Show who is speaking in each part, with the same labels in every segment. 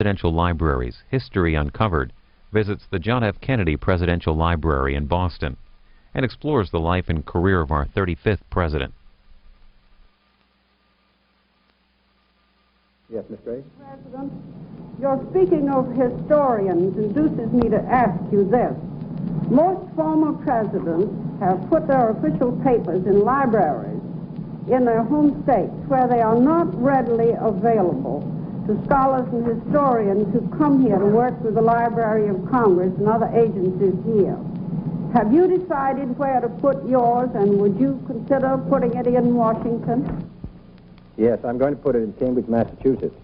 Speaker 1: Presidential Libraries, History Uncovered, visits the John F. Kennedy Presidential Library in Boston and explores the life and career of our 35th president.
Speaker 2: Yes, Ms. Gray?
Speaker 3: President, your speaking of historians induces me to ask you this. Most former presidents have put their official papers in libraries in their home states where they are not readily available to scholars and historians who come here to work with the Library of Congress and other agencies here. Have you decided where to put yours, and would you consider putting it in Washington?
Speaker 2: Yes, I'm going to put it in Cambridge, Massachusetts.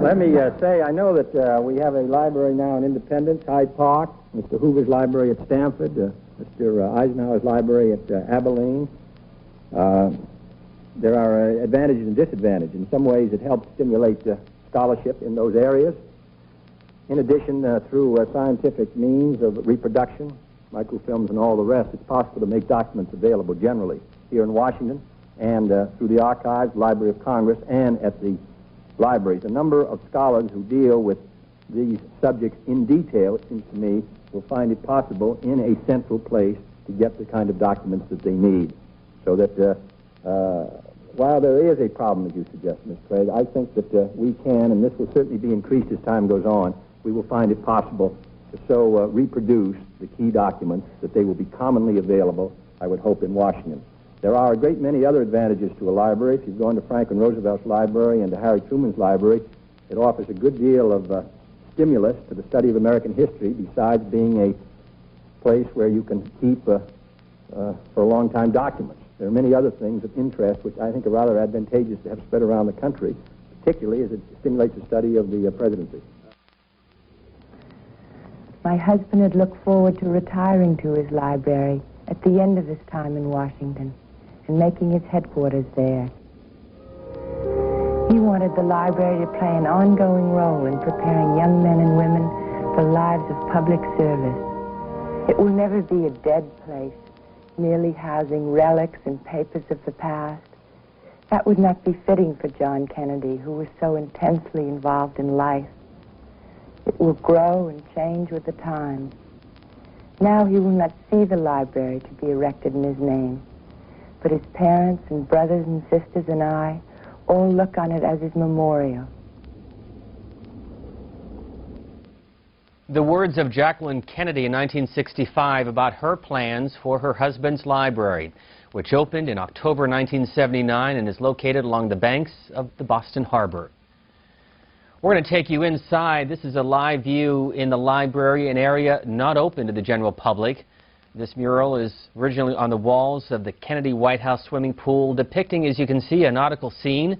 Speaker 2: Let me say, I know that we have a library now in Independence, Hyde Park, Mr. Hoover's library at Stanford, Mr. Eisenhower's library at Abilene. There are advantages and disadvantages. In some ways, it helps stimulate scholarship in those areas. In addition, through scientific means of reproduction, microfilms and all the rest, it's possible to make documents available generally here in Washington and through the archives, Library of Congress, and at the libraries. A number of scholars who deal with these subjects in detail, it seems to me, will find it possible in a central place to get the kind of documents that they need. So that while there is a problem, as you suggest, Ms. Craig, I think that we can, and this will certainly be increased as time goes on, we will find it possible to so reproduce the key documents that they will be commonly available, I would hope, in Washington. There are a great many other advantages to a library. If you go into Franklin Roosevelt's library and to Harry Truman's library, it offers a good deal of stimulus to the study of American history, besides being a place where you can keep, for a long time, documents. There are many other things of interest which I think are rather advantageous to have spread around the country, particularly as it stimulates the study of the presidency.
Speaker 4: My husband had looked forward to retiring to his library at the end of his time in Washington and making his headquarters there. He wanted the library to play an ongoing role in preparing young men and women for lives of public service. It will never be a dead place, merely housing relics and papers of the past. That would not be fitting for John Kennedy, who was so intensely involved in life. It will grow and change with the times. Now he will not see the library to be erected in his name, but his parents and brothers and sisters and I all look on it as his memorial.
Speaker 5: The words of Jacqueline Kennedy in 1965 about her plans for her husband's library, which opened in October 1979 and is located along the banks of the Boston Harbor. We're going to take you inside. This is a live view in the library, an area not open to the general public. This mural is originally on the walls of the Kennedy White House swimming pool, depicting, as you can see, a nautical scene.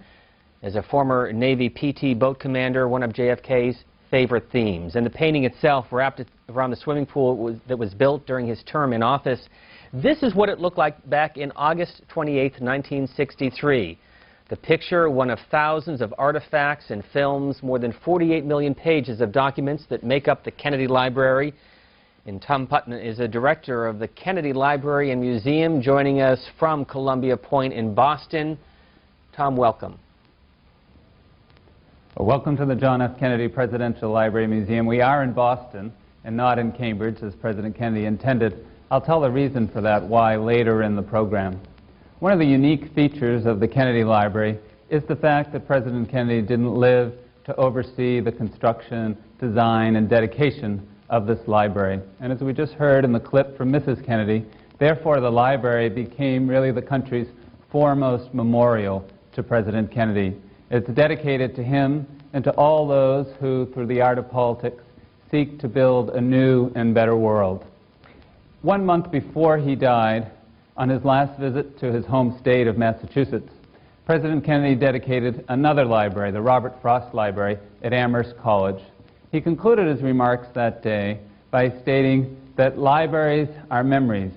Speaker 5: As a former Navy PT boat commander, one of JFK's favorite themes. And the painting itself wrapped around the swimming pool that was built during his term in office. This is what it looked like back in August 28, 1963. The picture, one of thousands of artifacts and films, more than 48 million pages of documents that make up the Kennedy Library. And Tom Putnam is a director of the Kennedy Library and Museum, joining us from Columbia Point in Boston. Tom, welcome.
Speaker 6: Well, welcome to the John F. Kennedy Presidential Library Museum. We are in Boston and not in Cambridge, as President Kennedy intended. I'll tell the reason for that, why, later in the program. One of the unique features of the Kennedy Library is the fact that President Kennedy didn't live to oversee the construction, design, and dedication of this library. And as we just heard in the clip from Mrs. Kennedy, therefore the library became really the country's foremost memorial to President Kennedy. It's dedicated to him and to all those who, through the art of politics, seek to build a new and better world. 1 month before he died, on his last visit to his home state of Massachusetts, President Kennedy dedicated another library, the Robert Frost Library at Amherst College. He concluded his remarks that day by stating that libraries are memories,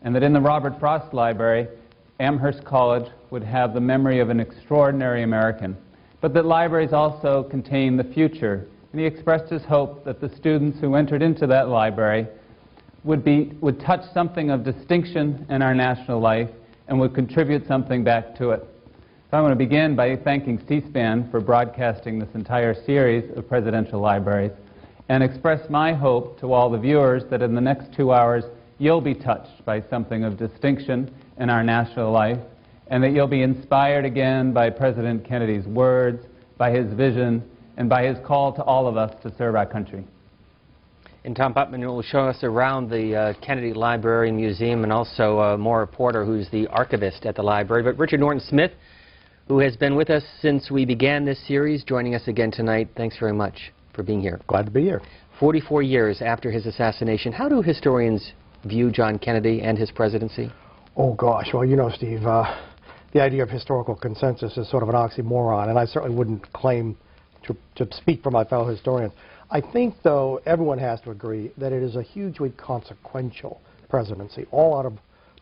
Speaker 6: and that in the Robert Frost Library, Amherst College would have the memory of an extraordinary American, but that libraries also contain the future. And he expressed his hope that the students who entered into that library would touch something of distinction in our national life and would contribute something back to it. So I want to begin by thanking C-SPAN for broadcasting this entire series of presidential libraries and express my hope to all the viewers that in the next 2 hours you'll be touched by something of distinction in our national life and that you'll be inspired again by President Kennedy's words, by his vision, and by his call to all of us to serve our country.
Speaker 5: And Tom Putman will show us around the Kennedy Library and Museum, and also Maura Porter, who's the archivist at the library. But Richard Norton Smith, who has been with us since we began this series, joining us again tonight. Thanks very much for being here.
Speaker 7: Glad to be here.
Speaker 5: 44 years after his assassination, how do historians view John Kennedy and his presidency?
Speaker 7: Oh, gosh. Well, you know, Steve, the idea of historical consensus is sort of an oxymoron, and I certainly wouldn't claim to speak for my fellow historians. I think, though, everyone has to agree that it is a hugely consequential presidency, all out of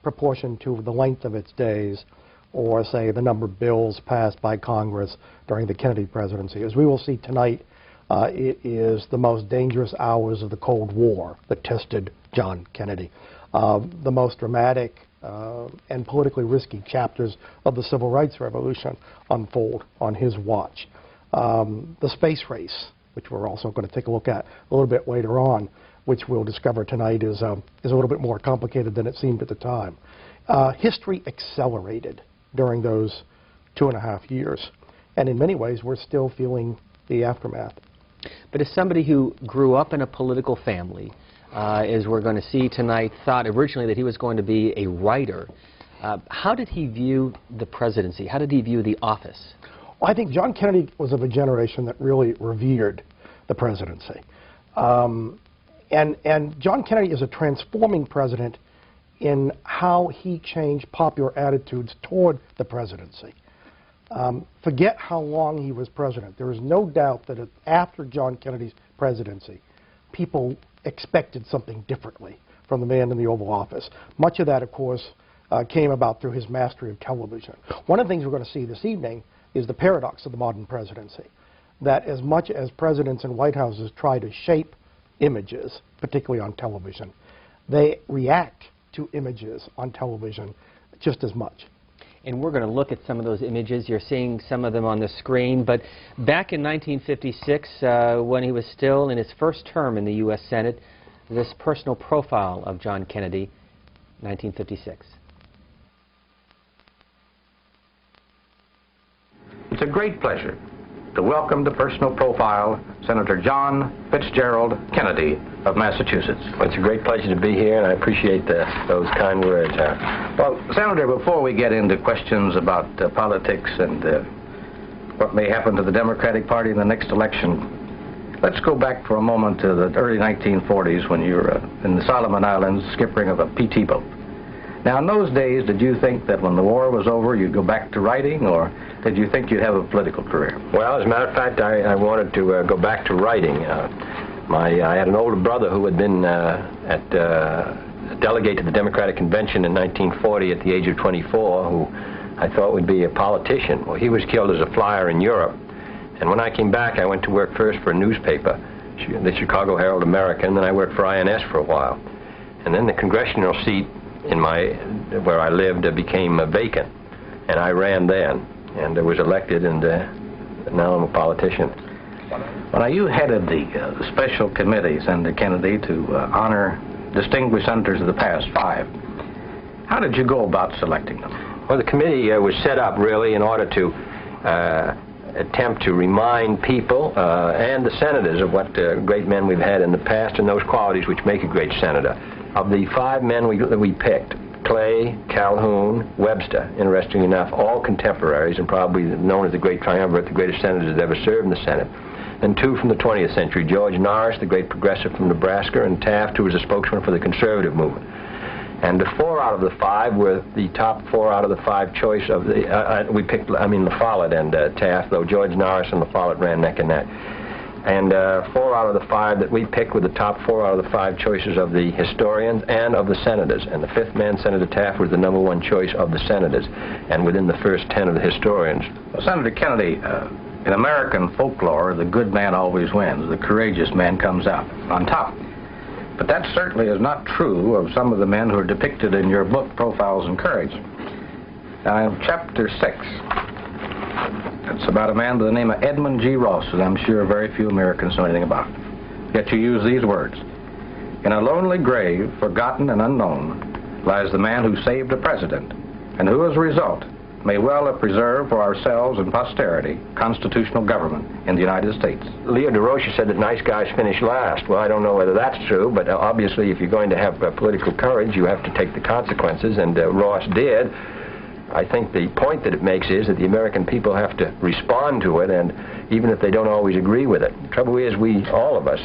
Speaker 7: proportion to the length of its days or, say, the number of bills passed by Congress during the Kennedy presidency. As we will see tonight, it is the most dangerous hours of the Cold War that tested John Kennedy. The most dramatic and politically risky chapters of the Civil Rights Revolution unfold on his watch. The space race, which we're also going to take a look at a little bit later on, which we'll discover tonight is a little bit more complicated than it seemed at the time. History accelerated during those 2.5 years, and in many ways we're still feeling the aftermath.
Speaker 5: But as somebody who grew up in a political family, as we're going to see tonight, thought originally that he was going to be a writer, how did he view the presidency? How did he view the office?
Speaker 7: Well, I think John Kennedy was of a generation that really revered the presidency. And John Kennedy is a transforming president in how he changed popular attitudes toward the presidency. Forget how long he was president. There is no doubt that after John Kennedy's presidency, people expected something differently from the man in the Oval Office. Much of that, of course, came about through his mastery of television. One of the things we're going to see this evening is the paradox of the modern presidency, that as much as presidents and White Houses try to shape images, particularly on television, they react to images on television just as much.
Speaker 5: And we're going to look at some of those images. You're seeing some of them on the screen. But back in 1956, when he was still in his first term in the U.S. Senate, this personal profile of John Kennedy, 1956.
Speaker 8: It's a great pleasure to welcome the personal profile, Senator John Fitzgerald Kennedy of Massachusetts.
Speaker 9: Well, it's a great pleasure to be here, and I appreciate those kind words.
Speaker 8: Well, Senator, before we get into questions about politics and what may happen to the Democratic Party in the next election, let's go back for a moment to the early 1940s when you were in the Solomon Islands skippering of a PT boat. Now, in those days, did you think that when the war was over you'd go back to writing, or did you think you'd have a political career?
Speaker 9: Well, as a matter of fact, I wanted to go back to writing. I had an older brother who had been a delegate to the Democratic Convention in 1940 at the age of 24, who I thought would be a politician. Well, he was killed as a flyer in Europe, and when I came back, I went to work first for a newspaper, the Chicago Herald American, and then I worked for INS for a while. And then the congressional seat where I lived became vacant, and I ran then, and was elected, and now I'm a politician.
Speaker 8: Well, now you headed the special committee, Senator Kennedy, to honor distinguished senators of the past 5. How did you go about selecting them?
Speaker 9: Well, the committee was set up really in order to attempt to remind people and the senators of what great men we've had in the past and those qualities which make a great senator. Of the 5 men that we picked, Clay, Calhoun, Webster, interestingly enough, all contemporaries and probably known as the great triumvirate, the greatest senators that ever served in the Senate. And 2 from the 20th century, George Norris, the great progressive from Nebraska, and Taft, who was a spokesman for the conservative movement. And the 4 out of the 5 were the top 4 out of the 5 choice of the, we picked, La Follette and Taft, though George Norris and La Follette ran neck and neck. And 4 out of the 5 that we picked were the top 4 out of the 5 choices of the historians and of the senators. And the 5th man, Senator Taft, was the #1 choice of the senators, and within the first 10 of the historians.
Speaker 8: Well, Senator Kennedy, in American folklore, the good man always wins. The courageous man comes out on top. But that certainly is not true of some of the men who are depicted in your book, Profiles in Courage. Now, in Chapter 6, it's about a man by the name of Edmund G. Ross, that I'm sure very few Americans know anything about. Yet you use these words. In a lonely grave, forgotten and unknown, lies the man who saved a president, and who, as a result, may well have preserved for ourselves and posterity constitutional government in the United States.
Speaker 9: Leo DeRocha said that nice guys finish last. Well, I don't know whether that's true, but obviously if you're going to have political courage, you have to take the consequences, and Ross did. I think the point that it makes is that the American people have to respond to it, and even if they don't always agree with it. The trouble is, all of us,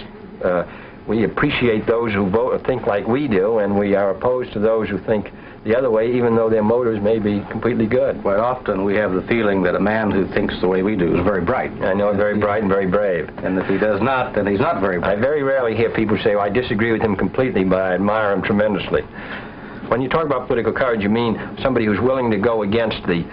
Speaker 9: we appreciate those who think like we do, and we are opposed to those who think the other way, even though their motives may be completely good.
Speaker 8: Quite often we have the feeling that a man who thinks the way we do is very bright.
Speaker 9: I know, very bright and very brave.
Speaker 8: And if he does not, then he's not very bright.
Speaker 9: I very rarely hear people say, well, I disagree with him completely, but I admire him tremendously. When you talk about political courage, you mean somebody who's willing to go against the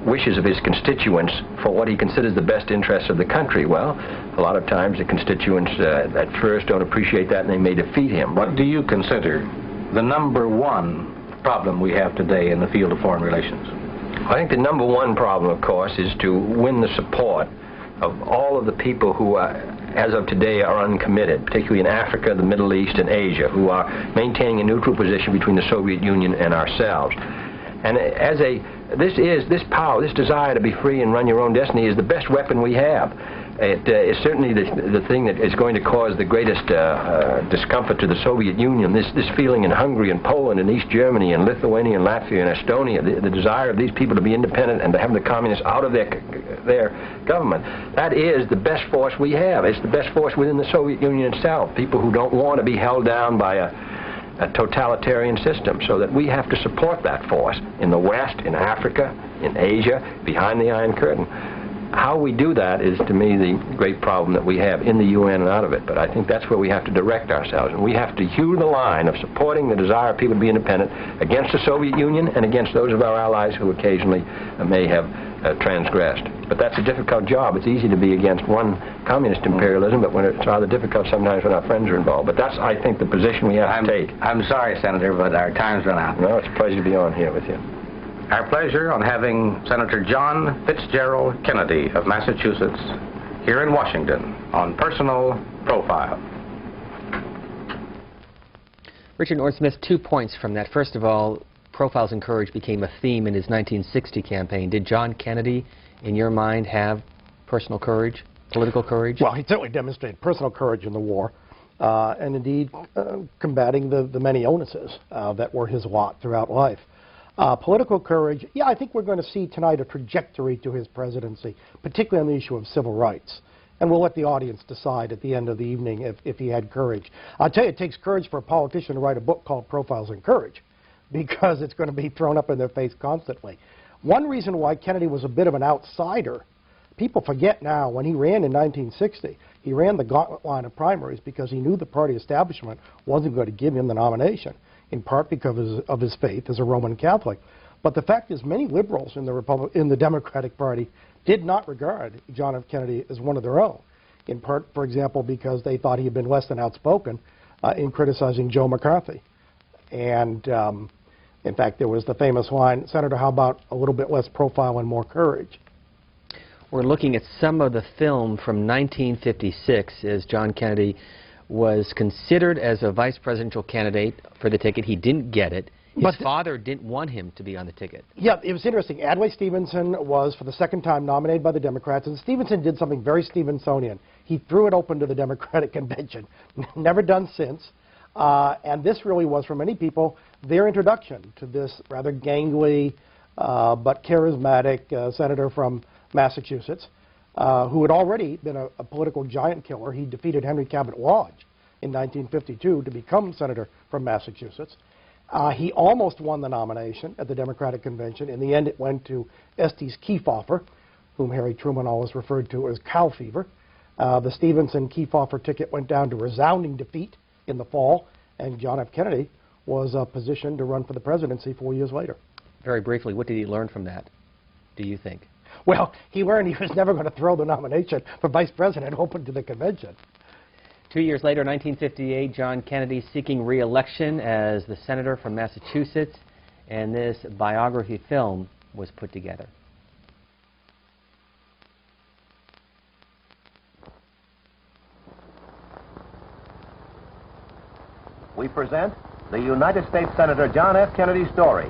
Speaker 9: wishes of his constituents for what he considers the best interests of the country. Well, a lot of times the constituents at first don't appreciate that, and they may defeat him.
Speaker 8: What do you consider the #1 problem we have today in the field of foreign relations?
Speaker 9: I think the #1 problem, of course, is to win the support of all of the people who as of today are uncommitted, particularly in Africa, the Middle East, and Asia, who are maintaining a neutral position between the Soviet Union and ourselves. And this power, this desire to be free and run your own destiny is the best weapon we have. It is certainly the thing that is going to cause the greatest discomfort to the Soviet Union, this feeling in Hungary and Poland and East Germany and Lithuania and Latvia and Estonia, the desire of these people to be independent and to have the communists out of their government. That is the best force we have. It's the best force within the Soviet Union itself, people who don't want to be held down by a totalitarian system, so that we have to support that force in the West, in Africa, in Asia, behind the Iron Curtain. How we do that is, to me, the great problem that we have in the UN and out of it. But I think that's where we have to direct ourselves. And we have to hew the line of supporting the desire of people to be independent against the Soviet Union and against those of our allies who occasionally may have transgressed. But that's a difficult job. It's easy to be against one communist imperialism, but when it's rather difficult sometimes when our friends are involved. But that's, I think, the position we have to take.
Speaker 8: I'm sorry, Senator, but our time's run out.
Speaker 9: No, it's a pleasure to be on here with you.
Speaker 8: Our pleasure on having Senator John Fitzgerald Kennedy of Massachusetts here in Washington on Personal Profile.
Speaker 5: Richard North-Smith, 2 points from that. First of all, Profiles in Courage became a theme in his 1960 campaign. Did John Kennedy, in your mind, have personal courage, political courage?
Speaker 7: Well, he certainly demonstrated personal courage in the war, and indeed combating the many illnesses that were his lot throughout life. Political courage, yeah, I think we're going to see tonight a trajectory to his presidency, particularly on the issue of civil rights. And we'll let the audience decide at the end of the evening if he had courage. I'll tell you, it takes courage for a politician to write a book called Profiles in Courage, because it's going to be thrown up in their face constantly. One reason why Kennedy was a bit of an outsider, people forget now, when he ran in 1960, he ran the gauntlet line of primaries because he knew the party establishment wasn't going to give him the nomination, in part because of his faith as a Roman Catholic. But the fact is, many liberals in the Democratic Party did not regard John F. Kennedy as one of their own, in part, for example, because they thought he had been less than outspoken in criticizing Joe McCarthy. And in fact, there was the famous line, "Senator, how about a little bit less profile and more courage?"
Speaker 5: We're looking at some of the film from 1956 as John Kennedy was considered as a vice presidential candidate for the ticket. He didn't get it. His father didn't want him to be on the ticket.
Speaker 7: Yeah, it was interesting. Adlai Stevenson was, for the second time, nominated by the Democrats, and Stevenson did something very Stevensonian. He threw it open to the Democratic convention. Never done since. And this really was, for many people, their introduction to this rather gangly but charismatic senator from Massachusetts, who had already been a political giant killer. He defeated Henry Cabot Lodge in 1952 to become senator from Massachusetts. He almost won the nomination at the Democratic Convention. In the end, it went to Estes Kefauver, whom Harry Truman always referred to as cow fever. The Stevenson-Kefauver ticket went down to resounding defeat in the fall, and John F. Kennedy was positioned to run for the presidency 4 years later.
Speaker 5: Very briefly, what did he learn from that, do you think?
Speaker 7: Well, he learned he was never going to throw the nomination for vice president open to the convention.
Speaker 5: 2 years later, 1958, John Kennedy seeking re-election as the senator from Massachusetts, and this biography film was put together.
Speaker 10: We present the United States Senator John F. Kennedy story.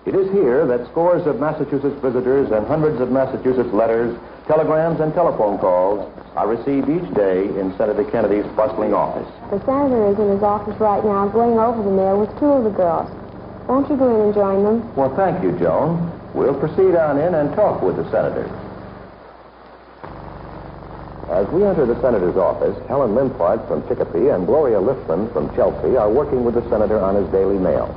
Speaker 10: It is here that scores of Massachusetts visitors and hundreds of Massachusetts letters, telegrams, and telephone calls are received each day in Senator Kennedy's bustling office.
Speaker 11: The senator is in his office right now going over the mail with two of the girls. Won't you go in and join them?
Speaker 10: Well, thank you, Joan. We'll proceed on in and talk with the senator. As we enter the senator's office, Helen Limpart from Chicopee and Gloria Lifton from Chelsea are working with the senator on his daily mail.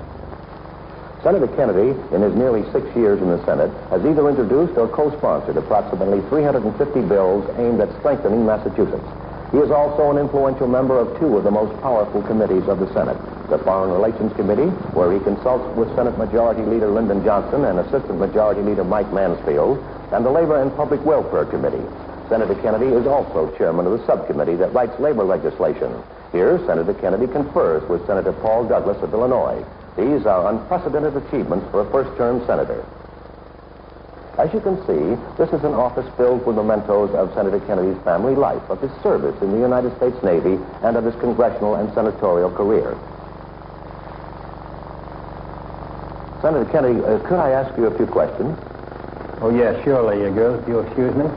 Speaker 10: Senator Kennedy, in his nearly 6 years in the Senate, has either introduced or co-sponsored approximately 350 bills aimed at strengthening Massachusetts. He is also an influential member of two of the most powerful committees of the Senate, the Foreign Relations Committee, where he consults with Senate Majority Leader Lyndon Johnson and Assistant Majority Leader Mike Mansfield, and the Labor and Public Welfare Committee. Senator Kennedy is also chairman of the subcommittee that writes labor legislation. Here, Senator Kennedy confers with Senator Paul Douglas of Illinois. These are unprecedented achievements for a first-term senator. As you can see, this is an office filled with mementos of Senator Kennedy's family life, of his service in the United States Navy, and of his congressional and senatorial career. Senator Kennedy, could I ask you a few questions?
Speaker 8: Oh, yes, surely, girls, if you'll excuse me.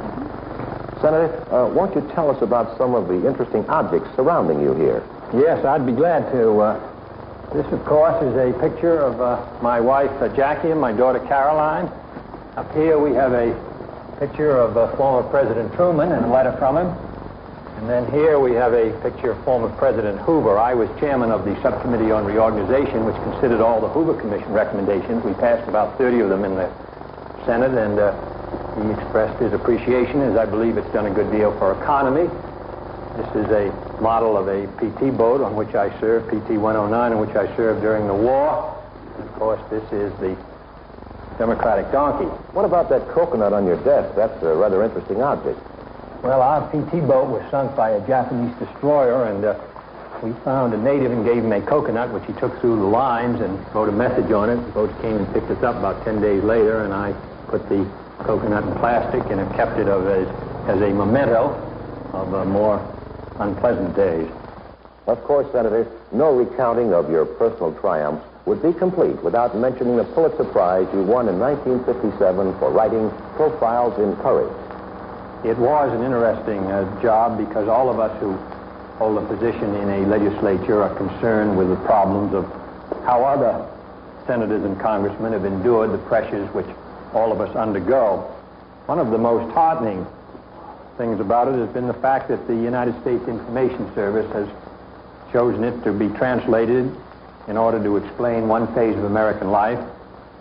Speaker 10: Senator, won't you tell us about some of the interesting objects surrounding you here?
Speaker 8: Yes, I'd be glad to. This, of course, is a picture of my wife, Jackie, and my daughter, Caroline. Up here we have a picture of former President Truman and a letter from him. And then here we have a picture of former President Hoover. I was chairman of the Subcommittee on Reorganization, which considered all the Hoover Commission recommendations. We passed about 30 of them in the Senate, and he expressed his appreciation, as I believe it's done a good deal for economy. This is a model of a PT boat on which I served, PT 109, in which I served during the war. And of course, this is the Democratic donkey.
Speaker 10: What about that coconut on your desk? That's a rather interesting object.
Speaker 8: Well, our PT boat was sunk by a Japanese destroyer, and we found a native and gave him a coconut, which he took through the lines and wrote a message on it. The boat came and picked us up about 10 days later, and I put the coconut in plastic and have kept it as a memento of more unpleasant days.
Speaker 10: Of course, Senator, no recounting of your personal triumphs would be complete without mentioning the Pulitzer Prize you won in 1957 for writing Profiles in Courage.
Speaker 8: It was an interesting job because all of us who hold a position in a legislature are concerned with the problems of how other senators and congressmen have endured the pressures which all of us undergo. One of the most heartening things about it has been the fact that the United States Information Service has chosen it to be translated in order to explain one phase of American life.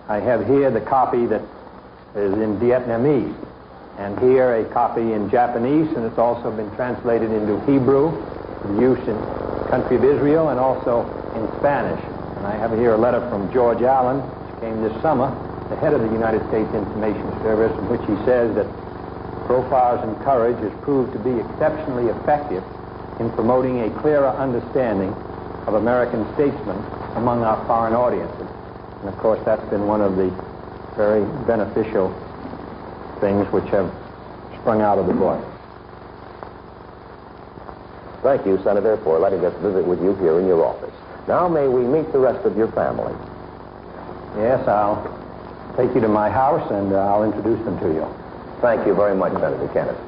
Speaker 8: I have here the copy that is in Vietnamese, and here a copy in Japanese, and it's also been translated into Hebrew for use in the country of Israel and also in Spanish. And I have here a letter from George Allen, which came this summer, the head of the United States Information Service, in which he says that Profiles in Courage has proved to be exceptionally effective in promoting a clearer understanding of American statesmen among our foreign audiences. And of course, that's been one of the very beneficial things which have sprung out of the book.
Speaker 10: Thank you, Senator, for letting us visit with you here in your office. Now may we meet the rest of your family.
Speaker 8: Yes, I'll take you to my house and I'll introduce them to you.
Speaker 10: Thank you very much, Senator Kennedy.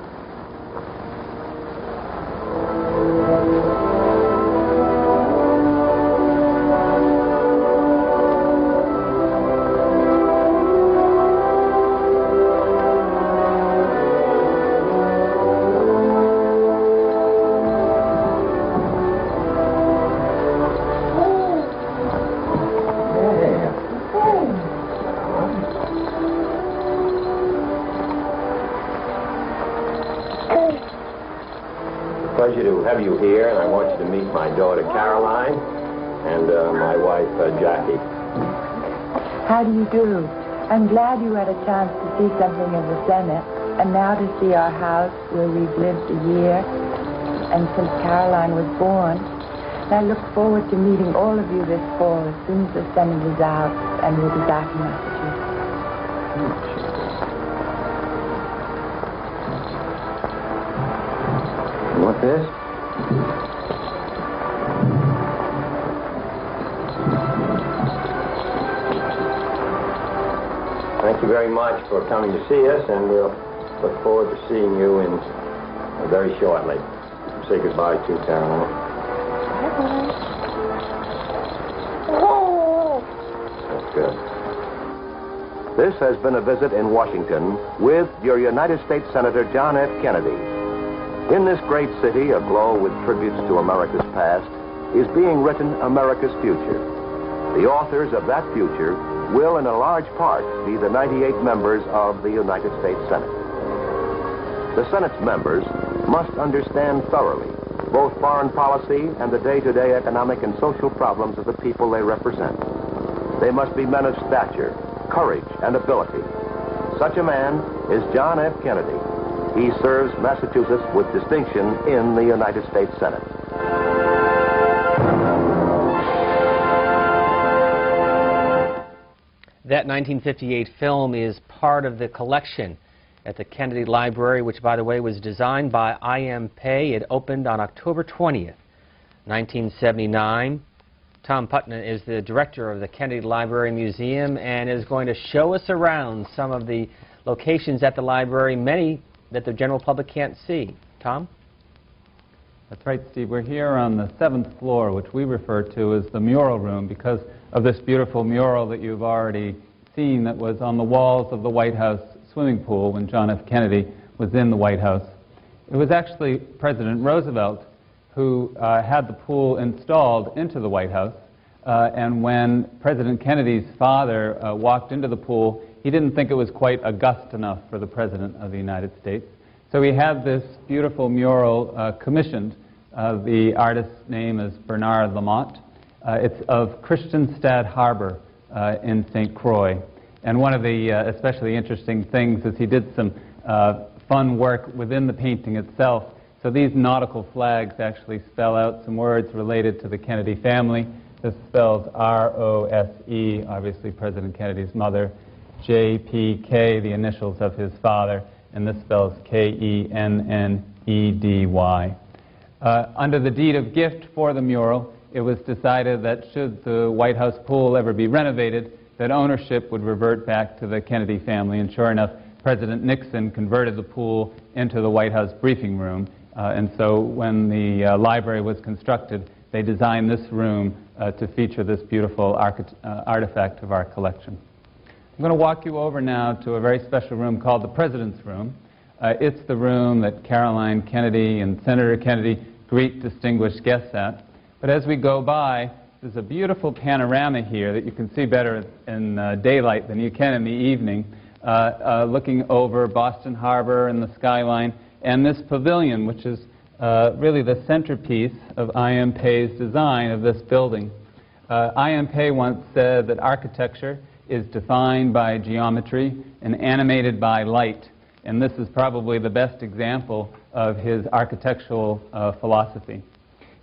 Speaker 9: Pleasure to have you here, and I want you to meet my daughter Caroline and my wife Jackie.
Speaker 4: How do you do? I'm glad you had a chance to see something of the Senate, and now to see our house where we've lived a year, and since Caroline was born. And I look forward to meeting all of you this fall as soon as the Senate is out, and we'll be back in Massachusetts.
Speaker 10: You want this?
Speaker 9: Thank you very much for coming to see us, and we'll look forward to seeing you in very shortly. Say goodbye to Caroline. That's good.
Speaker 10: This has been a visit in Washington with your United States Senator John F. Kennedy. In this great city, aglow with tributes to America's past, is being written America's future. The authors of that future will, in a large part, be the 98 members of the United States Senate. The Senate's members must understand thoroughly both foreign policy and the day-to-day economic and social problems of the people they represent. They must be men of stature, courage, and ability. Such a man is John F. Kennedy. He serves Massachusetts with distinction in the United States Senate.
Speaker 5: That 1958 film is part of the collection at the Kennedy Library, which, by the way, was designed by I.M. Pei. It opened on October 20th, 1979. Tom Putnam is the director of the Kennedy Library Museum and is going to show us around some of the locations at the library, many that the general public can't see. Tom?
Speaker 6: That's right, Steve. We're here on the 7th floor, which we refer to as the mural room because of this beautiful mural that you've already seen that was on the walls of the White House swimming pool when John F. Kennedy was in the White House. It was actually President Roosevelt who had the pool installed into the White House, and when President Kennedy's father walked into the pool, he didn't think it was quite august enough for the President of the United States. So he had this beautiful mural commissioned. The artist's name is Bernard Lamont. It's of Christiansted Harbor in St. Croix. And one of the especially interesting things is he did some fun work within the painting itself. So these nautical flags actually spell out some words related to the Kennedy family. This spells R-O-S-E, obviously President Kennedy's mother, J-P-K, the initials of his father, and this spells K-E-N-N-E-D-Y. Under the deed of gift for the mural, it was decided that should the White House pool ever be renovated, that ownership would revert back to the Kennedy family. And sure enough, President Nixon converted the pool into the White House briefing room. And so when the library was constructed, they designed this room to feature this beautiful artifact of our collection. I'm going to walk you over now to a very special room called the President's Room. It's the room that Caroline Kennedy and Senator Kennedy greet distinguished guests at. But as we go by, there's a beautiful panorama here that you can see better in daylight than you can in the evening, looking over Boston Harbor and the skyline, and this pavilion, which is really the centerpiece of I.M. Pei's design of this building. I.M. Pei once said that architecture is defined by geometry and animated by light, and this is probably the best example of his architectural philosophy.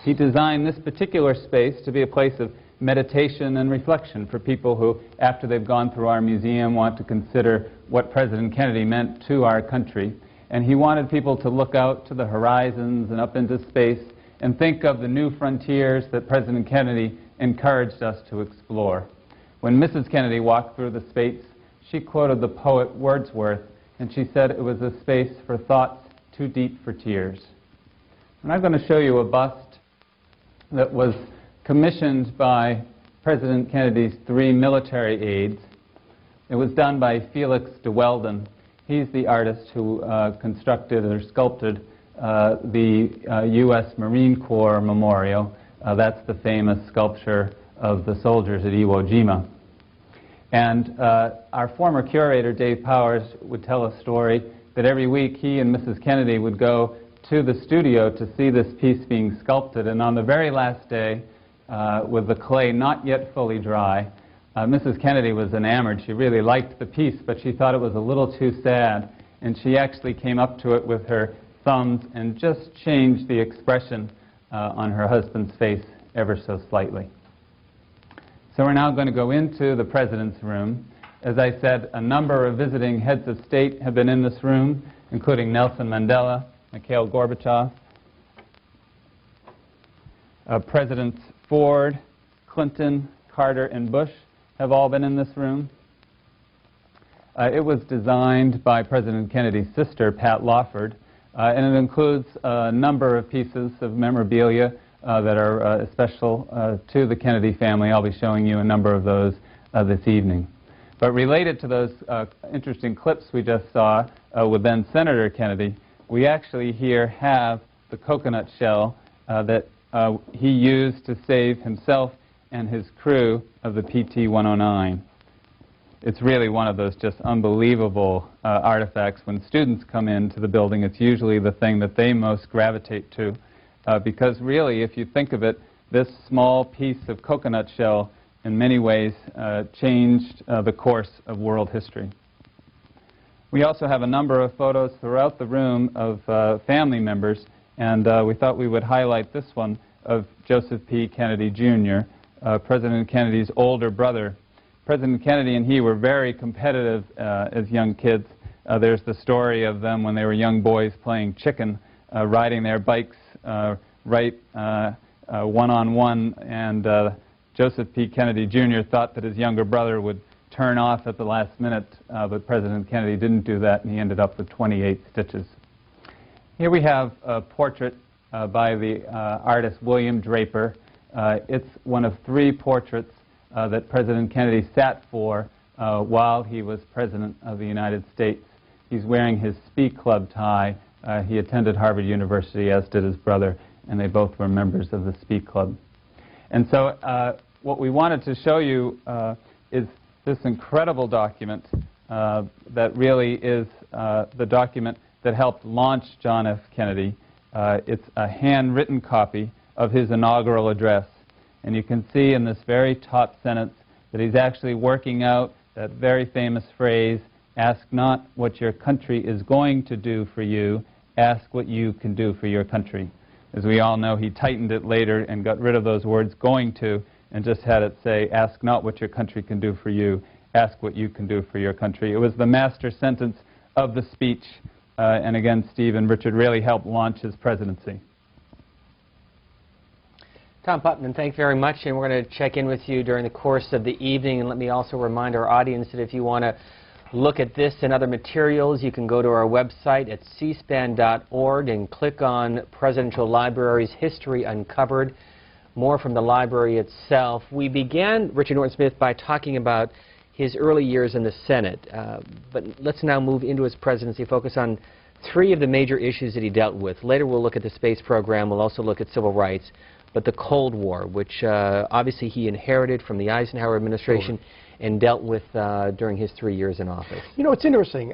Speaker 6: He designed this particular space to be a place of meditation and reflection for people who, after they've gone through our museum, want to consider what President Kennedy meant to our country. And he wanted people to look out to the horizons and up into space and think of the new frontiers that President Kennedy encouraged us to explore. When Mrs. Kennedy walked through the space, she quoted the poet Wordsworth, and she said it was a space for thoughts too deep for tears. And I'm going to show you a bust that was commissioned by President Kennedy's 3 military aides. It was done by Felix de Weldon. He's the artist who constructed or sculpted the U.S. Marine Corps Memorial. That's the famous sculpture of the soldiers at Iwo Jima. And our former curator, Dave Powers, would tell a story that every week he and Mrs. Kennedy would go to the studio to see this piece being sculpted. And on the very last day, with the clay not yet fully dry, Mrs. Kennedy was enamored. She really liked the piece, but she thought it was a little too sad, and she actually came up to it with her thumbs and just changed the expression on her husband's face ever so slightly. So we're now going to go into the President's room. As I said, a number of visiting heads of state have been in this room, including Nelson Mandela, Mikhail Gorbachev, Presidents Ford, Clinton, Carter, and Bush have all been in this room. It was designed by President Kennedy's sister, Pat Lawford, and it includes a number of pieces of memorabilia that are special to the Kennedy family. I'll be showing you a number of those this evening. But related to those interesting clips we just saw with then Senator Kennedy, we actually here have the coconut shell that he used to save himself and his crew of the PT-109. It's really one of those just unbelievable artifacts. When students come into the building, it's usually the thing that they most gravitate to, because really, if you think of it, this small piece of coconut shell in many ways changed the course of world history. We also have a number of photos throughout the room of family members, and we thought we would highlight this one of Joseph P. Kennedy, Jr., President Kennedy's older brother. President Kennedy and he were very competitive as young kids. There's the story of them when they were young boys playing chicken, riding their bikes right one-on-one, and Joseph P. Kennedy, Jr. thought that his younger brother would turn off at the last minute, but President Kennedy didn't do that, and he ended up with 28 stitches. Here we have a portrait by the artist William Draper. It's one of 3 portraits that President Kennedy sat for while he was President of the United States. He's wearing his Speak Club tie. He attended Harvard University, as did his brother, and they both were members of the Speak Club. And so what we wanted to show you is this incredible document that really is the document that helped launch John F. Kennedy. It's a handwritten copy of his inaugural address. And you can see in this very top sentence that he's actually working out that very famous phrase, ask not what your country is going to do for you, ask what you can do for your country. As we all know, he tightened it later and got rid of those words going to and just had it say, ask not what your country can do for you, ask what you can do for your country. It was the master sentence of the speech. And again, Steve and Richard really helped launch his presidency.
Speaker 5: Tom Putnam, thank you very much, and we're going to check in with you during the course of the evening. And let me also remind our audience that if you want to look at this and other materials, you can go to our website at cspan.org and click on Presidential Library's History Uncovered. More from the library itself. We began, Richard Norton Smith, by talking about his early years in the Senate. But let's now move into his presidency, focus on 3 of the major issues that he dealt with. Later we'll look at the space program. We'll also look at civil rights. But the Cold War, which obviously he inherited from the Eisenhower administration and dealt with during his 3 years in office.
Speaker 7: You know, it's interesting.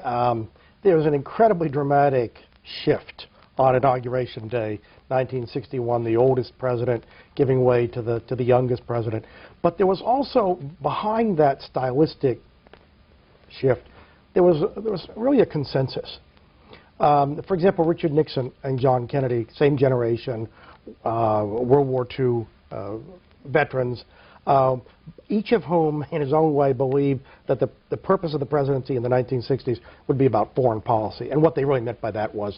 Speaker 7: There was an incredibly dramatic shift on Inauguration Day, 1961, the oldest president giving way to the youngest president. But there was also, behind that stylistic shift, there was really a consensus. For example, Richard Nixon and John Kennedy, same generation, World War II veterans, each of whom, in his own way, believed that the purpose of the presidency in the 1960s would be about foreign policy. And what they really meant by that was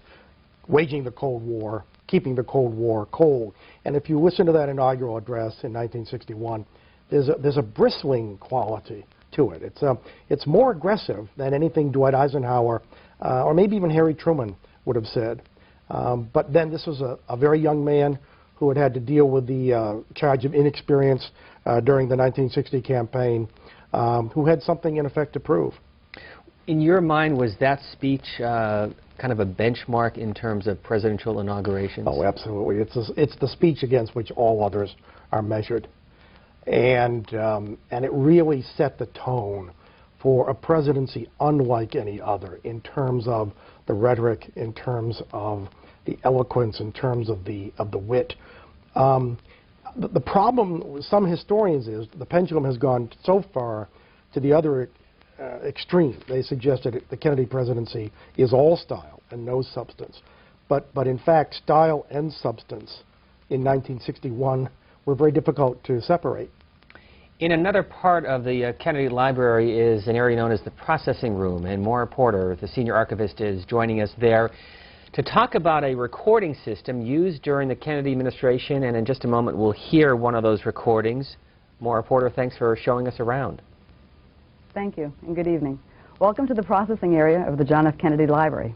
Speaker 7: waging the Cold War, keeping the Cold War cold. And if you listen to that inaugural address in 1961, there's a bristling quality to it. It's more aggressive than anything Dwight Eisenhower or maybe even Harry Truman would have said. But then this was a very young man who had to deal with the charge of inexperience during the 1960 campaign, who had something in effect to prove.
Speaker 5: In your mind, was that speech kind of a benchmark in terms of presidential inaugurations?
Speaker 7: Oh, absolutely. It's the speech against which all others are measured. And it really set the tone for a presidency unlike any other in terms of the rhetoric, in terms of the eloquence, in terms of the wit. The problem with some historians is the pendulum has gone so far to the other extreme. They suggested the Kennedy presidency is all style and no substance. But in fact, style and substance in 1961 were very difficult to separate.
Speaker 5: In another part of the Kennedy Library is an area known as the processing room, and Maura Porter, the senior archivist, is joining us there to talk about a recording system used during the Kennedy administration, and in just a moment we'll hear one of those recordings. Maura Porter, thanks for showing us around.
Speaker 12: Thank you, and good evening. Welcome to the processing area of the John F. Kennedy Library.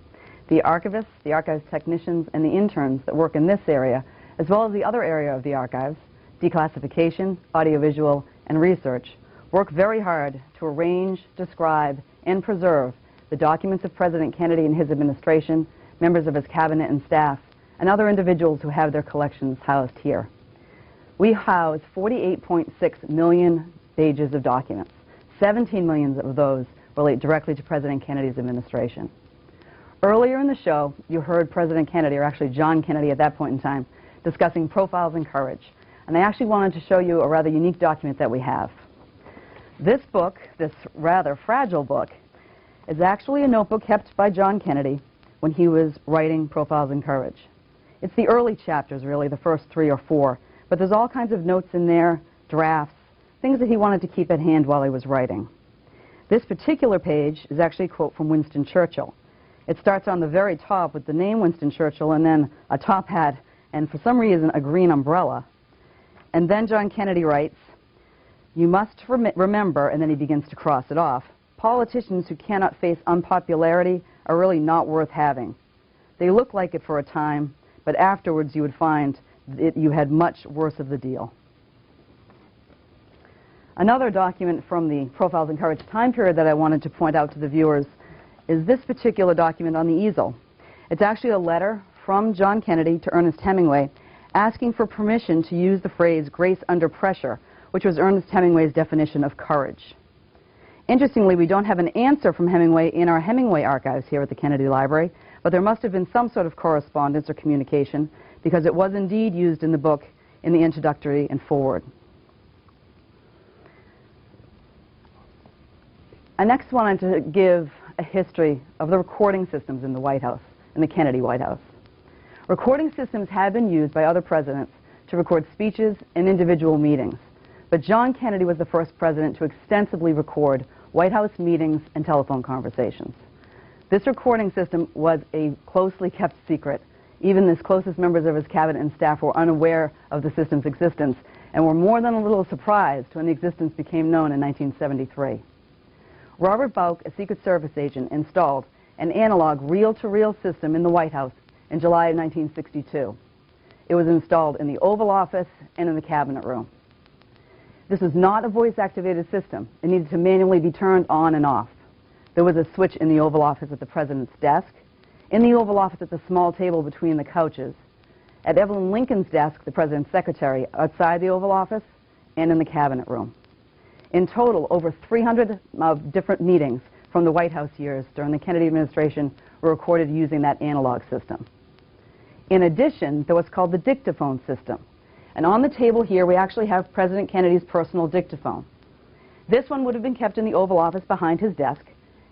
Speaker 12: The archivists, the archives technicians, and the interns that work in this area, as well as the other area of the archives, declassification, audiovisual, and research, work very hard to arrange, describe, and preserve the documents of President Kennedy and his administration, members of his cabinet and staff, and other individuals who have their collections housed here. We house 48.6 million pages of documents. 17 million of those relate directly to President Kennedy's administration. Earlier in the show, you heard President Kennedy, or actually John Kennedy at that point in time, discussing profiles in courage. And I actually wanted to show you a rather unique document that we have. This book, this rather fragile book, is actually a notebook kept by John Kennedy when he was writing Profiles in Courage. It's the early chapters, really, the first 3 or 4, but there's all kinds of notes in there, drafts, things that he wanted to keep at hand while he was writing. This particular page is actually a quote from Winston Churchill. It starts on the very top with the name Winston Churchill and then a top hat and for some reason a green umbrella. And then John Kennedy writes, "You must remember," and then he begins to cross it off, "politicians who cannot face unpopularity are really not worth having. They look like it for a time, but afterwards you would find that you had much worse of the deal." Another document from the Profiles in Courage time period that I wanted to point out to the viewers is this particular document on the easel. It's actually a letter from John Kennedy to Ernest Hemingway asking for permission to use the phrase "grace under pressure," which was Ernest Hemingway's definition of courage. Interestingly, we don't have an answer from Hemingway in our Hemingway archives here at the Kennedy Library, but there must have been some sort of correspondence or communication because it was indeed used in the book in the introductory and foreword. I next wanted to give a history of the recording systems in the White House, in the Kennedy White House. Recording systems have been used by other presidents to record speeches and individual meetings, but John Kennedy was the first president to extensively record White House meetings and telephone conversations. This recording system was a closely kept secret. Even his closest members of his cabinet and staff were unaware of the system's existence and were more than a little surprised when the existence became known in 1973. Robert Bauch, a Secret Service agent, installed an analog reel-to-reel system in the White House in July of 1962. It was installed in the Oval Office and in the Cabinet Room. This was not a voice-activated system. It needed to manually be turned on and off. There was a switch in the Oval Office at the President's desk, in the Oval Office at the small table between the couches, at Evelyn Lincoln's desk, the President's secretary, outside the Oval Office, and in the Cabinet Room. In total, over 300 different meetings from the White House years during the Kennedy administration were recorded using that analog system. In addition, there was called the dictaphone system. And on the table here, we actually have President Kennedy's personal dictaphone. This one would have been kept in the Oval Office behind his desk,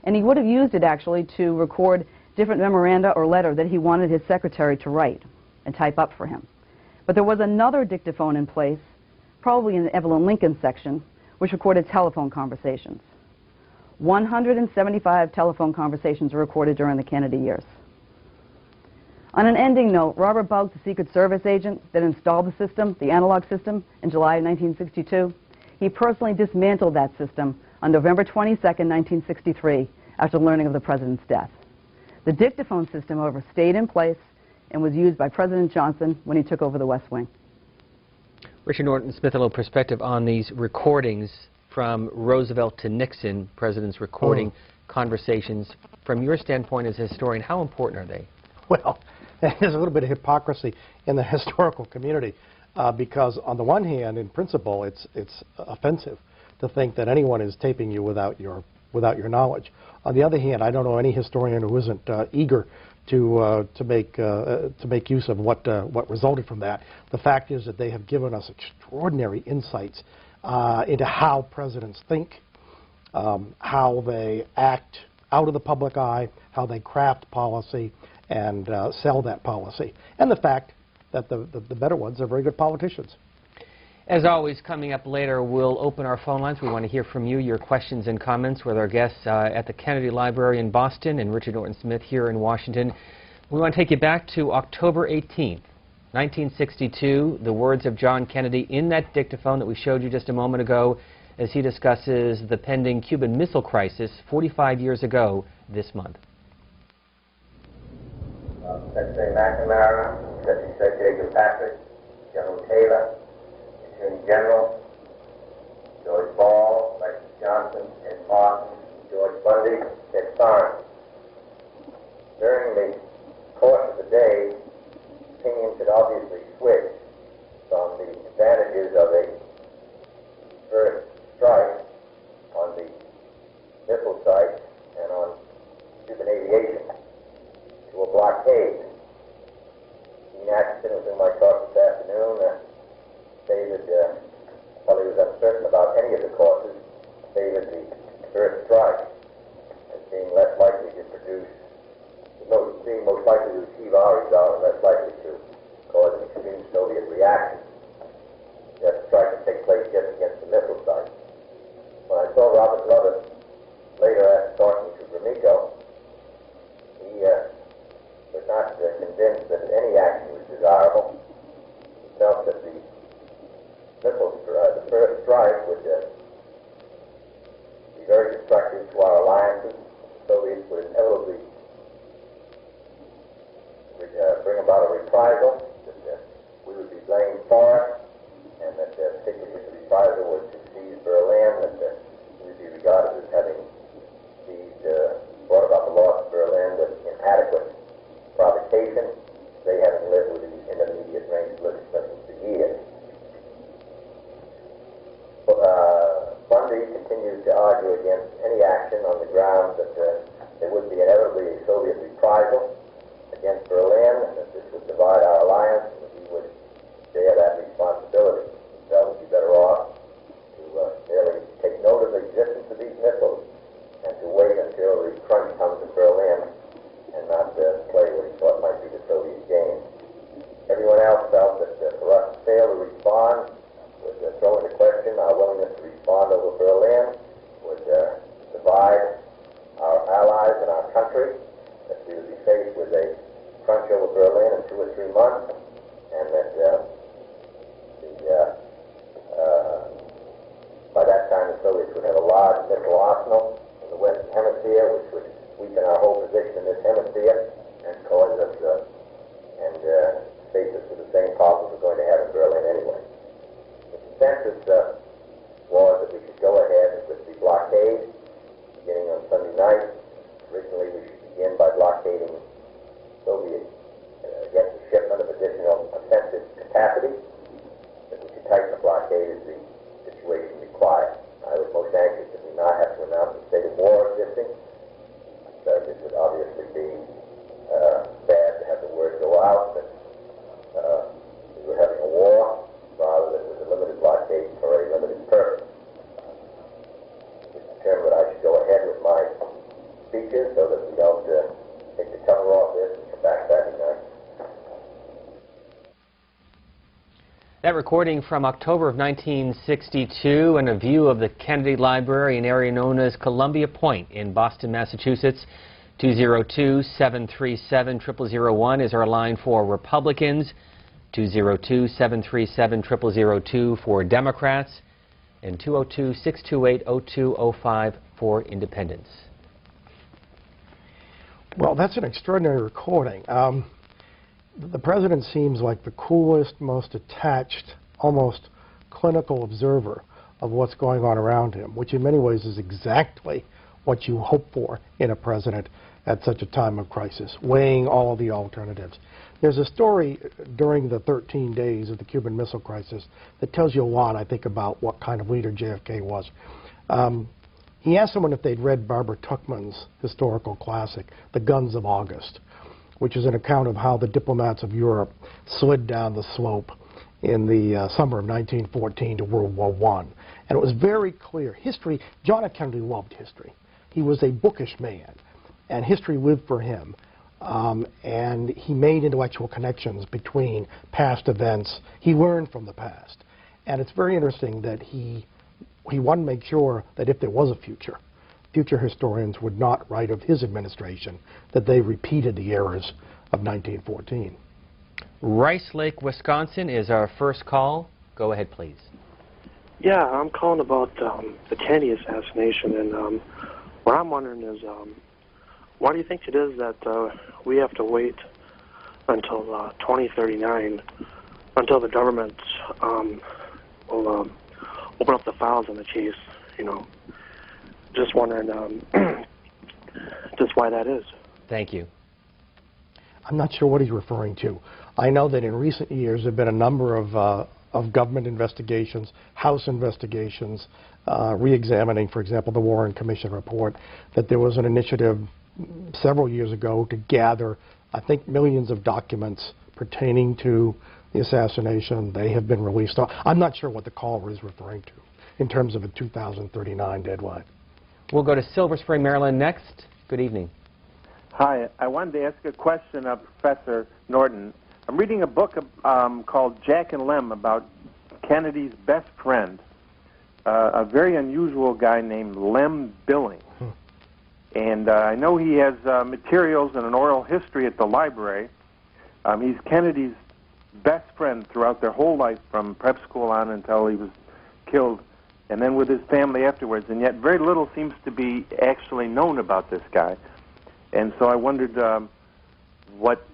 Speaker 12: and he would have used it actually to record different memoranda or letter that he wanted his secretary to write and type up for him. But there was another dictaphone in place, probably in the Evelyn Lincoln section, which recorded telephone conversations. 175 telephone conversations were recorded during the Kennedy years. On an ending note, Robert Bauch, the Secret Service agent that installed the system, the analog system, in July of 1962, he personally dismantled that system on November 22, 1963, after learning of the President's death. The dictaphone system, however, stayed in place and was used by President Johnson when he took over the West Wing.
Speaker 5: Richard Norton Smith, a little perspective on these recordings from Roosevelt to Nixon, presidents recording conversations. From your standpoint as a historian, how important are they?
Speaker 7: Well, there's a little bit of hypocrisy in the historical community because on the one hand, in principle, it's offensive to think that anyone is taping you without your knowledge. On the other hand, I don't know any historian who isn't eager to make use of what resulted from that. The fact is that they have given us extraordinary insights into how presidents think, how they act out of the public eye, how they craft policy and sell that policy, and the fact that the better ones are very good politicians.
Speaker 5: As always, coming up later, we'll open our phone lines. We want to hear from you, your questions and comments with our guests at the Kennedy Library in Boston and Richard Norton Smith here in Washington. We want to take you back to October 18th, 1962, the words of John Kennedy in that dictaphone that we showed you just a moment ago as he discusses the pending Cuban Missile Crisis 45 years ago this month.
Speaker 13: Secretary McNamara, Deputy Secretary Kilpatrick, General Taylor, Attorney General, George Ball, Alexis Johnson, Ed Martin, George Bundy, Ted Soren. During the course of the day, opinions had obviously switched from the advantages of a first strike on the missile site and on Cuban aviation to a blockade. Dean Atchison, with whom I talked this afternoon, stated, while he was uncertain about any of the courses, stated the first strike as being less likely to produce, being most likely to achieve our result and less likely to cause an extreme Soviet reaction. That strike would take place just against the missile site. When I saw Robert Lovett later after talking to Gromyko, he was not convinced that any action was desirable. He felt that the first strike would be very destructive to our alliances. The Soviets would inevitably bring about a reprisal, that we would be blamed for it, and that particularly if the reprisal was to seize Berlin, that we would be regarded as having brought about the loss of Berlin with inadequate provocation, they having lived within intermediate range ballistic missiles for years. Bundy continued to argue against any action on the grounds that there would be inevitably a Soviet reprisal against Berlin, and that this would divide our alliance, and that he would bear that responsibility. He felt we'd be better off to merely take note of the existence of these missiles and to wait until the crunch comes in Berlin and not play what he thought might be the Soviet game. Everyone else felt that for us to fail to respond would throw into question our willingness to respond over Berlin, would divide our allies and our country, that we would be faced with a crunch over Berlin in 2 or 3 months, and that by that time the Soviets would have a large missile arsenal in the Western Hemisphere, which would weaken our whole position in this hemisphere and cause us and face us with the same problems we're going to have in Berlin anyway. The consensus was that we should go ahead with the blockade beginning on Sunday night. Originally, we should begin by blockading Soviet against the shipment of additional offensive capacity. That we should tighten the blockade as the situation required. I was most anxious that we not have to announce a state of war existing. It would obviously be bad to have the word go out that we were having a war, rather than with a limited blockade for a limited purpose. It was determined that I should go ahead with my speeches so that we don't take the cover off this and come back Saturday night.
Speaker 5: That recording from October of 1962 and a view of the Kennedy Library, an area known as Columbia Point in Boston, Massachusetts. 202-737-0001 is our line for Republicans. 202-737-0002 for Democrats. And 202-628-0205 for Independents.
Speaker 7: Well, that's an extraordinary recording. The president seems like the coolest, most attached, almost clinical observer of what's going on around him, which in many ways is exactly what you hope for in a president at such a time of crisis, weighing all of the alternatives. There's a story during the 13 days of the Cuban Missile Crisis that tells you a lot, I think, about what kind of leader JFK was. He asked someone if they'd read Barbara Tuchman's historical classic, The Guns of August. which is an account of how the diplomats of Europe slid down the slope in the summer of 1914 to World War I. And it was very clear. History, John F. Kennedy loved history. He was a bookish man, and history lived for him. And he made intellectual connections between past events. He learned from the past. And it's very interesting that he wanted to make sure that if there was a future, future historians would not write of his administration that they repeated the errors of 1914.
Speaker 5: Rice Lake, Wisconsin is our first call. Go ahead, please.
Speaker 14: Yeah, I'm calling about the Kennedy assassination, and what I'm wondering is, why do you think it is that we have to wait until 2039 until the government will open up the files on the case? You know, just wondering just why that is.
Speaker 5: Thank you.
Speaker 7: I'm not sure what he's referring to. I know that in recent years there have been a number of government investigations, House investigations, re-examining, for example, the Warren Commission report, that there was an initiative several years ago to gather, I think, millions of documents pertaining to the assassination. They have been released. I'm not sure what the caller is referring to in terms of a 2039 deadline.
Speaker 5: We'll go to Silver Spring, Maryland next. Good evening.
Speaker 15: Hi, I wanted to ask a question of Professor Norton. I'm reading a book called Jack and Lem about Kennedy's best friend, a very unusual guy named Lem Billings. And I know he has materials and an oral history at the library. He's Kennedy's best friend throughout their whole life, from prep school on until he was killed, and then with his family afterwards. And yet very little seems to be actually known about this guy. And so I wondered what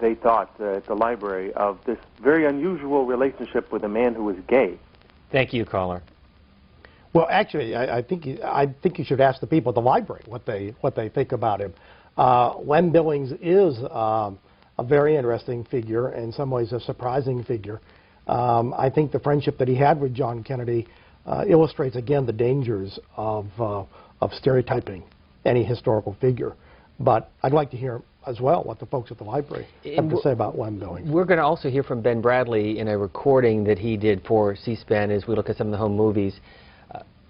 Speaker 15: they thought at the library of this very unusual relationship with a man who was gay.
Speaker 5: Thank you, caller.
Speaker 7: Well, actually, I think you should ask the people at the library what they think about him. Lem Billings is a very interesting figure, in some ways a surprising figure. I think the friendship that he had with John Kennedy illustrates again the dangers of stereotyping any historical figure. But I'd like to hear as well what the folks at the library have to say about Lem Billings.
Speaker 5: We're going to also hear from Ben Bradley in a recording that he did for C-SPAN as we look at some of the home movies.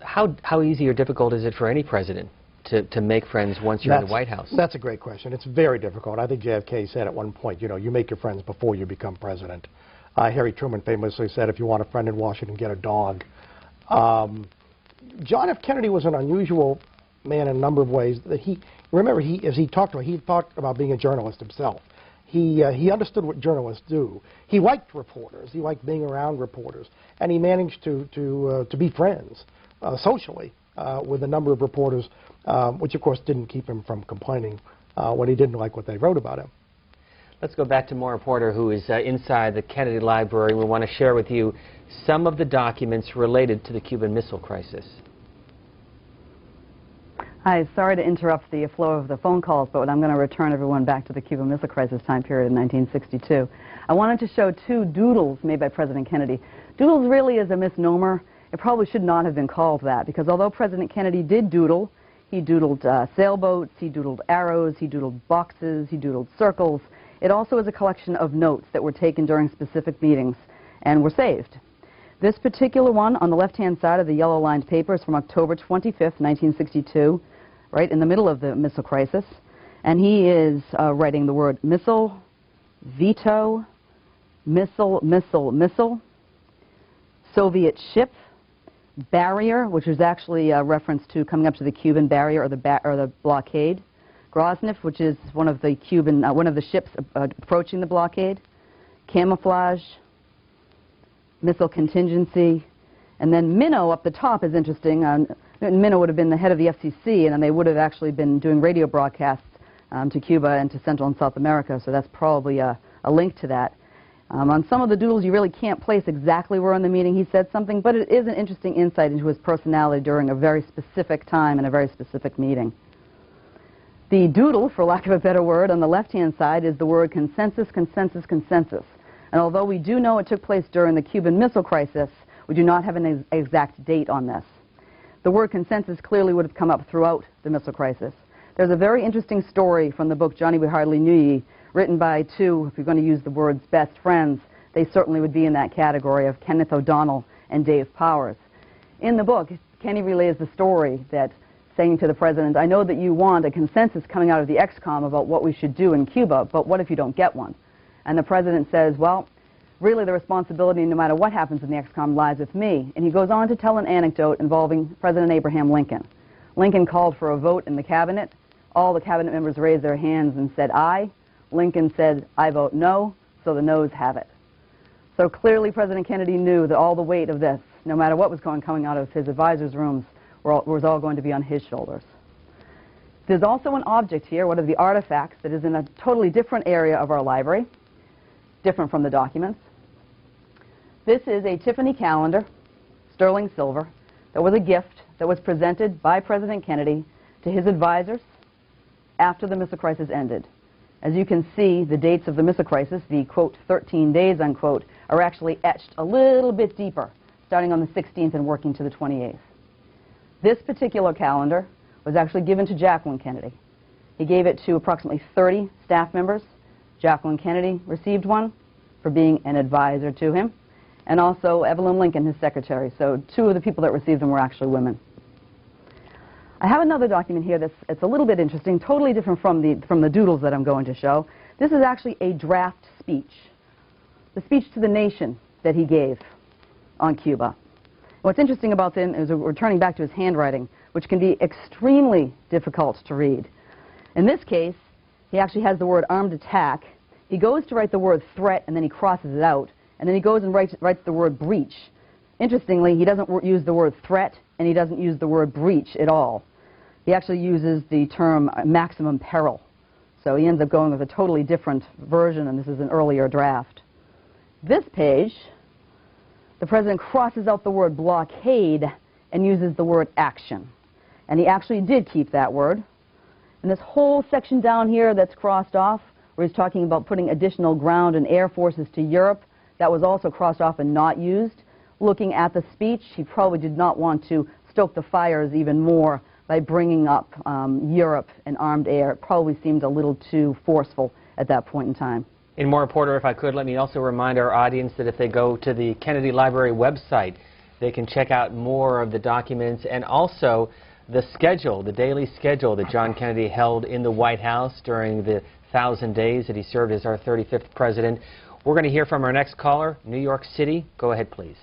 Speaker 5: How easy or difficult is it for any president to make friends once you're in the White House?
Speaker 7: That's a great question. It's very difficult. I think JFK said at one point, you know, you make your friends before you become president. Harry Truman famously said, if you want a friend in Washington, get a dog. John F. Kennedy was an unusual man in a number of ways. That remember, as he talked about being a journalist himself. He understood what journalists do. He liked reporters. He liked being around reporters, and he managed to be friends socially with a number of reporters, which of course didn't keep him from complaining when he didn't like what they wrote about him.
Speaker 5: Let's go back to Maura Porter, who is inside the Kennedy Library. We want to share with you some of the documents related to the Cuban Missile Crisis.
Speaker 12: Hi, sorry to interrupt the flow of the phone calls, but I'm going to return everyone back to the Cuban Missile Crisis time period in 1962. I wanted to show two doodles made by President Kennedy. Doodles really is a misnomer. It probably should not have been called that, because although President Kennedy did doodle, he doodled sailboats, he doodled arrows, he doodled boxes, he doodled circles. It also is a collection of notes that were taken during specific meetings and were saved. This particular one on the left-hand side of the yellow-lined paper is from October 25th, 1962, right in the middle of the missile crisis. And he is writing the word missile, veto, missile, missile, missile, Soviet ship, barrier, which is actually a reference to coming up to the Cuban barrier or the blockade, Groznyj, which is one of the Cuban, one of the ships approaching the blockade, camouflage, missile contingency, and then Minnow up the top is interesting. Minnow would have been the head of the FCC, and then they would have actually been doing radio broadcasts to Cuba and to Central and South America, so that's probably a link to that. On some of the doodles, you really can't place exactly where in the meeting he said something, but it is an interesting insight into his personality during a very specific time and a very specific meeting. The doodle, for lack of a better word, on the left-hand side is the word consensus, consensus, consensus. And although we do know it took place during the Cuban Missile Crisis, we do not have an exact date on this. The word consensus clearly would have come up throughout the missile crisis. There's a very interesting story from the book Johnny We Hardly Knew Ye, written by two, if you're going to use the words best friends, they certainly would be in that category of Kenneth O'Donnell and Dave Powers. In the book, Kenny relays the story that saying to the president, I know that you want a consensus coming out of the ExComm about what we should do in Cuba, but what if you don't get one? And the president says, well, really the responsibility, no matter what happens in the ExComm, lies with me. And he goes on to tell an anecdote involving President Abraham Lincoln. Lincoln called for a vote in the cabinet. All the cabinet members raised their hands and said aye. Lincoln said, I vote no, so the noes have it. So clearly President Kennedy knew that all the weight of this, no matter what was coming out of his advisors' rooms, was all going to be on his shoulders. There's also an object here, one of the artifacts, that is in a totally different area of our library, different from the documents. This is a Tiffany calendar, sterling silver, that was a gift that was presented by President Kennedy to his advisors after the Missile Crisis ended. As you can see, the dates of the Missile Crisis, the, quote, 13 days, unquote, are actually etched a little bit deeper, starting on the 16th and working to the 28th. This particular calendar was actually given to Jacqueline Kennedy. He gave it to approximately 30 staff members. Jacqueline Kennedy received one for being an advisor to him, and also Evelyn Lincoln, his secretary. So two of the people that received them were actually women. I have another document here that's a little bit interesting, totally different from the doodles that I'm going to show. This is actually a draft speech, the speech to the nation that he gave on Cuba. What's interesting about this is we're turning back to his handwriting, which can be extremely difficult to read. In this case, he actually has the word armed attack. He goes to write the word threat, and then he crosses it out. And then he goes and writes the word breach. Interestingly, he doesn't use the word threat, and he doesn't use the word breach at all. He actually uses the term maximum peril. So he ends up going with a totally different version, and this is an earlier draft. This page, the president crosses out the word blockade and uses the word action. And he actually did keep that word. And this whole section down here that's crossed off, where he's talking about putting additional ground and air forces to Europe, that was also crossed off and not used. Looking at the speech, he probably did not want to stoke the fires even more by bringing up Europe and armed air. It probably seemed a little too forceful at that point in time.
Speaker 5: And Maura Porter, if I could, let me also remind our audience that if they go to the Kennedy Library website, they can check out more of the documents and also the schedule, the daily schedule that John Kennedy held in the White House during the 1,000 days that he served as our 35th president. We're going to hear from our next caller, New York City. Go ahead, please.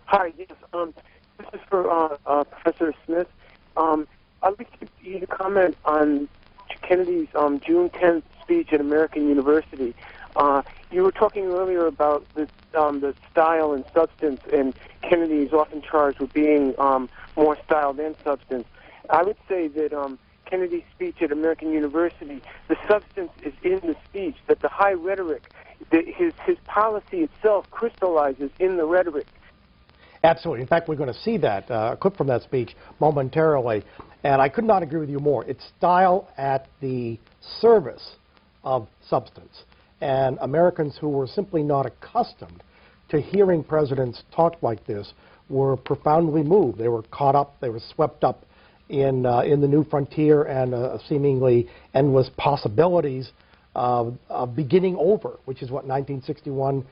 Speaker 16: Hi, yes. This is for Professor Smith. I'd like you to comment on Kennedy's June 10th speech at American University. You were talking earlier about the style and substance, and Kennedy is often charged with being more style than substance. I would say that Kennedy's speech at American University, the substance is in the speech, that the high rhetoric, his policy itself crystallizes in the rhetoric.
Speaker 7: Absolutely. In fact, we're going to see that, a clip from that speech momentarily. And I could not agree with you more. It's style at the service of substance. And Americans who were simply not accustomed to hearing presidents talk like this were profoundly moved. They were caught up, they were swept up in the new frontier and seemingly endless possibilities of beginning over, which is what 1961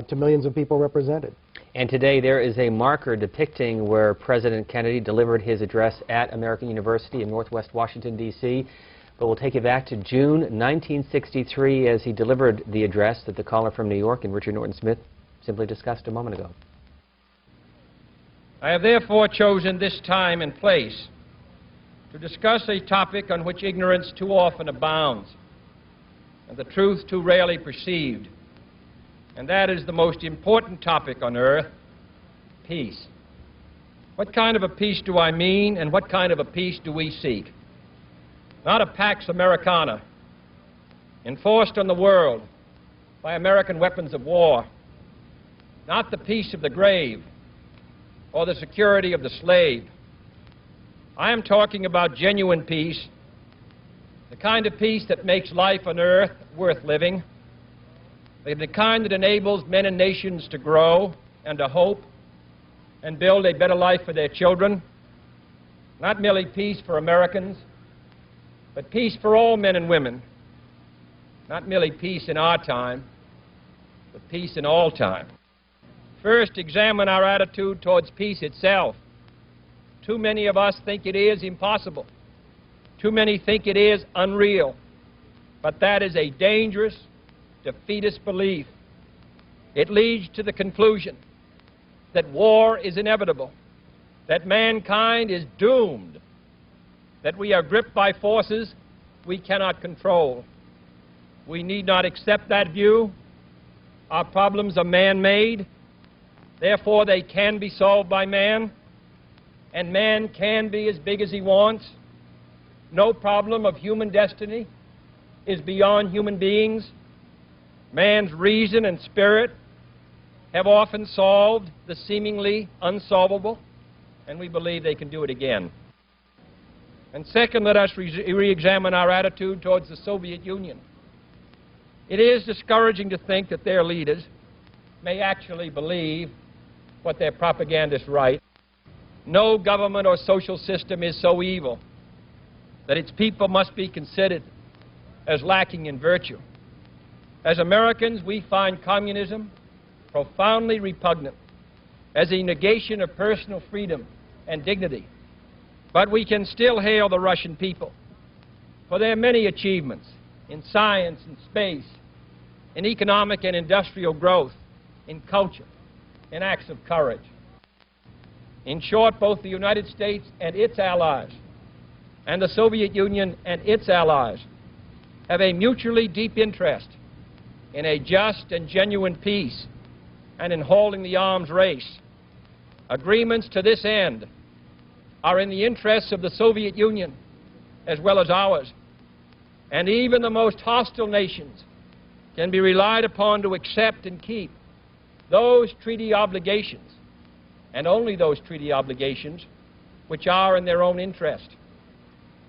Speaker 7: to millions of people represented.
Speaker 5: And today there is a marker depicting where President Kennedy delivered his address at American University in Northwest Washington, D.C. But we'll take you back to June 1963 as he delivered the address that the caller from New York and Richard Norton Smith simply discussed a moment ago.
Speaker 17: I have therefore chosen this time and place to discuss a topic on which ignorance too often abounds and the truth too rarely perceived. And that is the most important topic on earth, peace. What kind of a peace do I mean, and what kind of a peace do we seek? Not a Pax Americana, enforced on the world by American weapons of war. Not the peace of the grave or the security of the slave. I am talking about genuine peace, the kind of peace that makes life on earth worth living, the kind that enables men and nations to grow and to hope and build a better life for their children. Not merely peace for Americans, but peace for all men and women, not merely peace in our time, but peace in all time. First, examine our attitude towards peace itself. Too many of us think it is impossible. Too many think it is unreal. But that is a dangerous, defeatist belief. It leads to the conclusion that war is inevitable, that mankind is doomed, that we are gripped by forces we cannot control. We need not accept that view. Our problems are man-made. Therefore, they can be solved by man, and man can be as big as he wants. No problem of human destiny is beyond human beings. Man's reason and spirit have often solved the seemingly unsolvable, and we believe they can do it again. And second, let us re-examine our attitude towards the Soviet Union. It is discouraging to think that their leaders may actually believe what their propagandists write. No government or social system is so evil that its people must be considered as lacking in virtue. As Americans, we find communism profoundly repugnant as a negation of personal freedom and dignity. But we can still hail the Russian people for their many achievements in science and space, in economic and industrial growth, in culture, in acts of courage. In short, both the United States and its allies, and the Soviet Union and its allies, have a mutually deep interest in a just and genuine peace and in holding the arms race. Agreements to this end are in the interests of the Soviet Union as well as ours, and even the most hostile nations can be relied upon to accept and keep those treaty obligations, and only those treaty obligations, which are in their own interest.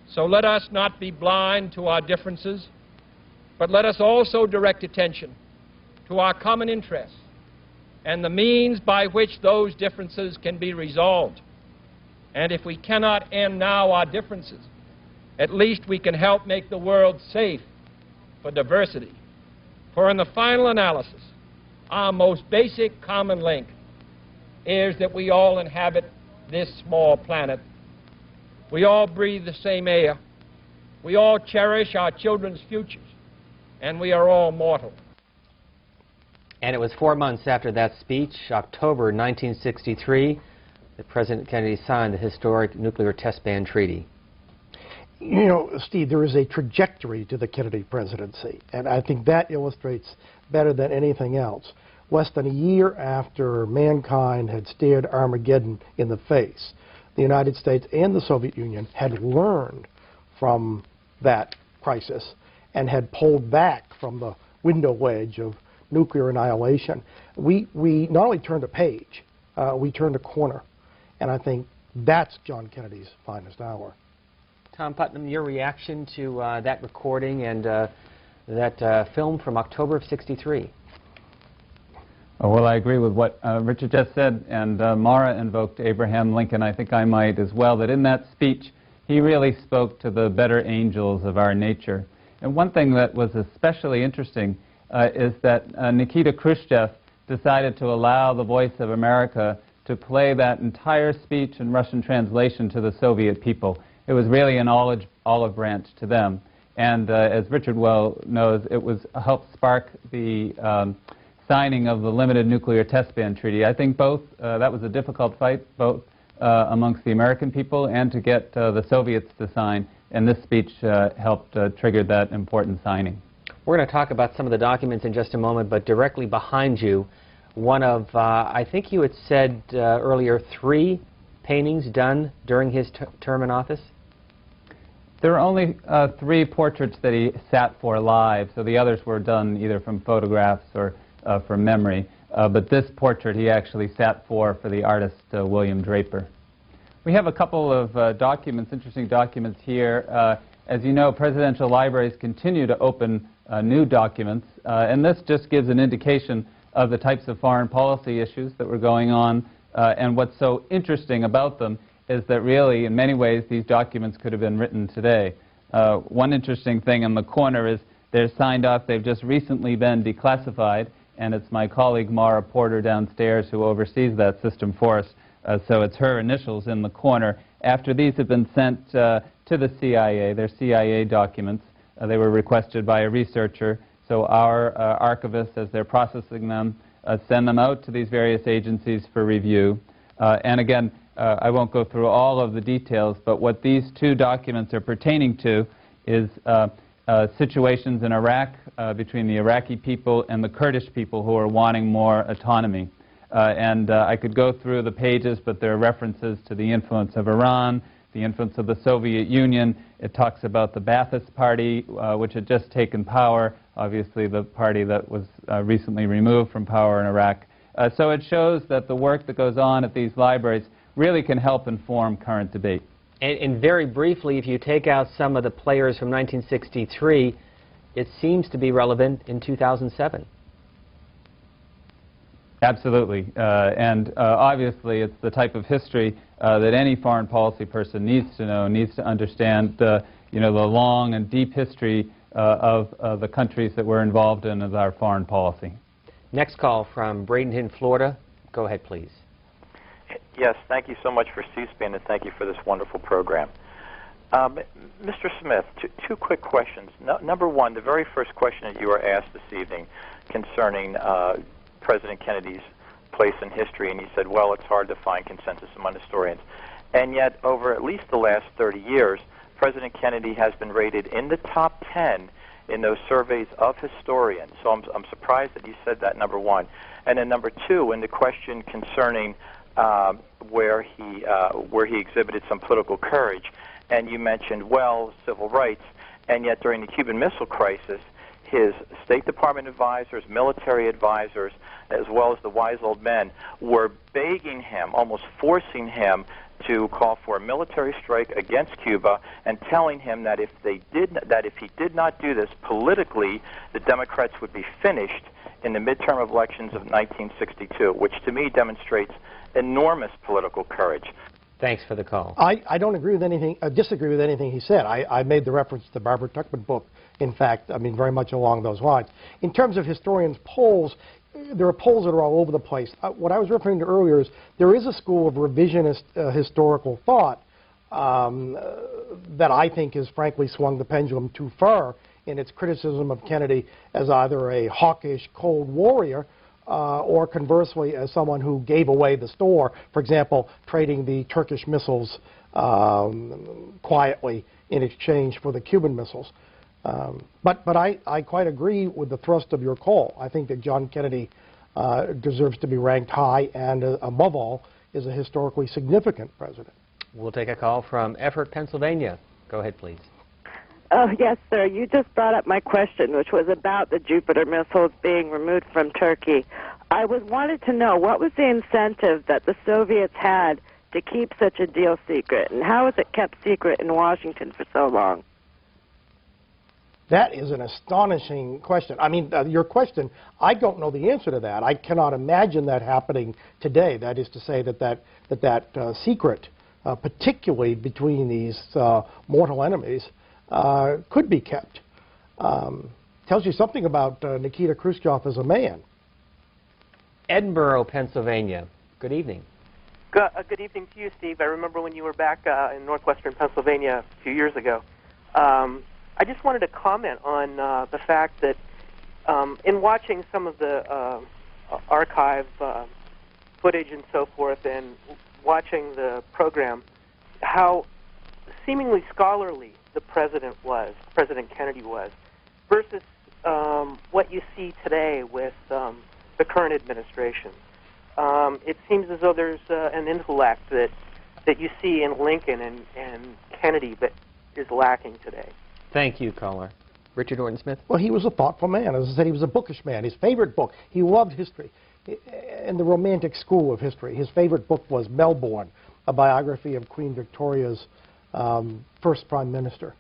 Speaker 17: So let us not be blind to our differences, but let us also direct attention to our common interests and the means by which those differences can be resolved. And if we cannot end now our differences, at least we can help make the world safe for diversity. For in the final analysis, our most basic common link is that we all inhabit this small planet. We all breathe the same air. We all cherish our children's futures. And we are all mortal.
Speaker 5: And it was 4 months after that speech, October 1963, that President Kennedy signed the historic nuclear test ban treaty.
Speaker 7: You know, Steve, there is a trajectory to the Kennedy presidency, and I think that illustrates better than anything else. Less than a year after mankind had stared Armageddon in the face, the United States and the Soviet Union had learned from that crisis and had pulled back from the window wedge of nuclear annihilation. We not only turned a page, we turned a corner, and I think that's John Kennedy's finest hour.
Speaker 5: Tom Putnam, your reaction to that recording and that film from October of '63?
Speaker 6: Oh, well, I agree with what Richard just said, and Mara invoked Abraham Lincoln. I think I might as well, that in that speech, he really spoke to the better angels of our nature. And one thing that was especially interesting is that Nikita Khrushchev decided to allow the Voice of America to play that entire speech in Russian translation to the Soviet people. It was really an olive branch to them. And as Richard well knows, it was helped spark the signing of the Limited Nuclear Test Ban Treaty. I think both, that was a difficult fight, both amongst the American people and to get the Soviets to sign, and this speech helped trigger that important signing.
Speaker 5: We're going to talk about some of the documents in just a moment, but directly behind you, one of, I think you had said earlier, 3 paintings done during his term in office?
Speaker 6: There are only 3 portraits that he sat for live, so the others were done either from photographs or from memory. But this portrait he actually sat for the artist William Draper. We have a couple of documents, interesting documents here. As you know, presidential libraries continue to open new documents, and this just gives an indication of the types of foreign policy issues that were going on. And what's so interesting about them is that really, in many ways, these documents could have been written today. One interesting thing in the corner is They're signed off. They've just recently been declassified, and it's my colleague Mara Porter downstairs who oversees that system for us. So it's her initials in the corner. After these have been sent to the CIA, they're CIA documents. They were requested by a researcher. So our archivists, as they're processing them, send them out to these various agencies for review. And again, I won't go through all of the details, but what these two documents are pertaining to is situations in Iraq between the Iraqi people and the Kurdish people who are wanting more autonomy. And I could go through the pages, but there are references to the influence of Iran, the influence of the Soviet Union. It talks about the Ba'athist Party, which had just taken power, obviously the party that was recently removed from power in Iraq. So it shows that the work that goes on at these libraries really can help inform current debate.
Speaker 5: And very briefly, if you take out some of the players from 1963, it seems to be relevant in 2007.
Speaker 6: Absolutely. And obviously, it's the type of history that any foreign policy person needs to know, needs to understand the long and deep history of the countries that we're involved in as our foreign policy.
Speaker 5: Next call from Bradenton, Florida. Go ahead, please.
Speaker 18: Yes, thank you so much for C-SPAN, and thank you for this wonderful program. Mr. Smith, two quick questions. Number one, the very first question that you were asked this evening concerning President Kennedy's place in history, and you said, well, it's hard to find consensus among historians. And yet, over at least the last 30 years, President Kennedy has been rated in the top 10 in those surveys of historians. So I'm surprised that you said that, number one. And then number two, in the question concerning where he exhibited some political courage, and you mentioned, well, civil rights, and yet during the Cuban Missile Crisis, his State Department advisors, military advisors, as well as the wise old men, were begging him, almost forcing him to call for a military strike against Cuba, and telling him that if he did not do this politically, the Democrats would be finished in the midterm elections of 1962, which to me demonstrates enormous political courage.
Speaker 5: Thanks for the call.
Speaker 7: I don't agree with anything, disagree with anything he said. I made the reference to the Barbara Tuchman book, in fact, I mean, very much along those lines. In terms of historians' polls, there are polls that are all over the place. What I was referring to earlier is there is a school of revisionist historical thought that I think has frankly swung the pendulum too far in its criticism of Kennedy as either a hawkish, cold warrior or conversely as someone who gave away the store, for example, trading the Turkish missiles quietly in exchange for the Cuban missiles. But I quite agree with the thrust of your call. I think that John Kennedy deserves to be ranked high and, above all, is a historically significant president.
Speaker 5: We'll take a call from Effort, Pennsylvania. Go ahead, please.
Speaker 19: Oh, yes, sir. You just brought up my question, which was about the Jupiter missiles being removed from Turkey. I wanted to know, what was the incentive that the Soviets had to keep such a deal secret, and how was it kept secret in Washington for so long?
Speaker 7: That is an astonishing question. I mean, your question, I don't know the answer to that. I cannot imagine that happening today. That is to say that secret, particularly between these mortal enemies, could be kept. Tells you something about Nikita Khrushchev as a man.
Speaker 5: Edinburgh, Pennsylvania. Good evening.
Speaker 20: Good evening to you, Steve. I remember when you were back in northwestern Pennsylvania a few years ago. I just wanted to comment on the fact that in watching some of the archive footage and so forth, and watching the program, how seemingly scholarly the President Kennedy was, versus what you see today with the current administration. It seems as though there's an intellect that you see in Lincoln and Kennedy that is lacking today.
Speaker 5: Thank you, caller. Richard Orton-Smith.
Speaker 7: Well, he was a thoughtful man. As I said, he was a bookish man. His favorite book, he loved history and the romantic school of history. His favorite book was Melbourne, a biography of Queen Victoria's first prime minister,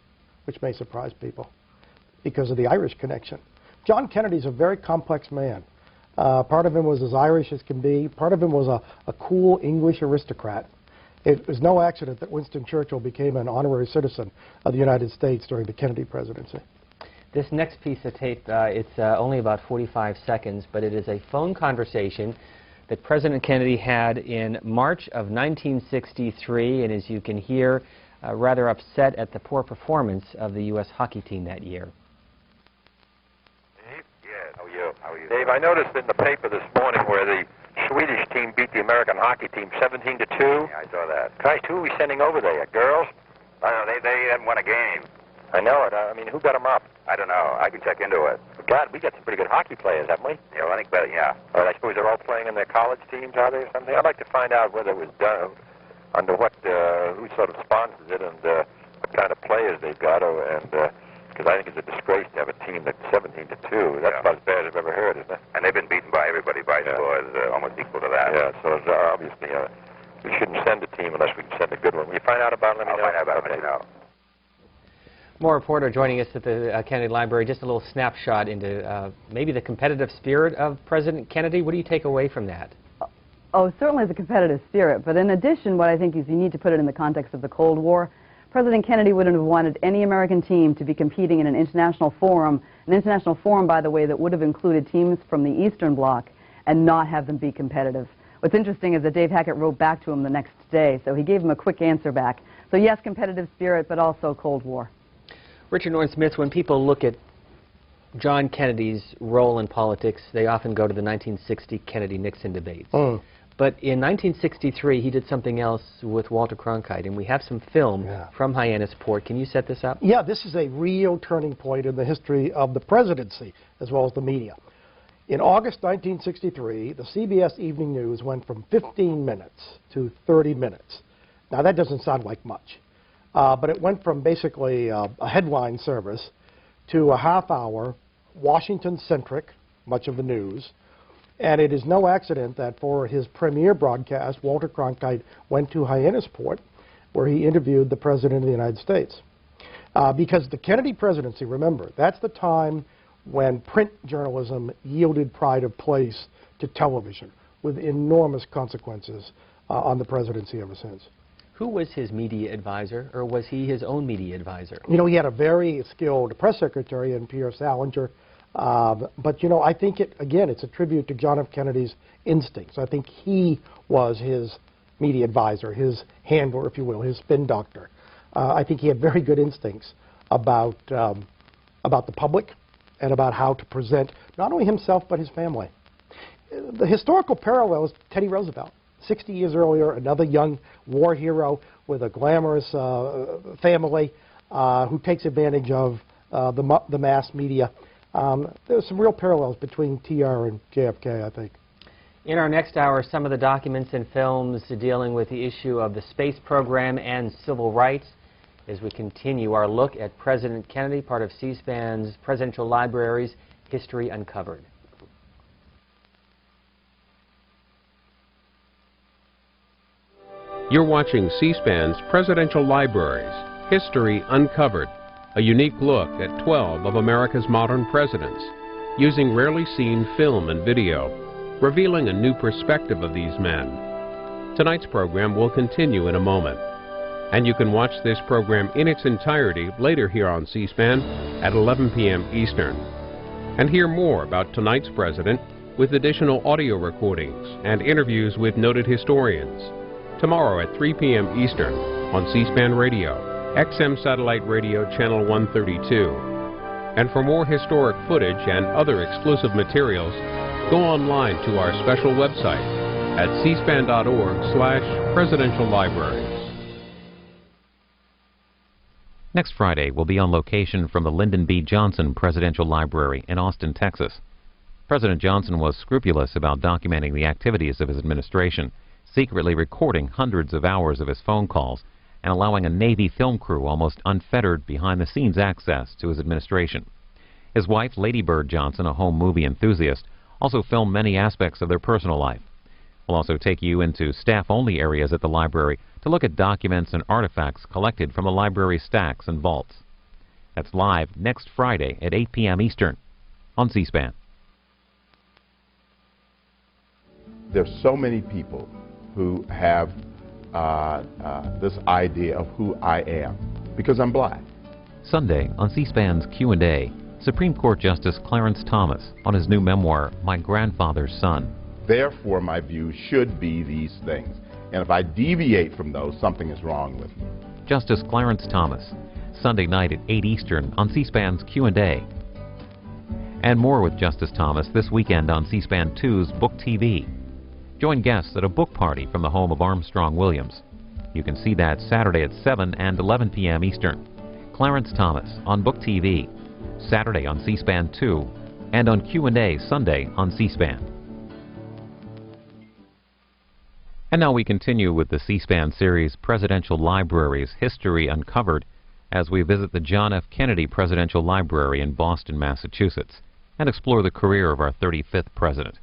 Speaker 7: which may surprise people because of the Irish connection. John Kennedy's a very complex man. Part of him was as Irish as can be. Part of him was a cool English aristocrat. It was no accident that Winston Churchill became an honorary citizen of the United States during the Kennedy presidency.
Speaker 5: This next piece of tape, it's only about 45 seconds, but it is a phone conversation that President Kennedy had in March of 1963, and as you can hear, rather upset at the poor performance of the U.S. hockey team that year.
Speaker 21: Dave? Yes. How are you? Dave, I noticed in the paper this morning where the Swedish team beat the American hockey team 17-2. Yeah, I saw that. Christ, who are we sending over there? Girls? I don't know. They haven't won a game. I know it. I mean, who got them up? I don't know. I can check into it. God, we got some pretty good hockey players, haven't we? Yeah, well, I think better, yeah. I suppose they're all playing in their college teams, are they, or something? I'd like to find out whether it was done, under what, who sort of sponsors it, and what kind of players they've got, because I think it's a disgrace to have a team that's 17-2. That's about as bad as I've ever heard, isn't it? And they've been beaten by everybody by scores almost equal to that. Yeah, so it's, obviously we shouldn't send a team unless we can send a good one. Will you find out about it? Let me know. I'll find out about it. Let me know.
Speaker 5: Moore Porter joining us at the Kennedy Library. Just a little snapshot into maybe the competitive spirit of President Kennedy. What do you take away from that?
Speaker 12: Oh, certainly the competitive spirit. But in addition, what I think is you need to put it in the context of the Cold War. President Kennedy wouldn't have wanted any American team to be competing in an international forum, by the way, that would have included teams from the Eastern Bloc and not have them be competitive. What's interesting is that Dave Hackett wrote back to him the next day, so he gave him a quick answer back. So yes, competitive spirit, but also Cold War.
Speaker 5: Richard Norton-Smith, when people look at John Kennedy's role in politics, they often go to the 1960 Kennedy-Nixon debates. But in 1963, he did something else with Walter Cronkite, and we have some film from Hyannisport. Can you set this up?
Speaker 7: Yeah, this is a real turning point in the history of the presidency, as well as the media. In August 1963, the CBS Evening News went from 15 minutes to 30 minutes. Now, that doesn't sound like much. But it went from basically a headline service to a half-hour, Washington-centric, much of the news. And it is no accident that for his premiere broadcast, Walter Cronkite went to Hyannisport, where he interviewed the President of the United States. Because the Kennedy presidency, remember, that's the time when print journalism yielded pride of place to television, with enormous consequences on the presidency ever since.
Speaker 5: Who was his media advisor, or was he his own media advisor?
Speaker 7: You know, he had a very skilled press secretary in Pierre Salinger. But, you know, I think, it's a tribute to John F. Kennedy's instincts. I think he was his media advisor, his handler, if you will, his spin doctor. I think he had very good instincts about the public and about how to present not only himself but his family. The historical parallel is Teddy Roosevelt. 60 years earlier, another young war hero with a glamorous family who takes advantage of the mass media. There's some real parallels between TR and JFK, I think.
Speaker 5: In our next hour, some of the documents and films dealing with the issue of the space program and civil rights as we continue our look at President Kennedy, part of C-SPAN's Presidential Library's History Uncovered.
Speaker 22: You're watching C-SPAN's Presidential Libraries, History Uncovered, a unique look at 12 of America's modern presidents, using rarely seen film and video, revealing a new perspective of these men. Tonight's program will continue in a moment, and you can watch this program in its entirety later here on C-SPAN at 11 p.m. Eastern, and hear more about tonight's president with additional audio recordings and interviews with noted historians. Tomorrow at 3 p.m. Eastern on C-SPAN Radio, XM Satellite Radio Channel 132. And for more historic footage and other exclusive materials, go online to our special website at cspan.org/presidential libraries.
Speaker 1: Next Friday, we'll be on location from the Lyndon B. Johnson Presidential Library in Austin, Texas. President Johnson was scrupulous about documenting the activities of his administration, secretly recording hundreds of hours of his phone calls and allowing a Navy film crew almost unfettered behind-the-scenes access to his administration. His wife, Lady Bird Johnson, a home movie enthusiast, also filmed many aspects of their personal life. We'll also take you into staff-only areas at the library to look at documents and artifacts collected from the library stacks and vaults. That's live next Friday at 8 p.m. Eastern on C-SPAN.
Speaker 23: There's so many people who have this idea of who I am, because I'm black.
Speaker 1: Sunday on C-SPAN's Q&A, Supreme Court Justice Clarence Thomas on his new memoir, My Grandfather's Son.
Speaker 23: Therefore, my view should be these things. And if I deviate from those, something is wrong with me.
Speaker 1: Justice Clarence Thomas, Sunday night at 8 Eastern on C-SPAN's Q&A. And more with Justice Thomas this weekend on C-SPAN 2's Book TV. Join guests at a book party from the home of Armstrong Williams. You can see that Saturday at 7 and 11 p.m. Eastern. Clarence Thomas on Book TV, Saturday on C-SPAN 2, and on Q&A Sunday on C-SPAN. And now we continue with the C-SPAN series Presidential Libraries History Uncovered as we visit the John F. Kennedy Presidential Library in Boston, Massachusetts, and explore the career of our 35th president.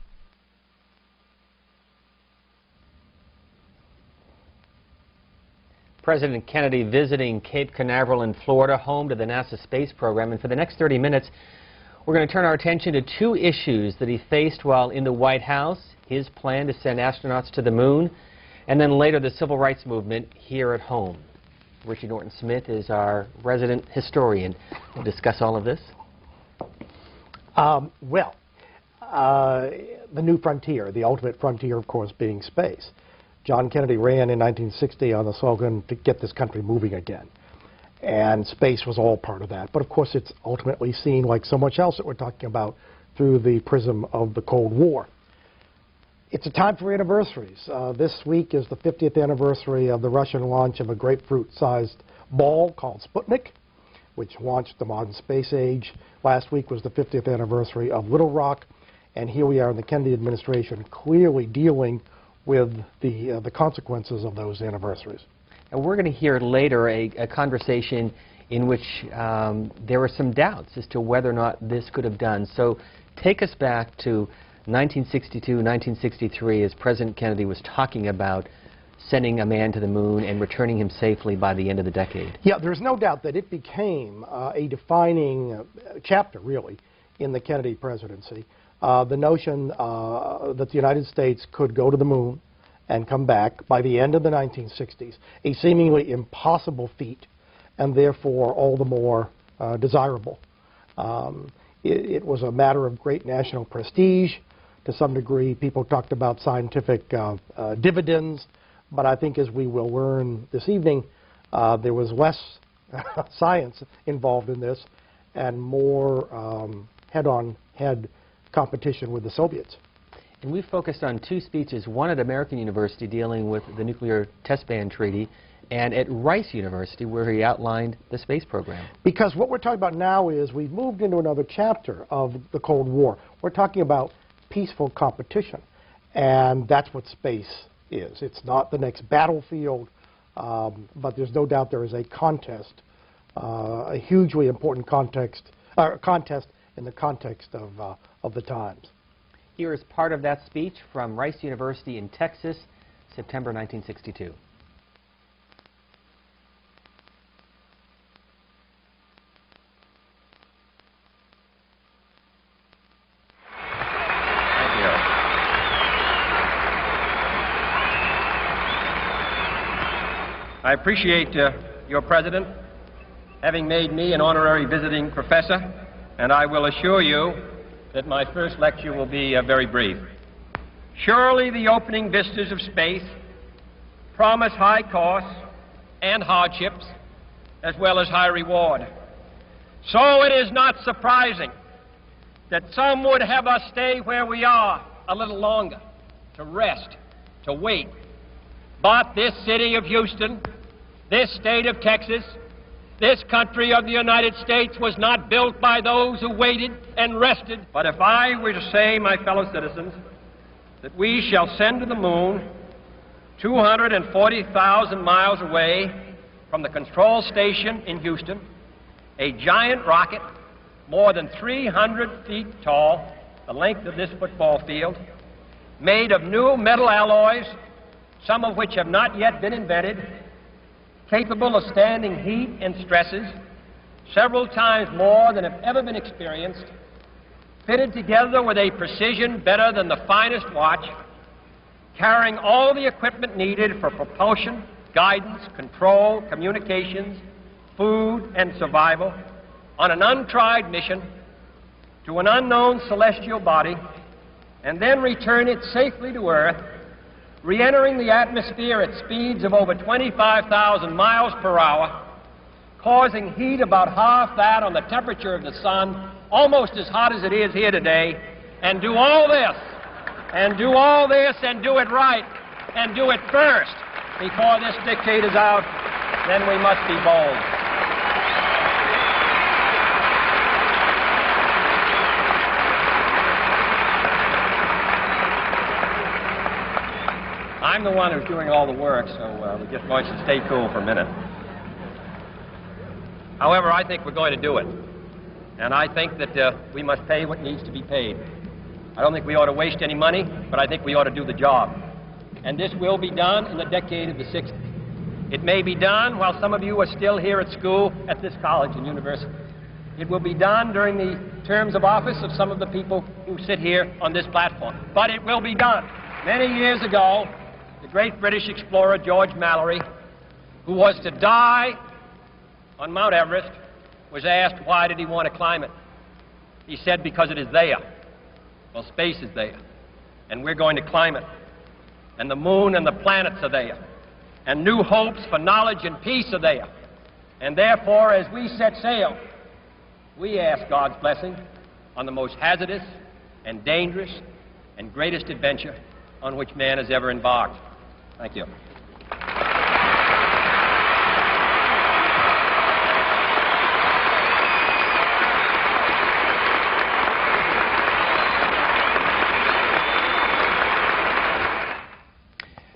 Speaker 5: President Kennedy visiting Cape Canaveral in Florida, home to the NASA space program. And for the next 30 minutes, we're going to turn our attention to two issues that he faced while in the White House: his plan to send astronauts to the moon, and then later the civil rights movement here at home. Richie Norton-Smith is our resident historian. We'll discuss all of this.
Speaker 7: The new frontier, the ultimate frontier, of course, being space. John Kennedy ran in 1960 on the slogan to get this country moving again. And space was all part of that. But of course, it's ultimately seen, like so much else that we're talking about, through the prism of the Cold War. It's a time for anniversaries. This week is the 50th anniversary of the Russian launch of a grapefruit-sized ball called Sputnik, which launched the modern space age. Last week was the 50th anniversary of Little Rock. And here we are in the Kennedy administration clearly dealing with the consequences of those anniversaries.
Speaker 5: And we're going to hear later a conversation in which there were some doubts as to whether or not this could have done. So take us back to 1962, 1963, as President Kennedy was talking about sending a man to the moon and returning him safely by the end of the decade.
Speaker 7: Yeah, there's no doubt that it became a defining chapter, really, in the Kennedy presidency. The notion that the United States could go to the moon and come back by the end of the 1960s, a seemingly impossible feat, and therefore all the more desirable. It was a matter of great national prestige. To some degree, people talked about scientific dividends, but I think as we will learn this evening, there was less science involved in this and more head-on-head competition with the Soviets.
Speaker 5: And we focused on two speeches, one at American University dealing with the nuclear test ban treaty, and at Rice University where he outlined the space program. Because
Speaker 7: what we're talking about now is we've moved into another chapter of the Cold War. We're talking about peaceful competition, and that's what space is. It's not the next battlefield, but there's no doubt there is a contest, a hugely important contest in the context of the times.
Speaker 5: Here is part of that speech from Rice University in Texas, September 1962.
Speaker 17: I appreciate your president having made me an honorary visiting professor, and I will assure you that my first lecture will be very brief. Surely the opening vistas of space promise high costs and hardships, as well as high reward. So it is not surprising that some would have us stay where we are a little longer, to rest, to wait. But this city of Houston, this state of Texas, this country of the United States was not built by those who waited and rested. But if I were to say, my fellow citizens, that we shall send to the moon 240,000 miles away from the control station in Houston, a giant rocket more than 300 feet tall, the length of this football field, made of new metal alloys, some of which have not yet been invented, capable of standing heat and stresses several times more than have ever been experienced, fitted together with a precision better than the finest watch, carrying all the equipment needed for propulsion, guidance, control, communications, food, and survival, on an untried mission to an unknown celestial body and then return it safely to Earth, re-entering the atmosphere at speeds of over 25,000 miles per hour, causing heat about half that on the temperature of the sun, almost as hot as it is here today, and do all this, and do all this, and do it right, and do it first before this decade is out, then we must be bold. I'm the one who's doing all the work, so we're just going to stay cool for a minute. However, I think we're going to do it. And I think that we must pay what needs to be paid. I don't think we ought to waste any money, but I think we ought to do the job. And this will be done in the decade of the 60s. It may be done while some of you are still here at school at this college and university. It will be done during the terms of office of some of the people who sit here on this platform. But it will be done. Many years ago, the great British explorer George Mallory, who was to die on Mount Everest, was asked why did he want to climb it. He said, because it is there. Well, space is there, and we're going to climb it. And the moon and the planets are there, and new hopes for knowledge and peace are there. And therefore, as we set sail, we ask God's blessing on the most hazardous and dangerous and greatest adventure on which man has ever embarked. Thank you.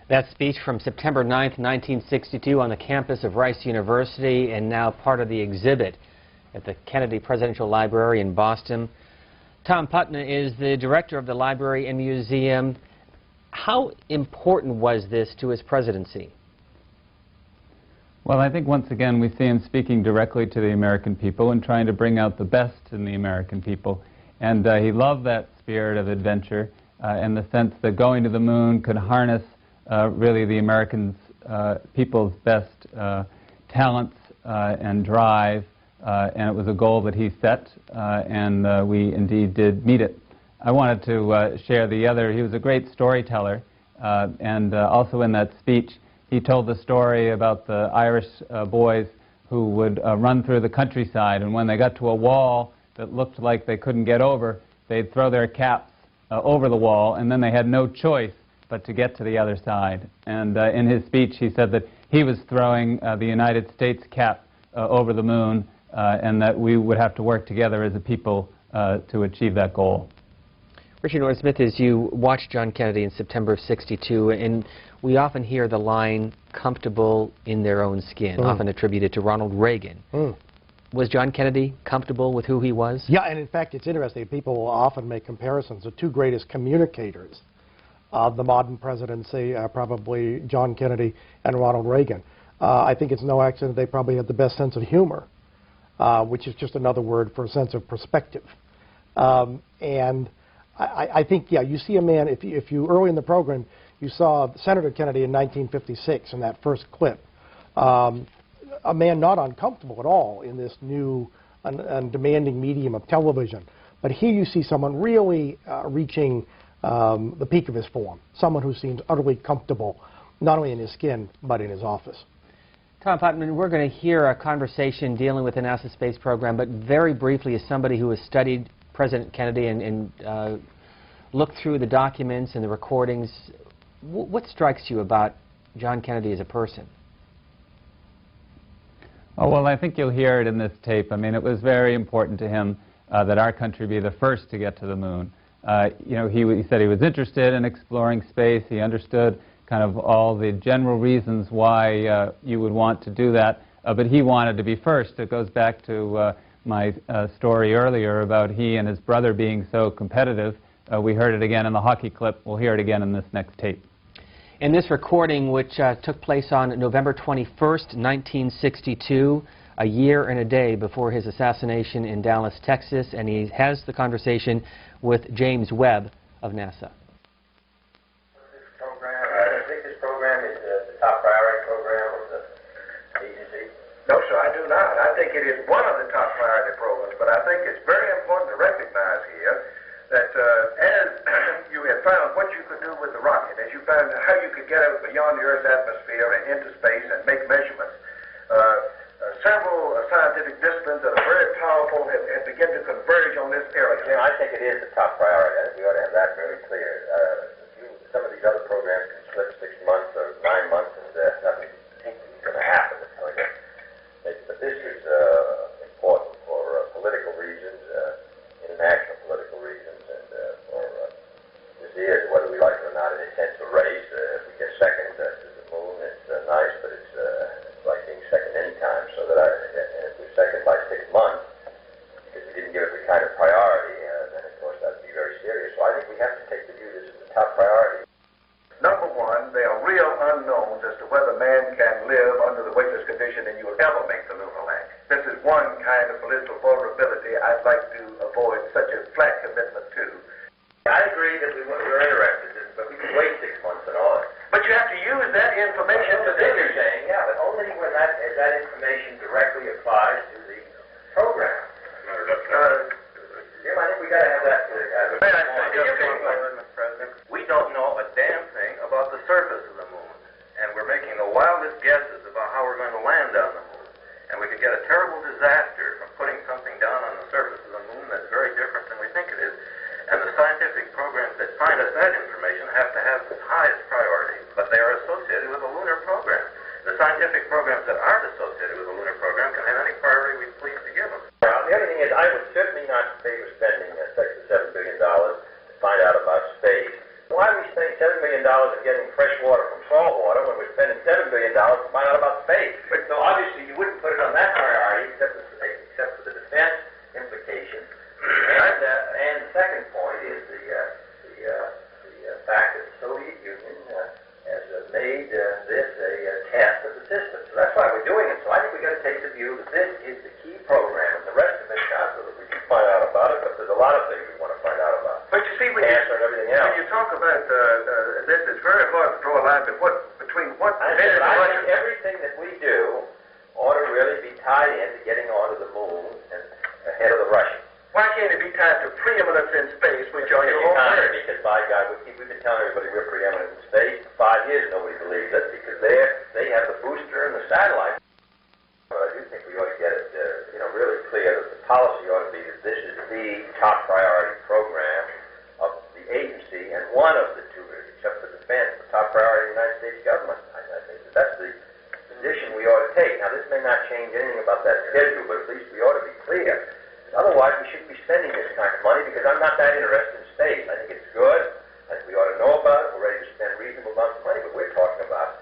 Speaker 5: That speech from September 9th, 1962 on the campus of Rice University, and now part of the exhibit at the Kennedy Presidential Library in Boston. Tom Putnam is the director of the library and museum. How important was this to his presidency?
Speaker 6: Well, I think once again we see him speaking directly to the American people and trying to bring out the best in the American people. And he loved that spirit of adventure in the sense that going to the moon could harness really the Americans' people's best talents and drive, and it was a goal that he set, and we indeed did meet it. I wanted to share the other. He was a great storyteller, and also in that speech he told the story about the Irish boys who would run through the countryside, and when they got to a wall that looked like they couldn't get over, they'd throw their caps over the wall, and then they had no choice but to get to the other side. And in his speech he said that he was throwing the United States cap over the moon, and that we would have to work together as a people to achieve that goal.
Speaker 5: Richard Norton Smith, as you watched John Kennedy in September of '62, and we often hear the line, comfortable in their own skin, often attributed to Ronald Reagan. Was John Kennedy comfortable with who he was?
Speaker 7: Yeah, and in fact it's interesting. People will often make comparisons. The two greatest communicators of the modern presidency, probably John Kennedy and Ronald Reagan. I think it's no accident they probably had the best sense of humor, which is just another word for a sense of perspective. And I think, yeah, you see a man, if you early in the program, you saw Senator Kennedy in 1956 in that first clip, a man not uncomfortable at all in this new and demanding medium of television. But here you see someone really reaching the peak of his form, someone who seems utterly comfortable, not only in his skin, but in his office.
Speaker 5: Tom Putnam, we're going to hear a conversation dealing with the NASA space program, but very briefly, as somebody who has studied President Kennedy and looked through the documents and the recordings, what strikes you about John Kennedy as a person?
Speaker 6: Oh, well, I think you'll hear it in this tape. I mean, it was very important to him that our country be the first to get to the moon. You know, he said he was interested in exploring space. He understood kind of all the general reasons why you would want to do that, but he wanted to be first. It goes back to my story earlier about he and his brother being so competitive. We heard it again in the hockey clip. We'll hear it again in this next tape.
Speaker 5: In this recording, which took place on November 21st, 1962, a year and a day before his assassination in Dallas, Texas, and he has the conversation with James Webb of NASA.
Speaker 13: I think this program is the top priority program of the agency. No, sir, I do not. I think it is one of the top priority programs, but I think it's very important to recognize
Speaker 2: on how you could get out beyond the Earth's atmosphere and into space and make measurements. Several scientific disciplines that are very powerful have begun to converge on this area.
Speaker 21: Jim, I think it is the top priority. I think we ought to have that very clear. Some of these other programs can slip 6 months or 9 months, and nothing is going to happen. But this is important for political reasons, international political reasons, and this is, whether we like it or not, in a sense, a race. If we get second to the moon, it's nice, but it's like being second anytime. So that if we're second by 6 months, because we didn't give it the kind of priority, then of course that would be very serious. So I think we have to take the view this is the top priority.
Speaker 2: Number one, there are real unknowns as to whether man can live under the weightless condition and you will ever make the lunar landing. This is one kind of political vulnerability I'd like to avoid such a flat commitment to.
Speaker 21: I agree that we're interested in, but we can wait 6 months and all.
Speaker 2: But you have to use that information to do
Speaker 21: you're saying, yeah, but only when that information directly applies to the program. Jim, I think we got to have that clear, guys. Mr. President, we don't know a damn thing about the surface of the moon, and we're making the wildest guesses about how we're going to land on the moon. And we could get a terrible disaster from putting something down on the surface of the moon that's very different than we think it is. And the scientific programs that find us that information have to have the highest priority, but they are associated with a lunar program. The scientific programs that aren't associated with a lunar program can have any priority we please to give them. Well, the other thing is, I would certainly not favor spending $6 to $7 billion to find out about space. Why are we spending $7 billion in getting fresh water from salt water when we're spending $7 billion to find out about space? But so obviously you wouldn't put it on that priority except for the defense implications. And the second point is the fact that the Soviet Union has made this a test of the system. So that's why we're doing it. So I think we've got to take the view that this is the key program. The rest of it's not so that we can find out about it, but there's a lot of things we want to find out about.
Speaker 2: But you see, when you talk about this, it's very hard to draw a line between what
Speaker 21: I think everything that we do ought to really be tied in to getting onto the moon and ahead of the Russians.
Speaker 2: Why can't it be tied to preeminence in space, which are your own words?
Speaker 21: Because, by God, we've been telling everybody we're preeminent in space. For 5 years, nobody believes it because they have the booster and the satellite. But I do think we ought to get it, really clear that the policy ought to be that this is the top priority program of the agency and one of the two, except for defense, the top priority of the United States government. I think that's the position we ought to take. Now, this may not change anything about that schedule, but at least we ought to be clear. Otherwise, we shouldn't be spending this kind of money because I'm not that interested in space. I think it's good. I think we ought to know about it. We're ready to spend reasonable amounts of money, but we're talking about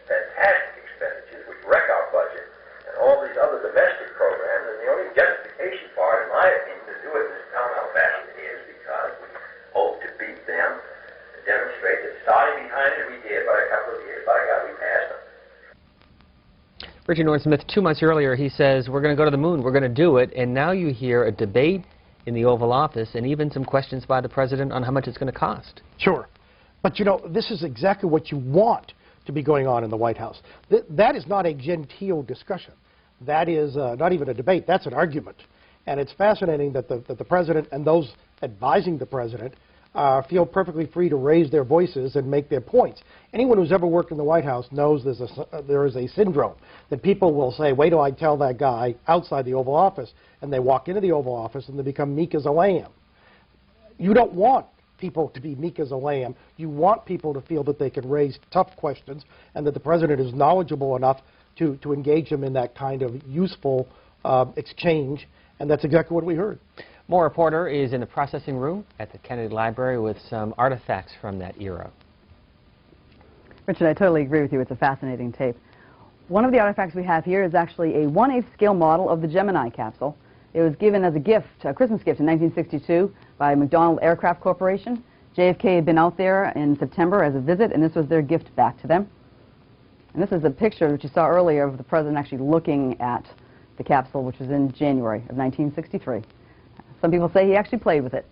Speaker 21: fantastic expenditures which wreck our budget and all these other domestic programs. And the only justification for it, in my opinion, to do it in this how fashion is because we hope to beat them, to demonstrate that starting behind it we did by a couple of years. By God, we passed them.
Speaker 5: Richard Norton Smith, 2 months earlier, he says, we're going to go to the moon, we're going to do it, and now you hear a debate in the Oval Office and even some questions by the President on how much it's going to cost.
Speaker 7: Sure. But, this is exactly what you want to be going on in the White House. That is not a genteel discussion. That is not even a debate. That's an argument. And it's fascinating that the President and those advising the President feel perfectly free to raise their voices and make their points. Anyone who's ever worked in the White House knows there is a syndrome that people will say, wait till I tell that guy outside the Oval Office, and they walk into the Oval Office and they become meek as a lamb. You don't want people to be meek as a lamb. You want people to feel that they can raise tough questions and that the President is knowledgeable enough to engage them in that kind of useful exchange, and that's exactly what we heard.
Speaker 5: Moore Porter is in the processing room at the Kennedy Library with some artifacts from that era.
Speaker 12: Richard, I totally agree with you. It's a fascinating tape. One of the artifacts we have here is actually a 1/8 scale model of the Gemini capsule. It was given as a gift, a Christmas gift in 1962 by McDonnell Aircraft Corporation. JFK had been out there in September as a visit, and this was their gift back to them. And this is a picture that you saw earlier of the President actually looking at the capsule, which was in January of 1963. Some people say he actually played with it.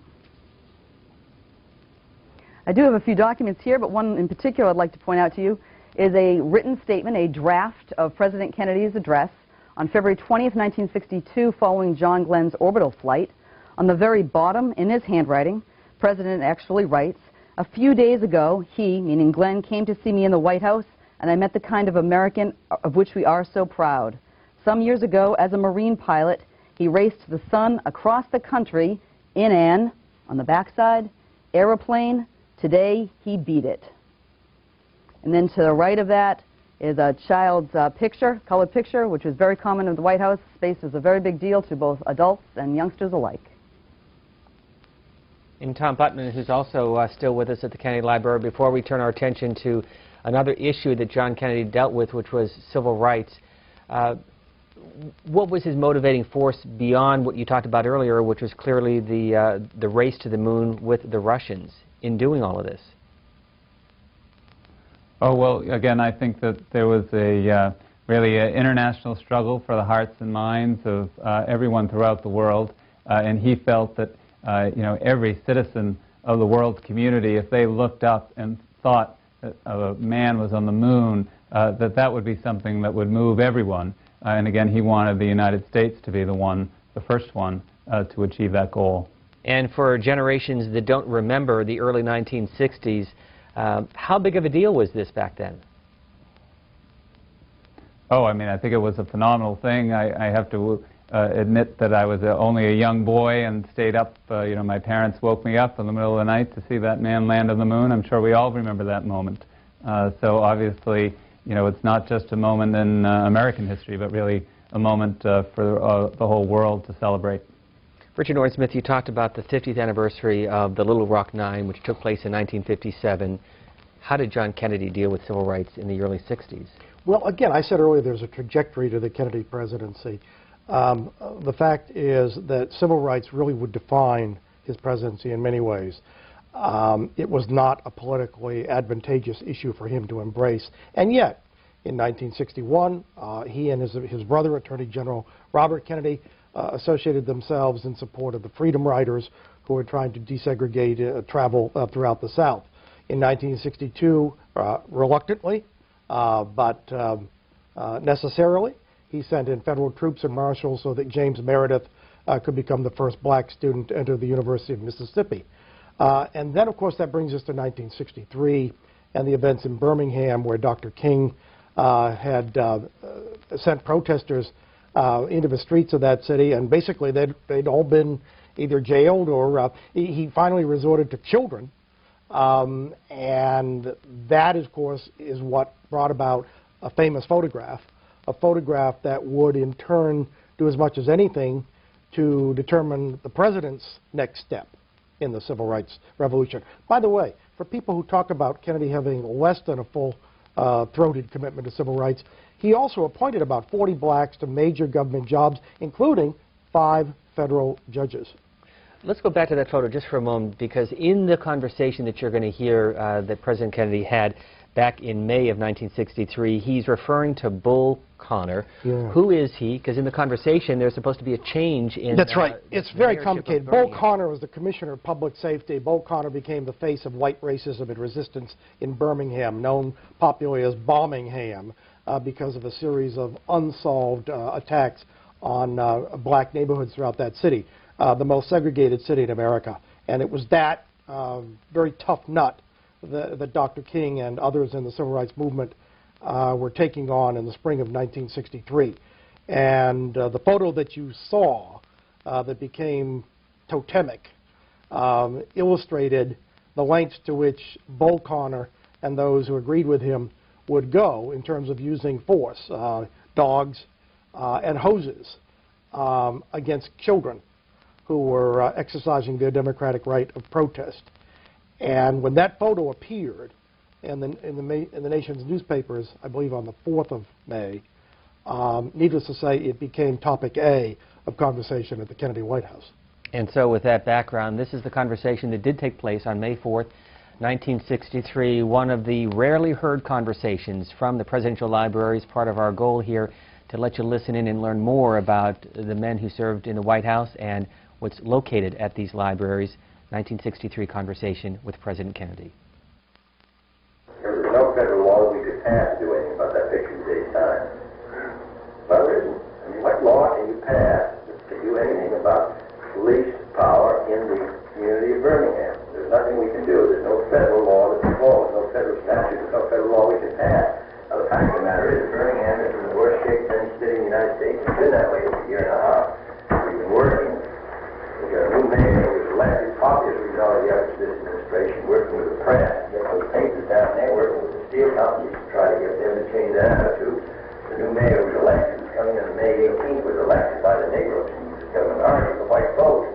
Speaker 12: I do have a few documents here, but one in particular I'd like to point out to you is a written statement, a draft of President Kennedy's address on February 20th, 1962, following John Glenn's orbital flight. On the very bottom, in his handwriting, President actually writes, A few days ago, he, meaning Glenn, came to see me in the White House, and I met the kind of American of which we are so proud. Some years ago, as a Marine pilot, he raced the sun across the country in an, on the backside, aeroplane. Today, he beat it. And then to the right of that is a child's picture, colored picture, which was very common in the White House. Space is a very big deal to both adults and youngsters alike.
Speaker 5: And Tom Putman, who's also still with us at the Kennedy Library, before we turn our attention to another issue that John Kennedy dealt with, which was civil rights, what was his motivating force beyond what you talked about earlier, which was clearly the race to the moon with the Russians in doing all of this?
Speaker 6: Oh, well, again, I think that there was a really an international struggle for the hearts and minds of everyone throughout the world, and he felt that you know, every citizen of the world's community, if they looked up and thought that a man was on the moon, that would be something that would move everyone. And again, he wanted the United States to be the first one to achieve that goal.
Speaker 5: And for generations that don't remember the early 1960s, how big of a deal was this back then?
Speaker 6: Oh, I mean, I think it was a phenomenal thing. I have to admit that I was only a young boy and stayed up. You know, my parents woke me up in the middle of the night to see that man land on the moon. I'm sure we all remember that moment. So obviously, you know, it's not just a moment in American history, but really a moment for the whole world to celebrate.
Speaker 5: Richard Norton-Smith, you talked about the 50th anniversary of the Little Rock Nine, which took place in 1957. How did John Kennedy deal with civil rights in the early 60s?
Speaker 7: Well, again, I said earlier there's a trajectory to the Kennedy presidency. The fact is that civil rights really would define his presidency in many ways. It was not a politically advantageous issue for him to embrace. And yet, in 1961, he and his brother, Attorney General Robert Kennedy, associated themselves in support of the Freedom Riders, who were trying to desegregate travel throughout the South. In 1962, reluctantly, but necessarily, he sent in federal troops and marshals so that James Meredith could become the first black student to enter the University of Mississippi. And then, of course, that brings us to 1963 and the events in Birmingham, where Dr. King had sent protesters into the streets of that city, and basically they'd all been either jailed or he finally resorted to children. And that, of course, is what brought about a famous photograph, a photograph that would in turn do as much as anything to determine the president's next step in the civil rights revolution. By the way, for people who talk about Kennedy having less than a full-throated commitment to civil rights, he also appointed about 40 blacks to major government jobs, including 5 federal judges.
Speaker 5: Let's go back to that photo just for a moment, because in the conversation that you're going to hear that President Kennedy had back in May of 1963, he's referring to Bull Connor.
Speaker 7: Yeah.
Speaker 5: Who is he? Because in the conversation, there's supposed to be a change in...
Speaker 7: That's right. It's very complicated. Bull Connor was the Commissioner of Public Safety. Bull Connor became the face of white racism and resistance in Birmingham, known popularly as Bombingham, because of a series of unsolved attacks on black neighborhoods throughout that city, the most segregated city in America. And it was that very tough nut that Dr. King and others in the civil rights movement were taking on in the spring of 1963. And the photo that you saw that became totemic illustrated the lengths to which Bull Connor and those who agreed with him would go in terms of using force, dogs and hoses, against children who were exercising their democratic right of protest. And when that photo appeared in the nation's newspapers, I believe on the 4th of May, needless to say, it became topic A of conversation at the Kennedy White House.
Speaker 5: And so with that background, this is the conversation that did take place on May 4th, 1963, one of the rarely heard conversations from the Presidential Library. Is part of our goal here to let you listen in and learn more about the men who served in the White House and what's located at these libraries. 1963 conversation with President Kennedy.
Speaker 13: There was no federal law we could pass to do anything about that Veterans Day time. Well, there isn't. I mean, what law can you pass to do anything about police power in the community of Birmingham? There's nothing we can do. There's no federal that way for a year and a half. We've been working. We got a new mayor who was elected, obviously with all the efforts of this administration, working with the press, getting those papers down there, working with the steel companies to try to get them to change their attitude. The new mayor was elected, was coming in on May 18th, was elected by the Negroes. He was a minority of the white vote.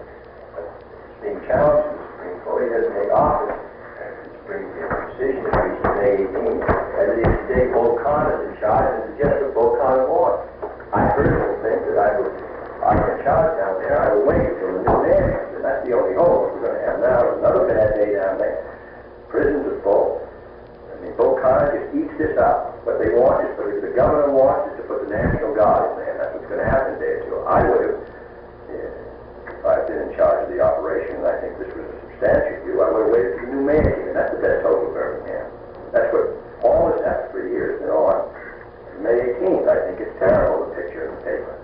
Speaker 13: But it's being challenged in the Supreme Court. He doesn't take office. The Supreme decision is reached on May 18th. As it is today, Bull Connor's in charge, and it's just what Bull Connor wants. I personally think that I'm in charge down there. I would wait until the new mayor comes in. That's the only hope we're going to have now. Another bad day down there. Prisons are full. I mean, Bull Connor just eats this up. What they want is, what the governor wants is to put the National Guard in there. That's what's going to happen there. So I would have, if I'd been in charge of the operation, and I think this was a substantial view, I would have waited for the new mayor. And that's the best hope of Birmingham. That's what all this after 3 years has been on. May 18th, I think it's terrible, the picture in the paper.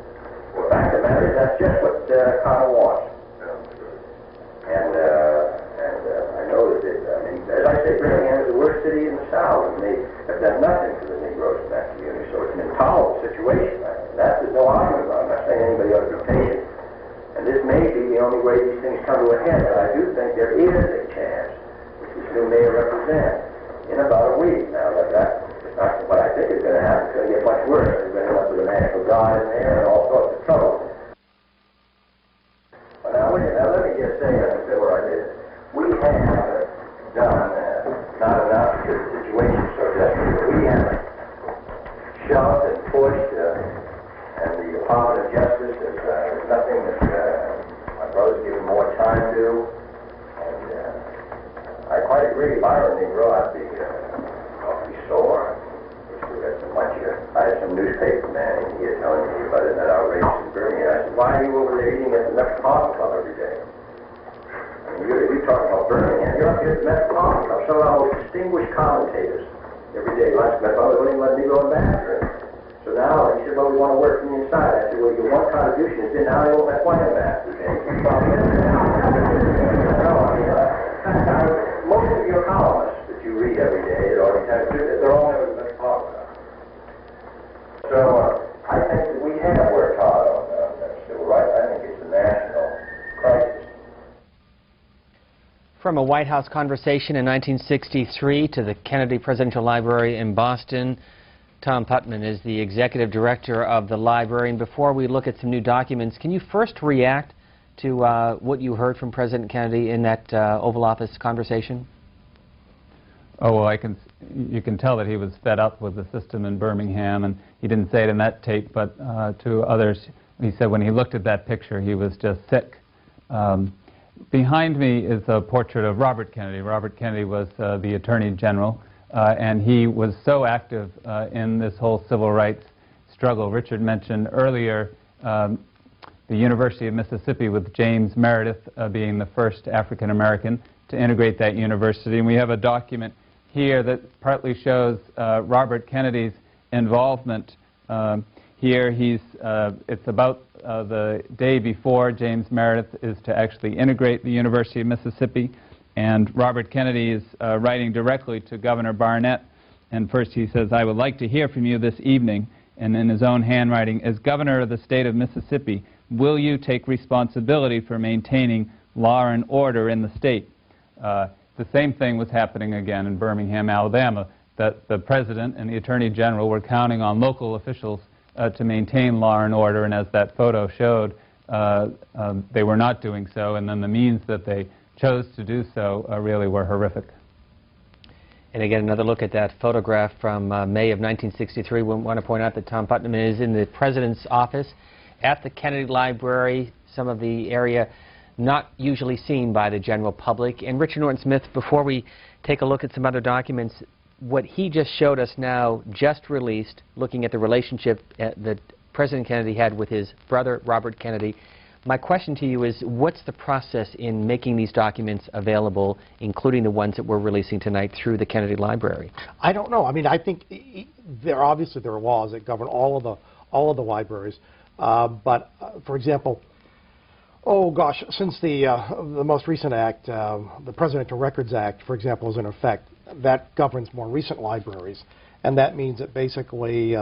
Speaker 13: The fact of the matter is that's just what Connor wants. And I know that as I say, Birmingham is the worst city in the South, and they have done nothing for the Negroes in that community, so it's an intolerable situation. That there's no argument about. I'm not saying anybody ought to be patient. And this may be the only way these things come to a head, but I do think there is a chance, which this new mayor represents, in about a week. Now, that's not what I think is going to happen. It's going to get much worse. We're going to end up with the National Guard in there and all sorts of trouble. But now, let me just say, what I did. We have done not enough because the situation is so desperate, but we have shoved and pushed, and the Department of Justice is nothing that my brother's given more time to. And I quite agree. If I were a Negro, I'd be awfully sore. I had some newspaper man in here telling me about it, that outrageous in Birmingham. I said, why are you over there eating at the Metropolitan Club every day? I mean, you're talking about Birmingham. You're up here at the Metropolitan Club. Some of our most distinguished commentators every day lunch Metropolitan wouldn't let me go in the bathroom. So now he said, well, we want to work from the inside. I said, well, your one contribution has been now they won't let one in the bathroom. Most of your columnists that you read every day, they're all in the Metropolitan Club. So I think that we have worked hard on civil rights. I think it's a national crisis.
Speaker 5: From a White House conversation in 1963 to the Kennedy Presidential Library in Boston, Tom Putman is the executive director of the library. And before we look at some new documents, can you first react to what you heard from President Kennedy in that Oval Office conversation?
Speaker 6: Oh, well, you can tell that he was fed up with the system in Birmingham, and he didn't say it in that tape, but to others, he said when he looked at that picture, he was just sick. Behind me is a portrait of Robert Kennedy. Robert Kennedy was the Attorney General, and he was so active in this whole civil rights struggle. Richard mentioned earlier the University of Mississippi, with James Meredith being the first African-American to integrate that university. And we have a document here that partly shows Robert Kennedy's involvement. Here it's about the day before James Meredith is to actually integrate the University of Mississippi, and Robert Kennedy is writing directly to Governor Barnett, and first he says, I would like to hear from you this evening, and in his own handwriting, as Governor of the state of Mississippi, will you take responsibility for maintaining law and order in the state? The same thing was happening again in Birmingham, Alabama, that the President and the Attorney General were counting on local officials to maintain law and order, and as that photo showed, they were not doing so, and then the means that they chose to do so really were horrific.
Speaker 5: And again, another look at that photograph from May of 1963. We want to point out that Tom Putman is in the President's office at the Kennedy Library, some of the area not usually seen by the general public. And Richard Norton Smith, before we take a look at some other documents, what he just showed us now, just released, looking at the relationship that President Kennedy had with his brother, Robert Kennedy. My question to you is, what's the process in making these documents available, including the ones that we're releasing tonight through the Kennedy Library?
Speaker 7: I don't know. I mean, I think obviously there are laws that govern all of the libraries. But for example, oh gosh, since the most recent act, the Presidential Records Act, for example, is in effect, that governs more recent libraries, and that means that basically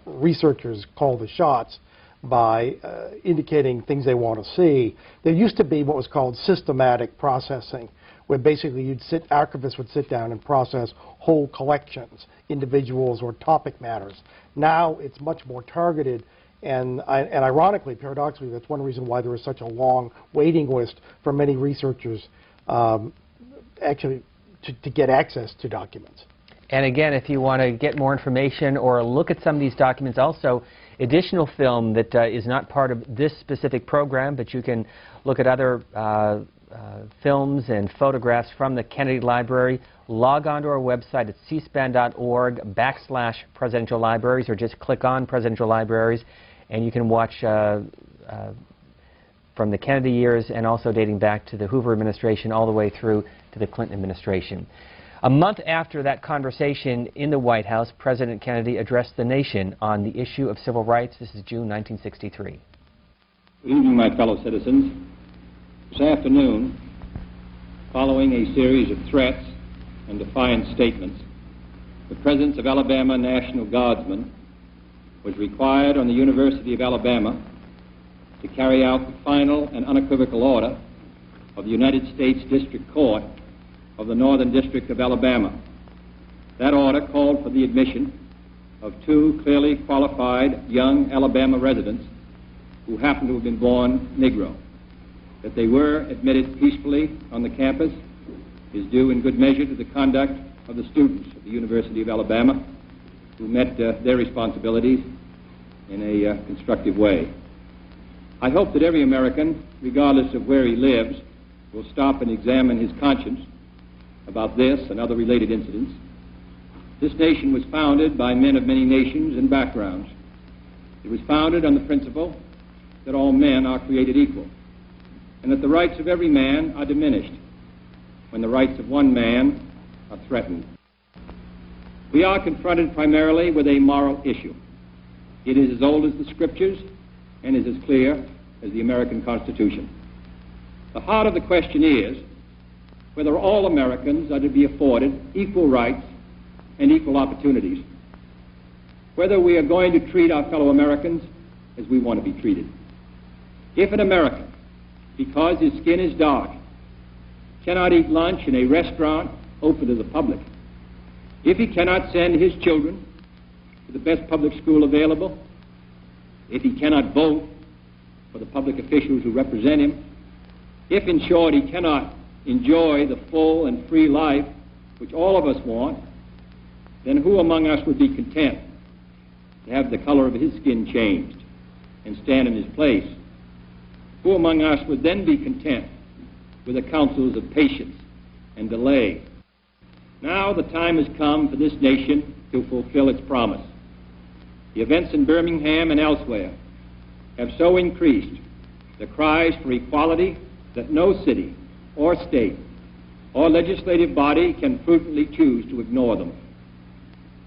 Speaker 7: researchers call the shots, by indicating things they want to see. There used to be what was called systematic processing, where basically archivists would sit down and process whole collections, individuals or topic matters. Now it's much more targeted, and ironically, paradoxically, that's one reason why there is such a long waiting list for many researchers actually to get access to documents.
Speaker 5: And again, if you want to get more information or look at some of these documents, also additional film that is not part of this specific program, but you can look at other films and photographs from the Kennedy Library. Log on to our website at cspan.org/presidential libraries, or just click on Presidential Libraries, and you can watch from the Kennedy years and also dating back to the Hoover administration all the way through to the Clinton administration. A month after that conversation in the White House, President Kennedy addressed the nation on the issue of civil rights. This is June 1963.
Speaker 3: Good evening, my fellow citizens. This afternoon, following a series of threats and defiant statements, the presence of Alabama National Guardsmen was required on the University of Alabama to carry out the final and unequivocal order of the United States District Court of the Northern District of Alabama. That order called for the admission of 2 clearly qualified young Alabama residents who happened to have been born Negro. That they were admitted peacefully on the campus is due in good measure to the conduct of the students at the University of Alabama, who met their responsibilities in a constructive way. I hope that every American, regardless of where he lives, will stop and examine his conscience about this and other related incidents. This nation was founded by men of many nations and backgrounds. It was founded on the principle that all men are created equal, and that the rights of every man are diminished when the rights of one man are threatened. We are confronted primarily with a moral issue. It is as old as the Scriptures and is as clear as the American Constitution. The heart of the question is whether all Americans are to be afforded equal rights and equal opportunities, whether we are going to treat our fellow Americans as we want to be treated. If an American, because his skin is dark, cannot eat lunch in a restaurant open to the public, if he cannot send his children to the best public school available, if he cannot vote for the public officials who represent him, if, in short, he cannot enjoy the full and free life which all of us want, then who among us would be content to have the color of his skin changed and stand in his place? Who among us would then be content with the counsels of patience and delay? Now the time has come for this nation to fulfill its promise. The events in Birmingham and elsewhere have so increased the cries for equality that no city or state or legislative body can prudently choose to ignore them.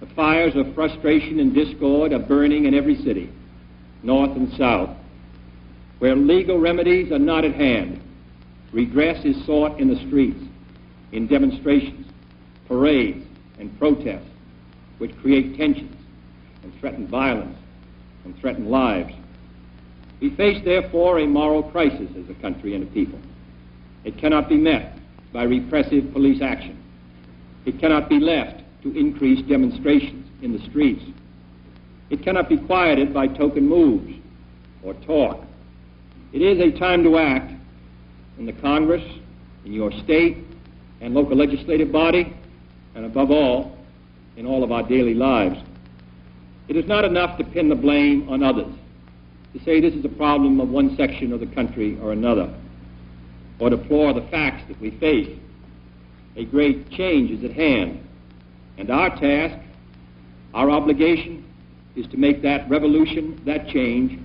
Speaker 3: The fires of frustration and discord are burning in every city, north and south. Where legal remedies are not at hand, redress is sought in the streets, in demonstrations, parades, and protests, which create tensions and threaten violence and threaten lives. We face, therefore, a moral crisis as a country and a people. It cannot be met by repressive police action. It cannot be left to increase demonstrations in the streets. It cannot be quieted by token moves or talk. It is a time to act in the Congress, in your state and local legislative body, and above all, in all of our daily lives. It is not enough to pin the blame on others, to say this is a problem of one section of the country or another, or deplore the facts that we face. A great change is at hand, and our task, our obligation, is to make that revolution, that change,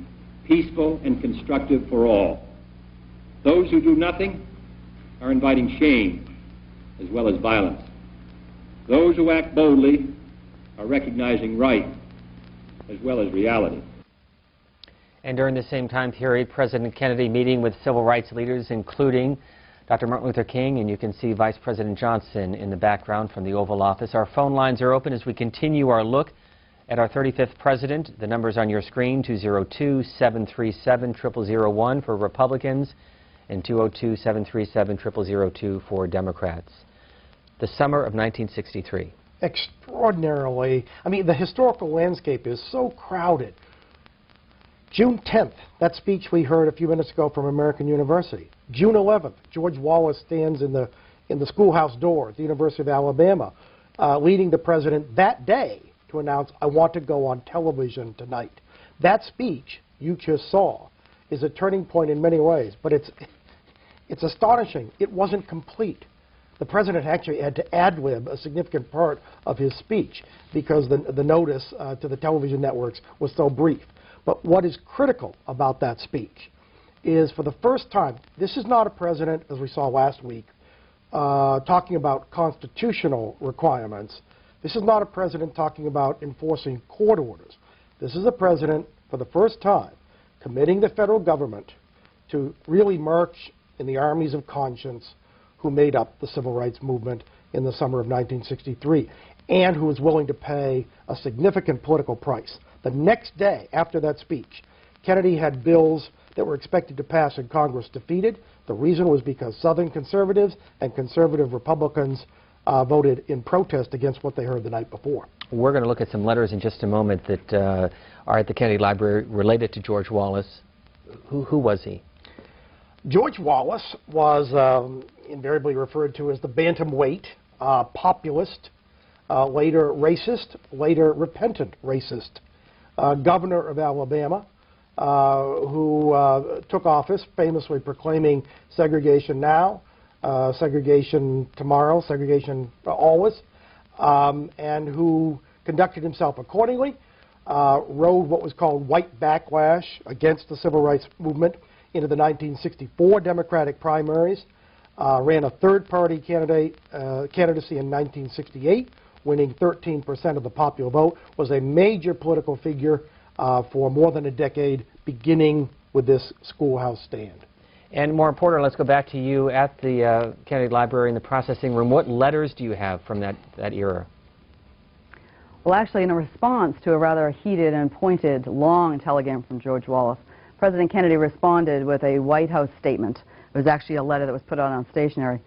Speaker 3: peaceful and constructive for all. Those who do nothing are inviting shame as well as violence. Those who act boldly are recognizing right as well as reality.
Speaker 5: And during the same time period, President Kennedy meeting with civil rights leaders, including Dr. Martin Luther King, and you can see Vice President Johnson in the background from the Oval Office. Our phone lines are open as we continue our look at our 35th president. The number's on your screen, 202-737-0001 for Republicans and 202-737-0002 for Democrats. The summer of 1963.
Speaker 7: Extraordinarily, I mean, the historical landscape is so crowded. June 10th, that speech we heard a few minutes ago from American University. June 11th, George Wallace stands in the schoolhouse door at the University of Alabama, leading the president that day to announce, "I want to go on television tonight." That speech you just saw is a turning point in many ways, but it's astonishing. It wasn't complete. The president actually had to ad-lib a significant part of his speech because the notice to the television networks was so brief. But what is critical about that speech is, for the first time, this is not a president, as we saw last week, talking about constitutional requirements. This is not a president talking about enforcing court orders. This is a president, for the first time, committing the federal government to really march in the armies of conscience who made up the civil rights movement in the summer of 1963, and who was willing to pay a significant political price. The next day after that speech, Kennedy had bills that were expected to pass in Congress defeated. The reason was because Southern conservatives and conservative Republicans voted in protest against what they heard the night before.
Speaker 5: We're going to look at some letters in just a moment that are at the Kennedy Library related to George Wallace. Who was he?
Speaker 7: George Wallace was invariably referred to as the bantamweight, populist, later racist, later repentant racist, governor of Alabama, who took office famously proclaiming segregation now, segregation tomorrow, segregation always, and who conducted himself accordingly, rode what was called white backlash against the civil rights movement into the 1964 Democratic primaries, ran a third-party candidacy in 1968, winning 13% of the popular vote, was a major political figure for more than a decade, beginning with this schoolhouse stand.
Speaker 5: And more important, let's go back to you at the Kennedy Library in the processing room. What letters do you have from that era?
Speaker 12: Well, actually, in a response to a rather heated and pointed, long telegram from George Wallace, President Kennedy responded with a White House statement. It was actually a letter that was put out on stationery.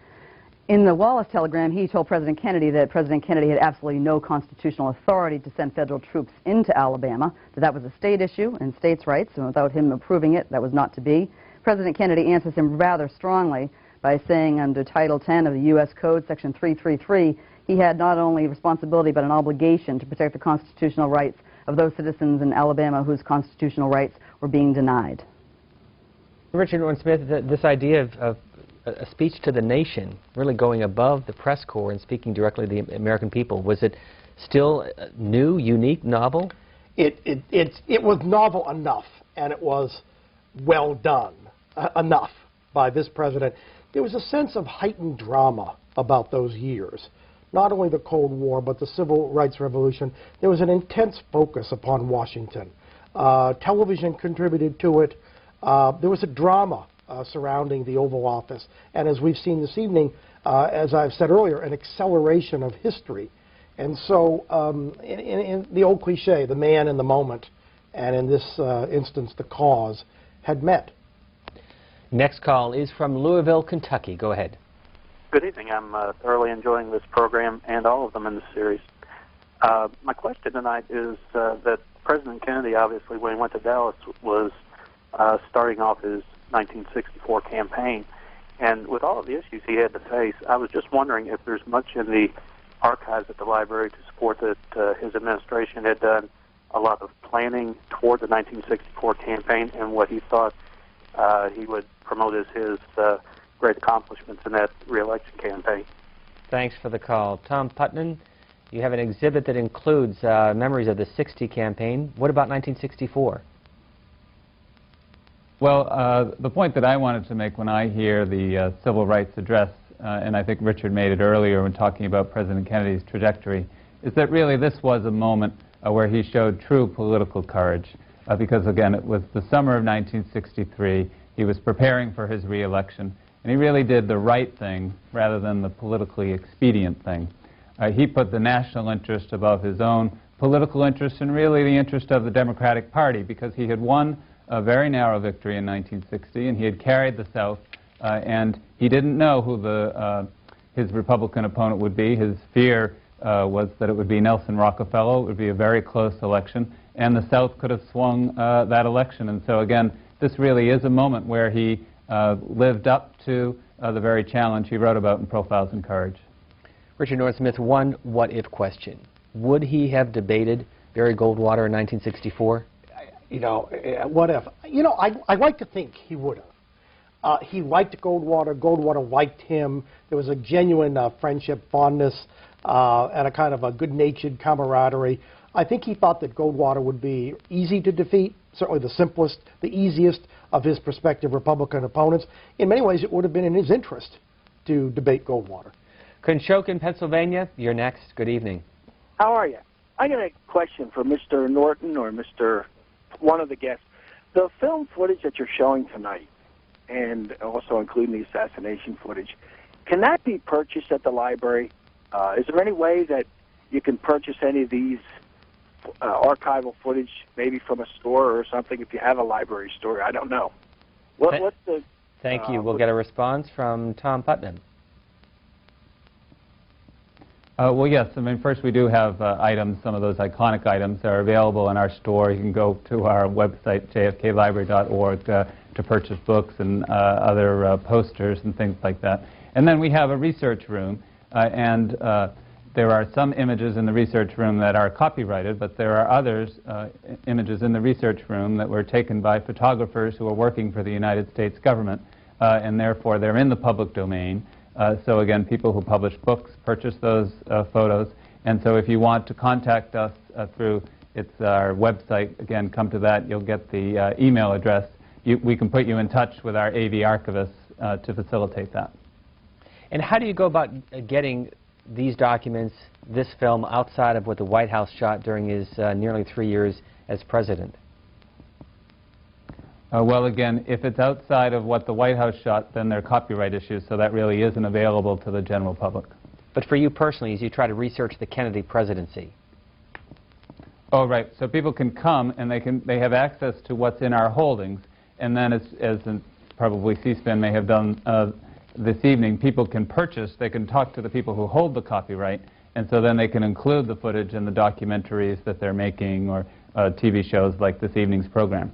Speaker 12: In the Wallace telegram, he told President Kennedy that President Kennedy had absolutely no constitutional authority to send federal troops into Alabama, that was a state issue and states' rights, and without him approving it, that was not to be. President Kennedy answers him rather strongly by saying under Title 10 of the U.S. Code, Section 333, he had not only responsibility but an obligation to protect the constitutional rights of those citizens in Alabama whose constitutional rights were being denied.
Speaker 5: Richard Norton Smith, this idea of a speech to the nation, really going above the press corps and speaking directly to the American people, was it still new, unique, novel?
Speaker 7: It was novel enough, and it was well done enough by this president. There was a sense of heightened drama about those years. Not only the Cold War, but the Civil Rights Revolution. There was an intense focus upon Washington. Television contributed to it. There was a drama surrounding the Oval Office. And as we've seen this evening, as I've said earlier, an acceleration of history. And so in the old cliche, the man in the moment, and in this instance, the cause, had met.
Speaker 5: Next call is from Louisville, Kentucky. Go ahead.
Speaker 4: Good evening. I'm thoroughly enjoying this program and all of them in the series. My question tonight is that President Kennedy, obviously, when he went to Dallas, was starting off his 1964 campaign. And with all of the issues he had to face, I was just wondering if there's much in the archives at the library to support that his administration had done a lot of planning toward the 1964 campaign and what he thought he would promote as his great accomplishments in that re-election campaign.
Speaker 5: Thanks for the call. Tom Putnam, you have an exhibit that includes memories of the 60 campaign. What about 1964?
Speaker 6: Well, the point that I wanted to make when I hear the Civil Rights Address, and I think Richard made it earlier when talking about President Kennedy's trajectory, is that really this was a moment where he showed true political courage. Because, again, it was the summer of 1963. He was preparing for his re-election, and he really did the right thing rather than the politically expedient thing. He put the national interest above his own political interest and really the interest of the Democratic Party, because he had won a very narrow victory in 1960 and he had carried the South, and he didn't know who his Republican opponent would be. His fear was that it would be Nelson Rockefeller. It would be a very close election, and the South could have swung that election. And so again, this really is a moment where he lived up to the very challenge he wrote about in Profiles in Courage.
Speaker 5: Richard Norton Smith, one what-if question. Would he have debated Barry Goldwater in 1964?
Speaker 7: You know, what if? You know, I like to think he would have. He liked Goldwater. Goldwater liked him. There was a genuine friendship, fondness, and a kind of a good-natured camaraderie. I think he thought that Goldwater would be easy to defeat, certainly the simplest, the easiest of his prospective Republican opponents. In many ways, it would have been in his interest to debate Goldwater.
Speaker 5: Conshohocken, Pennsylvania, you're next. Good evening.
Speaker 8: How are you? I got a question for Mr. Norton or one of the guests. The film footage that you're showing tonight, and also including the assassination footage, can that be purchased at the library? Is there any way that you can purchase any of these archival footage, maybe from a store or something, if you have a library store? I don't know. What's the...
Speaker 5: Thank you. We'll get a response from Tom Putnam.
Speaker 6: Well, yes. I mean, first we do have items. Some of those iconic items are available in our store. You can go to our website, jfklibrary.org, to purchase books and other posters and things like that. And then we have a research room, and there are some images in the research room that are copyrighted, but there are others, images in the research room that were taken by photographers who are working for the United States government, and therefore they're in the public domain. So again, people who publish books purchase those photos. And so if you want to contact us through our website, again, come to that. You'll get the email address. We can put you in touch with our AV archivist to facilitate that.
Speaker 5: And how do you go about getting these documents, this film, outside of what the White House shot during his nearly 3 years as president?
Speaker 6: Well, again, if it's outside of what the White House shot, then they're copyright issues, so that really isn't available to the general public.
Speaker 5: But for you personally, as you try to research the Kennedy presidency?
Speaker 6: Oh, right. So people can come and they have access to what's in our holdings, and then as probably C-SPAN may have done this evening, people can purchase, they can talk to the people who hold the copyright, and so then they can include the footage in the documentaries that they're making or TV shows like this evening's program.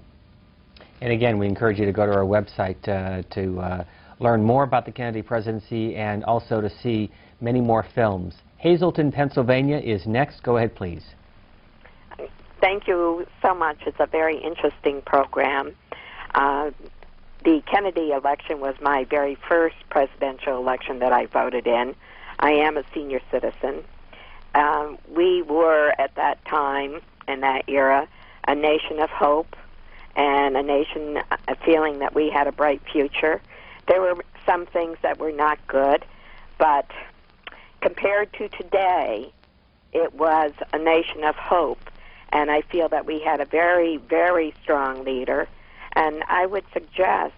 Speaker 5: And again, we encourage you to go to our website to learn more about the Kennedy presidency and also to see many more films. Hazleton, Pennsylvania is next. Go ahead, please.
Speaker 9: Thank you so much. It's a very interesting program. The Kennedy election was my very first presidential election that I voted in. I am a senior citizen. We were, at that time, in that era, a nation of hope and a nation feeling that we had a bright future. There were some things that were not good, but compared to today, it was a nation of hope, and I feel that we had a very, very strong leader, and I would suggest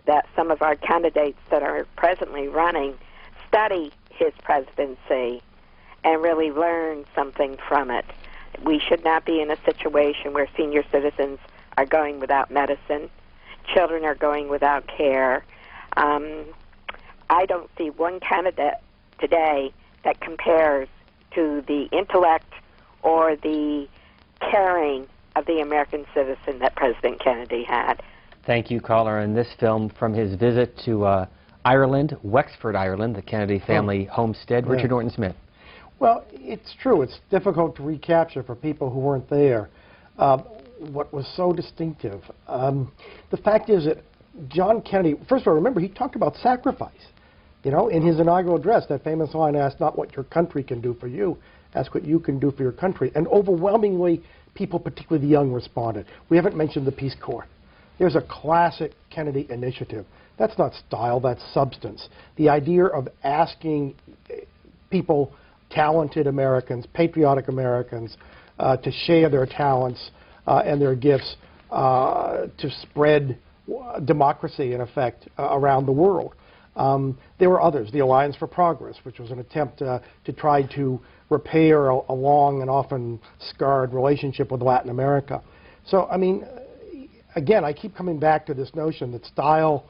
Speaker 9: that some of our candidates that are presently running study his presidency and really learn something from it. We should not be in a situation where senior citizens are going without medicine, children are going without care. I don't see one candidate today that compares to the intellect or the caring of the American citizen that President Kennedy had.
Speaker 5: Thank you, caller. And this film from his visit to Ireland, Wexford, Ireland, the Kennedy family homestead. Richard Norton Smith.
Speaker 7: Well, it's true. It's difficult to recapture for people who weren't there what was so distinctive. The fact is that John Kennedy, first of all, remember, he talked about sacrifice. You know, in his inaugural address, that famous line, ask not what your country can do for you, ask what you can do for your country. And overwhelmingly, people, particularly the young, responded. We haven't mentioned the Peace Corps. There's a classic Kennedy initiative. That's not style, that's substance. The idea of asking people, talented Americans, patriotic Americans, to share their talents and their gifts to spread democracy, in effect, around the world. There were others, the Alliance for Progress, which was an attempt to try to repair a long and often scarred relationship with Latin America. So, I mean, again, I keep coming back to this notion that style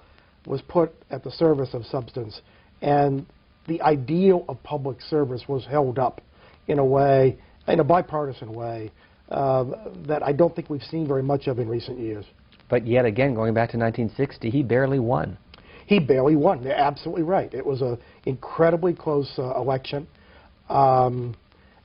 Speaker 7: was put at the service of substance, and the ideal of public service was held up in a way, in a bipartisan way, that I don't think we've seen very much of in recent years.
Speaker 5: But yet again, going back to 1960, he barely won.
Speaker 7: He barely won. They're absolutely right. It was an incredibly close election.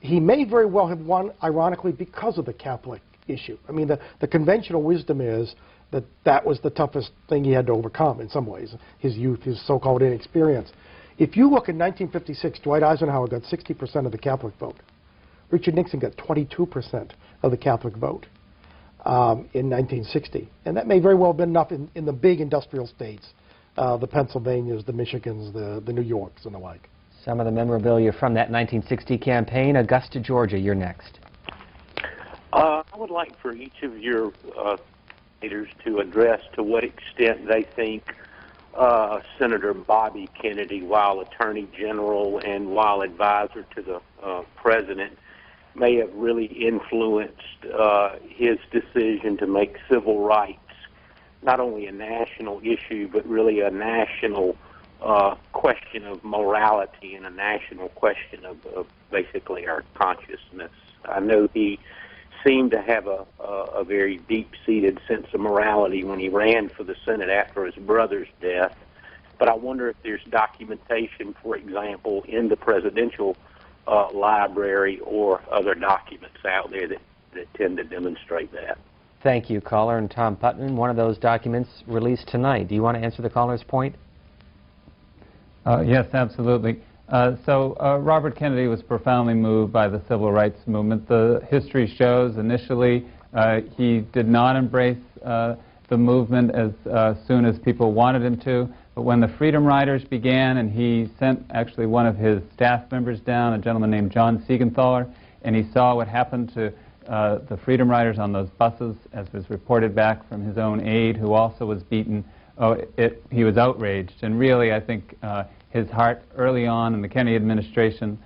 Speaker 7: He may very well have won, ironically, because of the Catholic issue. I mean, the conventional wisdom is that that was the toughest thing he had to overcome in some ways, his youth, his so-called inexperience. If you look in 1956, Dwight Eisenhower got 60% of the Catholic vote. Richard Nixon got 22% of the Catholic vote in 1960. And that may very well have been enough in the big industrial states, the Pennsylvanias, the Michigans, the New Yorks, and the like.
Speaker 5: Some of the memorabilia from that 1960 campaign. Augusta, Georgia, you're next.
Speaker 10: I would like for each of your leaders to address to what extent they think Senator Bobby Kennedy, while Attorney General and while advisor to the President, may have really influenced his decision to make civil rights not only a national issue, but really a national question of morality and a national question of basically our consciousness. I know he seemed to have a very deep-seated sense of morality when he ran for the Senate after his brother's death, but I wonder if there's documentation, for example, in the presidential library or other documents out there that tend to demonstrate that.
Speaker 5: Thank you, caller. And Tom Putnam, one of those documents released tonight. Do you want to answer the caller's point?
Speaker 6: Yes, absolutely. Robert Kennedy was profoundly moved by the civil rights movement. The history shows initially he did not embrace the movement as soon as people wanted him to, but when the Freedom Riders began, and he sent actually one of his staff members down, a gentleman named John Siegenthaler, and he saw what happened to the Freedom Riders on those buses, as was reported back from his own aide, who also was beaten. He was outraged, and really I think his heart early on in the Kennedy administration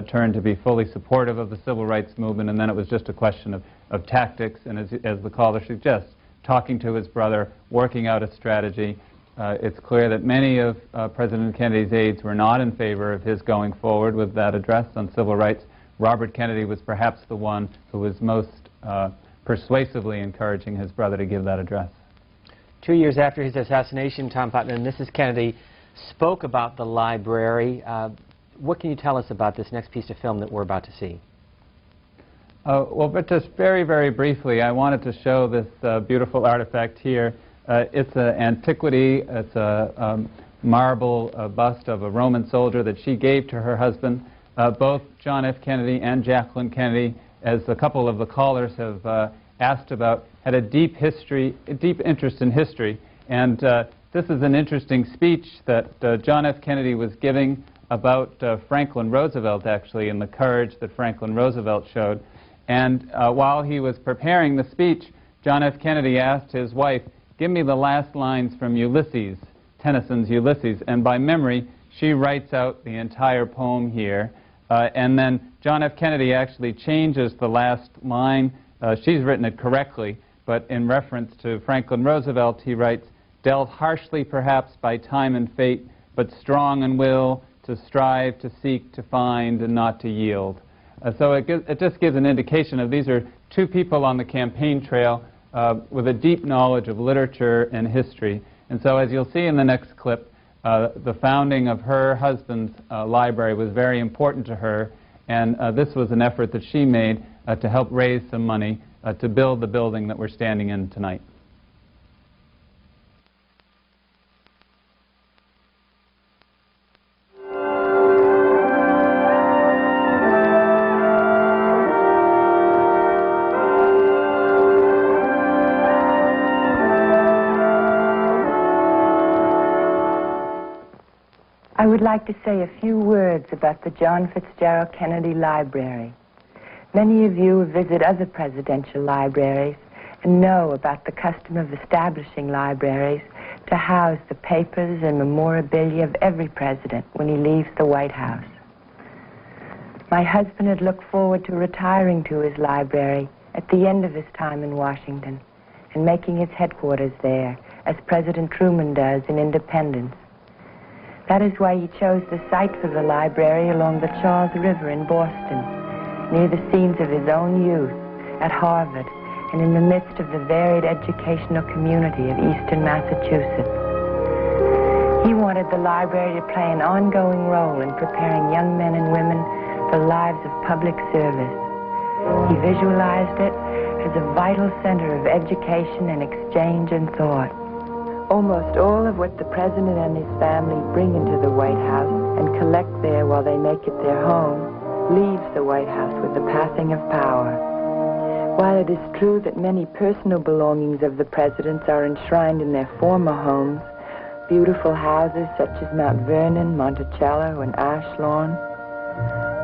Speaker 6: turned to be fully supportive of the civil rights movement, and then it was just a question of tactics, and as the caller suggests, talking to his brother, working out a strategy. It's clear that many of President Kennedy's aides were not in favor of his going forward with that address on civil rights. Robert Kennedy was perhaps the one who was most persuasively encouraging his brother to give that address.
Speaker 5: 2 years after his assassination, Tom Putnam and Mrs. Kennedy spoke about the library. What can you tell us about this next piece of film that we're about to see?
Speaker 6: Well, but just very, very briefly, I wanted to show this beautiful artifact here. It's an antiquity. It's a marble bust of a Roman soldier that she gave to her husband. Both John F. Kennedy and Jacqueline Kennedy, as a couple of the callers have asked about, had a deep interest in history. And this is an interesting speech that John F. Kennedy was giving about Franklin Roosevelt, actually, and the courage that Franklin Roosevelt showed. And while he was preparing the speech, John F. Kennedy asked his wife, "Give me the last lines from Ulysses, Tennyson's Ulysses." And by memory, she writes out the entire poem here. And then John F. Kennedy actually changes the last line. She's written it correctly, but in reference to Franklin Roosevelt, he writes, "Dealt harshly perhaps by time and fate, but strong in will to strive, to seek, to find, and not to yield." So it just gives an indication of these are two people on the campaign trail with a deep knowledge of literature and history. And so as you'll see in the next clip, the founding of her husband's library was very important to her, and this was an effort that she made to help raise some money to build the building that we're standing in tonight.
Speaker 11: I would like to say a few words about the John Fitzgerald Kennedy Library. Many of you visit other presidential libraries and know about the custom of establishing libraries to house the papers and memorabilia of every president when he leaves the White House. My husband had looked forward to retiring to his library at the end of his time in Washington and making its headquarters there, as President Truman does in Independence. That is why he chose the site for the library along the Charles River in Boston, near the scenes of his own youth, at Harvard, and in the midst of the varied educational community of Eastern Massachusetts. He wanted the library to play an ongoing role in preparing young men and women for lives of public service. He visualized it as a vital center of education and exchange and thought. Almost all of what the president and his family bring into the White House and collect there while they make it their home leaves the White House with the passing of power. While it is true that many personal belongings of the presidents are enshrined in their former homes, beautiful houses such as Mount Vernon, Monticello, and Ashlawn,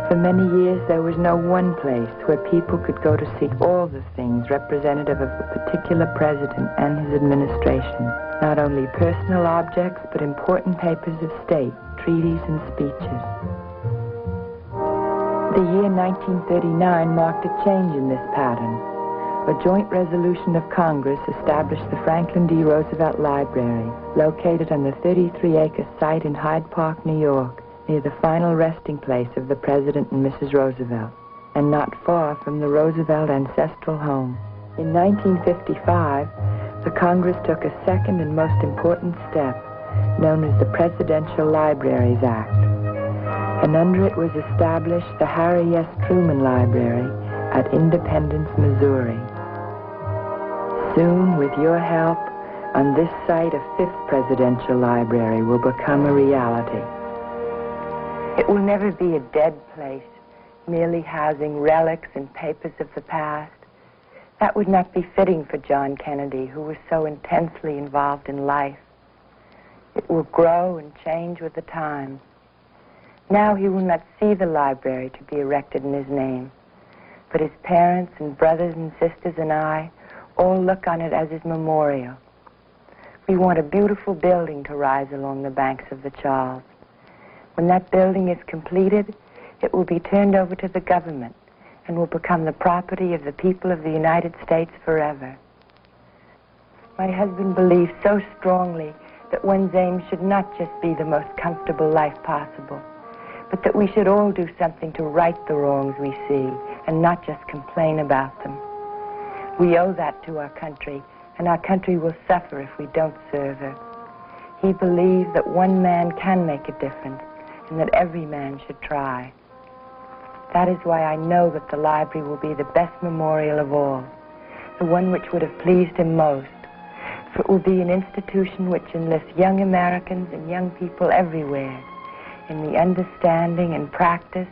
Speaker 11: for many years there was no one place where people could go to see all the things representative of a particular president and his administration. Not only personal objects, but important papers of state, treaties, and speeches. The year 1939 marked a change in this pattern. A joint resolution of Congress established the Franklin D. Roosevelt Library, located on the 33-acre site in Hyde Park, New York, near the final resting place of the President and Mrs. Roosevelt, and not far from the Roosevelt ancestral home. In 1955, the Congress took a second and most important step, known as the Presidential Libraries Act. And under it was established the Harry S. Truman Library at Independence, Missouri. Soon, with your help, on this site a fifth presidential library will become a reality. It will never be a dead place, merely housing relics and papers of the past. That would not be fitting for John Kennedy, who was so intensely involved in life. It will grow and change with the times. Now he will not see the library to be erected in his name, but his parents and brothers and sisters and I all look on it as his memorial. We want a beautiful building to rise along the banks of the Charles. When that building is completed, it will be turned over to the government and will become the property of the people of the United States forever. My husband believes so strongly that one's aim should not just be the most comfortable life possible, but that we should all do something to right the wrongs we see and not just complain about them. We owe that to our country, and our country will suffer if we don't serve her. He believed that one man can make a difference and that every man should try. That is why I know that the library will be the best memorial of all, the one which would have pleased him most, for it will be an institution which enlists young Americans and young people everywhere in the understanding and practice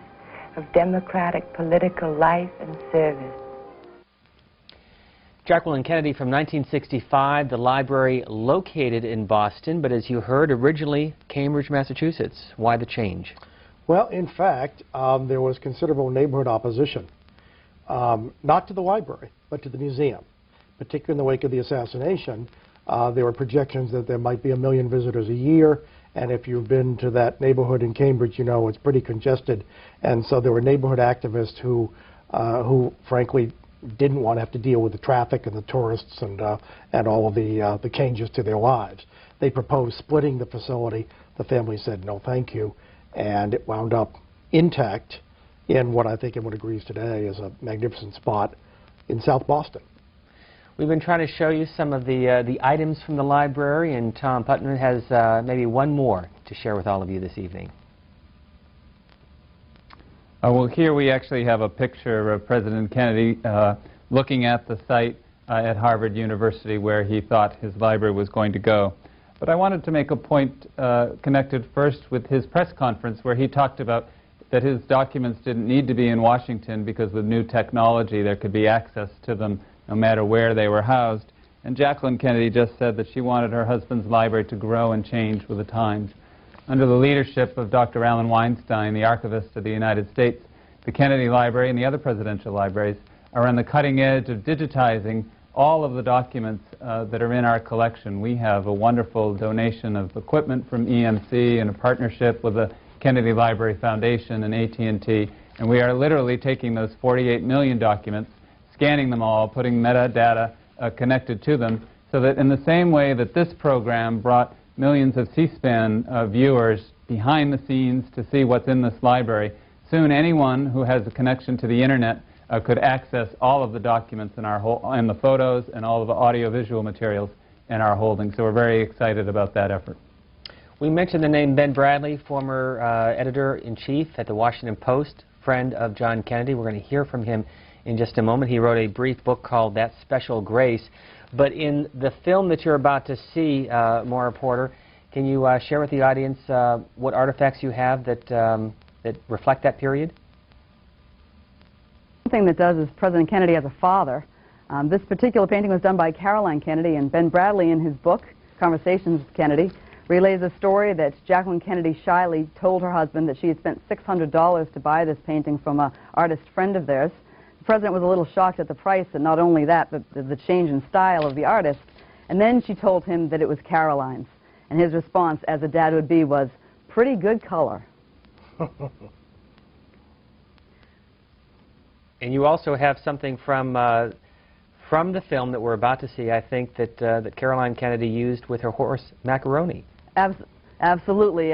Speaker 11: of democratic political life and service.
Speaker 5: Jacqueline Kennedy from 1965, the library located in Boston, but as you heard, originally Cambridge, Massachusetts. Why the change?
Speaker 7: Well, in fact, there was considerable neighborhood opposition, not to the library, but to the museum. Particularly in the wake of the assassination, there were projections that there might be 1 million visitors a year, and if you've been to that neighborhood in Cambridge, you know it's pretty congested. And so there were neighborhood activists who frankly, didn't want to have to deal with the traffic and the tourists and all of the changes to their lives. They proposed splitting the facility. The family said, no, thank you. And it wound up intact in what I think everyone agrees today is a magnificent spot in South Boston.
Speaker 5: We've been trying to show you some of the items from the library, and Tom Putnam has maybe one more to share with all of you this evening.
Speaker 6: Well, here we actually have a picture of President Kennedy looking at the site at Harvard University where he thought his library was going to go. But I wanted to make a point connected first with his press conference where he talked about that his documents didn't need to be in Washington because with new technology there could be access to them no matter where they were housed. And Jacqueline Kennedy just said that she wanted her husband's library to grow and change with the times. Under the leadership of Dr. Alan Weinstein, the Archivist of the United States, the Kennedy Library and the other presidential libraries are on the cutting edge of digitizing all of the documents that are in our collection. We have a wonderful donation of equipment from EMC and a partnership with the Kennedy Library Foundation and AT&T, and we are literally taking those 48 million documents, scanning them all, putting metadata connected to them, so that in the same way that this program brought millions of C-SPAN viewers behind the scenes to see what's in this library, soon anyone who has a connection to the internet could access all of the documents in our and the photos and all of the audio-visual materials in our holdings. So we're very excited about that effort.
Speaker 5: We mentioned the name Ben Bradlee, former editor-in-chief at the Washington Post, friend of John Kennedy. We're going to hear from him in just a moment. He wrote a brief book called That Special Grace. But in the film that you're about to see, Maura Porter, can you share with the audience what artifacts you have that, that reflect that period?
Speaker 12: One thing that does is President Kennedy as a father. This particular painting was done by Caroline Kennedy, and Ben Bradlee, in his book, Conversations with Kennedy, relays a story that Jacqueline Kennedy shyly told her husband that she had spent $600 to buy this painting from an artist friend of theirs. The president was a little shocked at the price, and not only that, but the change in style of the artist. And then she told him that it was Caroline's. And his response, as a dad would be, was, "Pretty good color."
Speaker 5: And you also have something from the film that we're about to see, I think, that, that Caroline Kennedy used with her horse, Macaroni.
Speaker 12: Absolutely.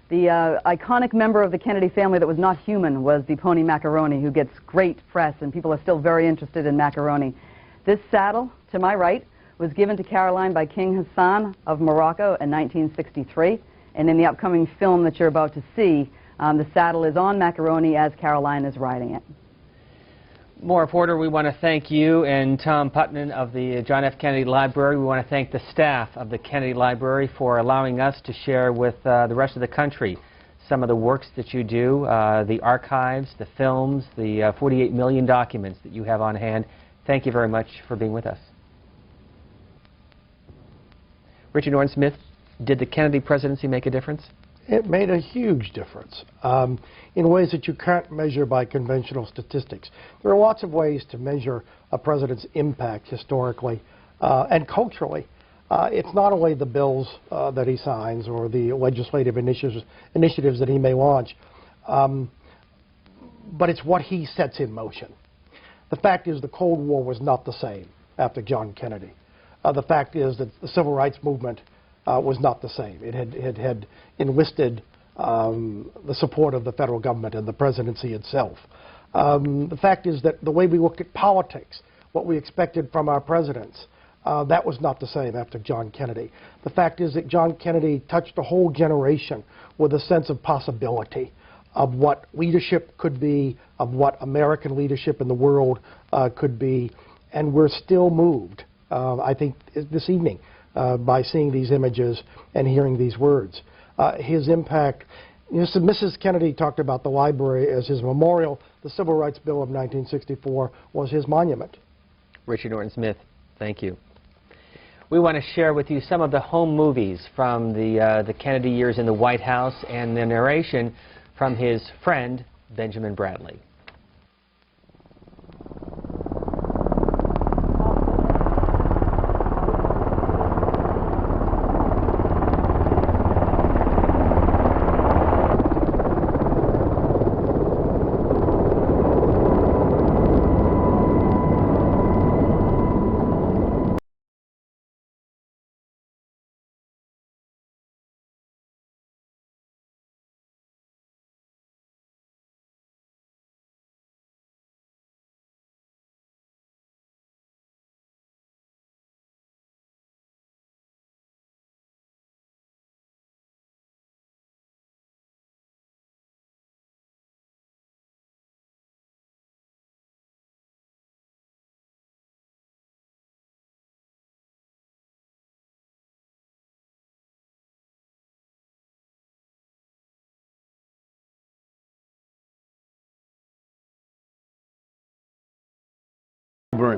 Speaker 12: The iconic member of the Kennedy family that was not human was the pony Macaroni, who gets great press, and people are still very interested in Macaroni. This saddle, to my right, was given to Caroline by King Hassan of Morocco in 1963, and in the upcoming film that you're about to see, the saddle is on Macaroni as Caroline is riding it.
Speaker 5: Maura Porter, we want to thank you and Tom Putman of the John F. Kennedy Library. We want to thank the staff of the Kennedy Library for allowing us to share with the rest of the country some of the works that you do, the archives, the films, the 48 million documents that you have on hand. Thank you very much for being with us. Richard Norton-Smith, did the Kennedy presidency make a difference?
Speaker 7: It made a huge difference in ways that you can't measure by conventional statistics. There are lots of ways to measure a president's impact historically and culturally. It's not only the bills that he signs or the legislative initiatives that he may launch, but it's what he sets in motion. The fact is the Cold War was not the same after John Kennedy. The fact is that the Civil Rights Movement was not the same. It had enlisted the support of the federal government and the presidency itself. The fact is that the way we look at politics, what we expected from our presidents, that was not the same after John Kennedy. The fact is that John Kennedy touched a whole generation with a sense of possibility, of what leadership could be, of what American leadership in the world could be, and we're still moved, I think, this evening, by seeing these images and hearing these words. His impact, Mrs. Kennedy talked about the library as his memorial. The Civil Rights Bill of 1964 was his monument.
Speaker 5: Richard Norton-Smith, thank you. We want to share with you some of the home movies from the Kennedy years in the White House and the narration from his friend, Benjamin Bradlee.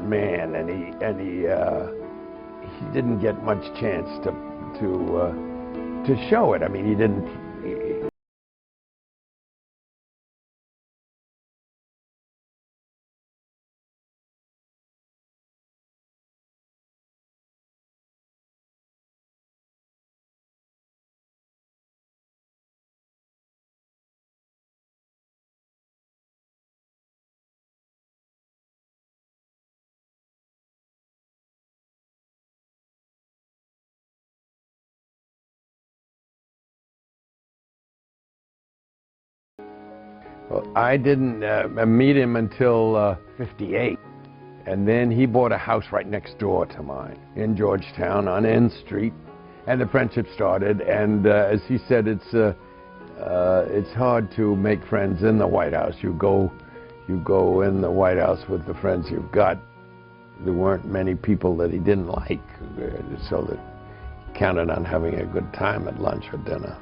Speaker 14: Man, and he didn't get much chance to show it. I mean, he didn't. Well, I didn't meet him until 58. And then he bought a house right next door to mine in Georgetown on N Street. And the friendship started. And as he said, it's hard to make friends in the White House. You go in the White House with the friends you've got. There weren't many people that he didn't like, so that he counted on having a good time at lunch or dinner.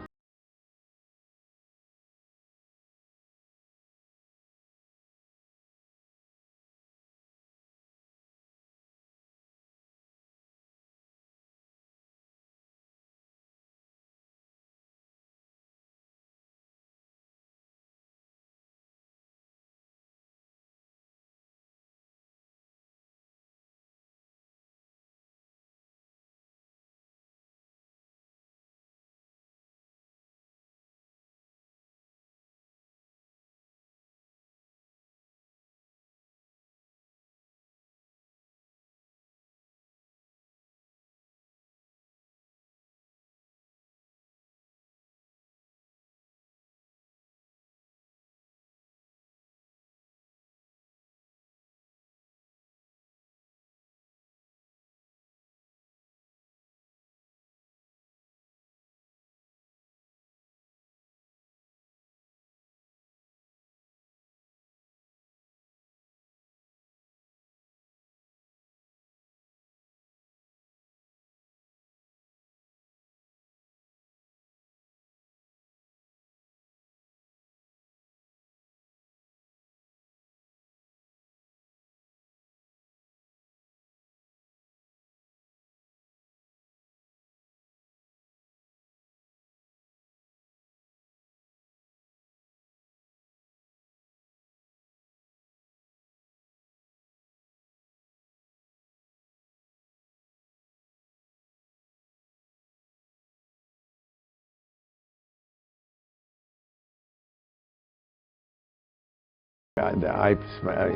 Speaker 14: I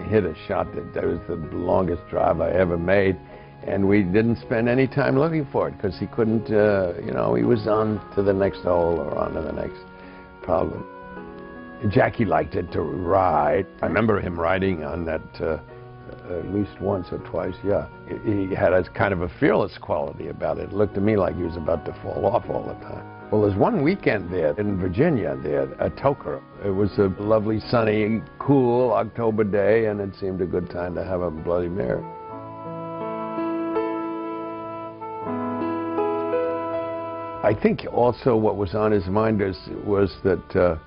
Speaker 14: hit a shot that was the longest drive I ever made, and we didn't spend any time looking for it because he couldn't, you know, he was on to the next hole or on to the next problem. Jackie liked it to ride. I remember him riding on that at least once or twice, yeah. He had a kind of a fearless quality about it. It looked to me like he was about to fall off all the time. Well, there's one weekend there in Virginia, there at Toker. It was a lovely, sunny, cool October day, and it seemed a good time to have a Bloody Mary. I think also what was on his mind was that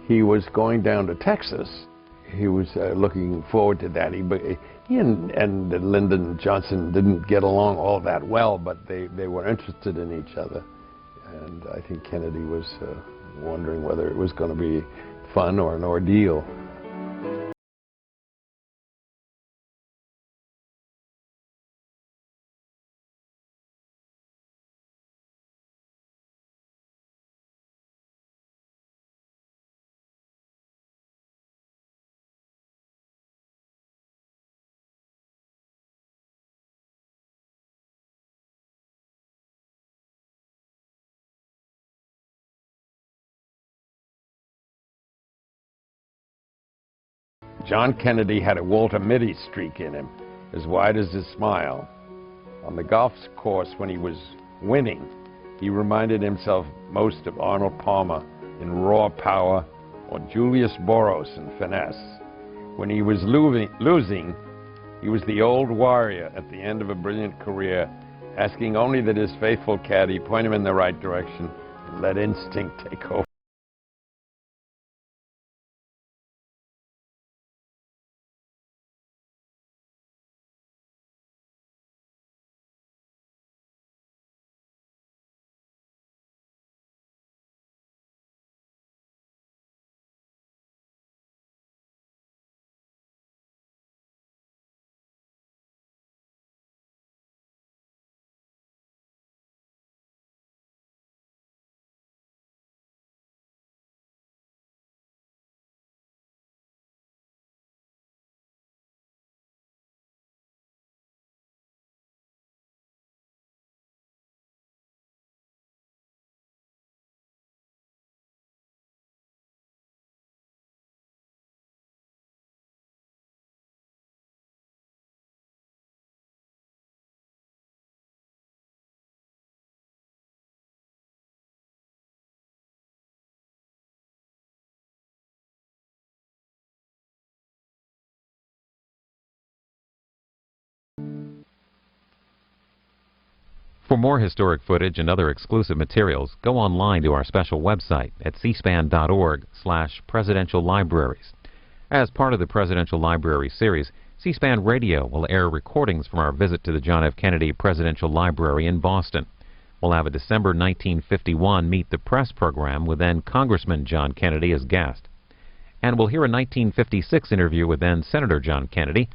Speaker 14: he was going down to Texas. He was looking forward to that. He and Lyndon Johnson didn't get along all that well, but they were interested in each other. And I think Kennedy was wondering whether it was going to be fun or an ordeal. John Kennedy had a Walter Mitty streak in him, as wide as his smile. On the golf course when he was winning, he reminded himself most of Arnold Palmer in raw power or Julius Boros in finesse. When he was losing, he was the old warrior at the end of a brilliant career, asking only that his faithful caddy point him in the right direction and let instinct take over.
Speaker 1: For more historic footage and other exclusive materials, go online to our special website at cspan.org/presidential libraries. As part of the Presidential Library series, C-SPAN Radio will air recordings from our visit to the John F. Kennedy Presidential Library in Boston. We'll have a December 1951 Meet the Press program with then Congressman John Kennedy as guest. And we'll hear a 1956 interview with then Senator John Kennedy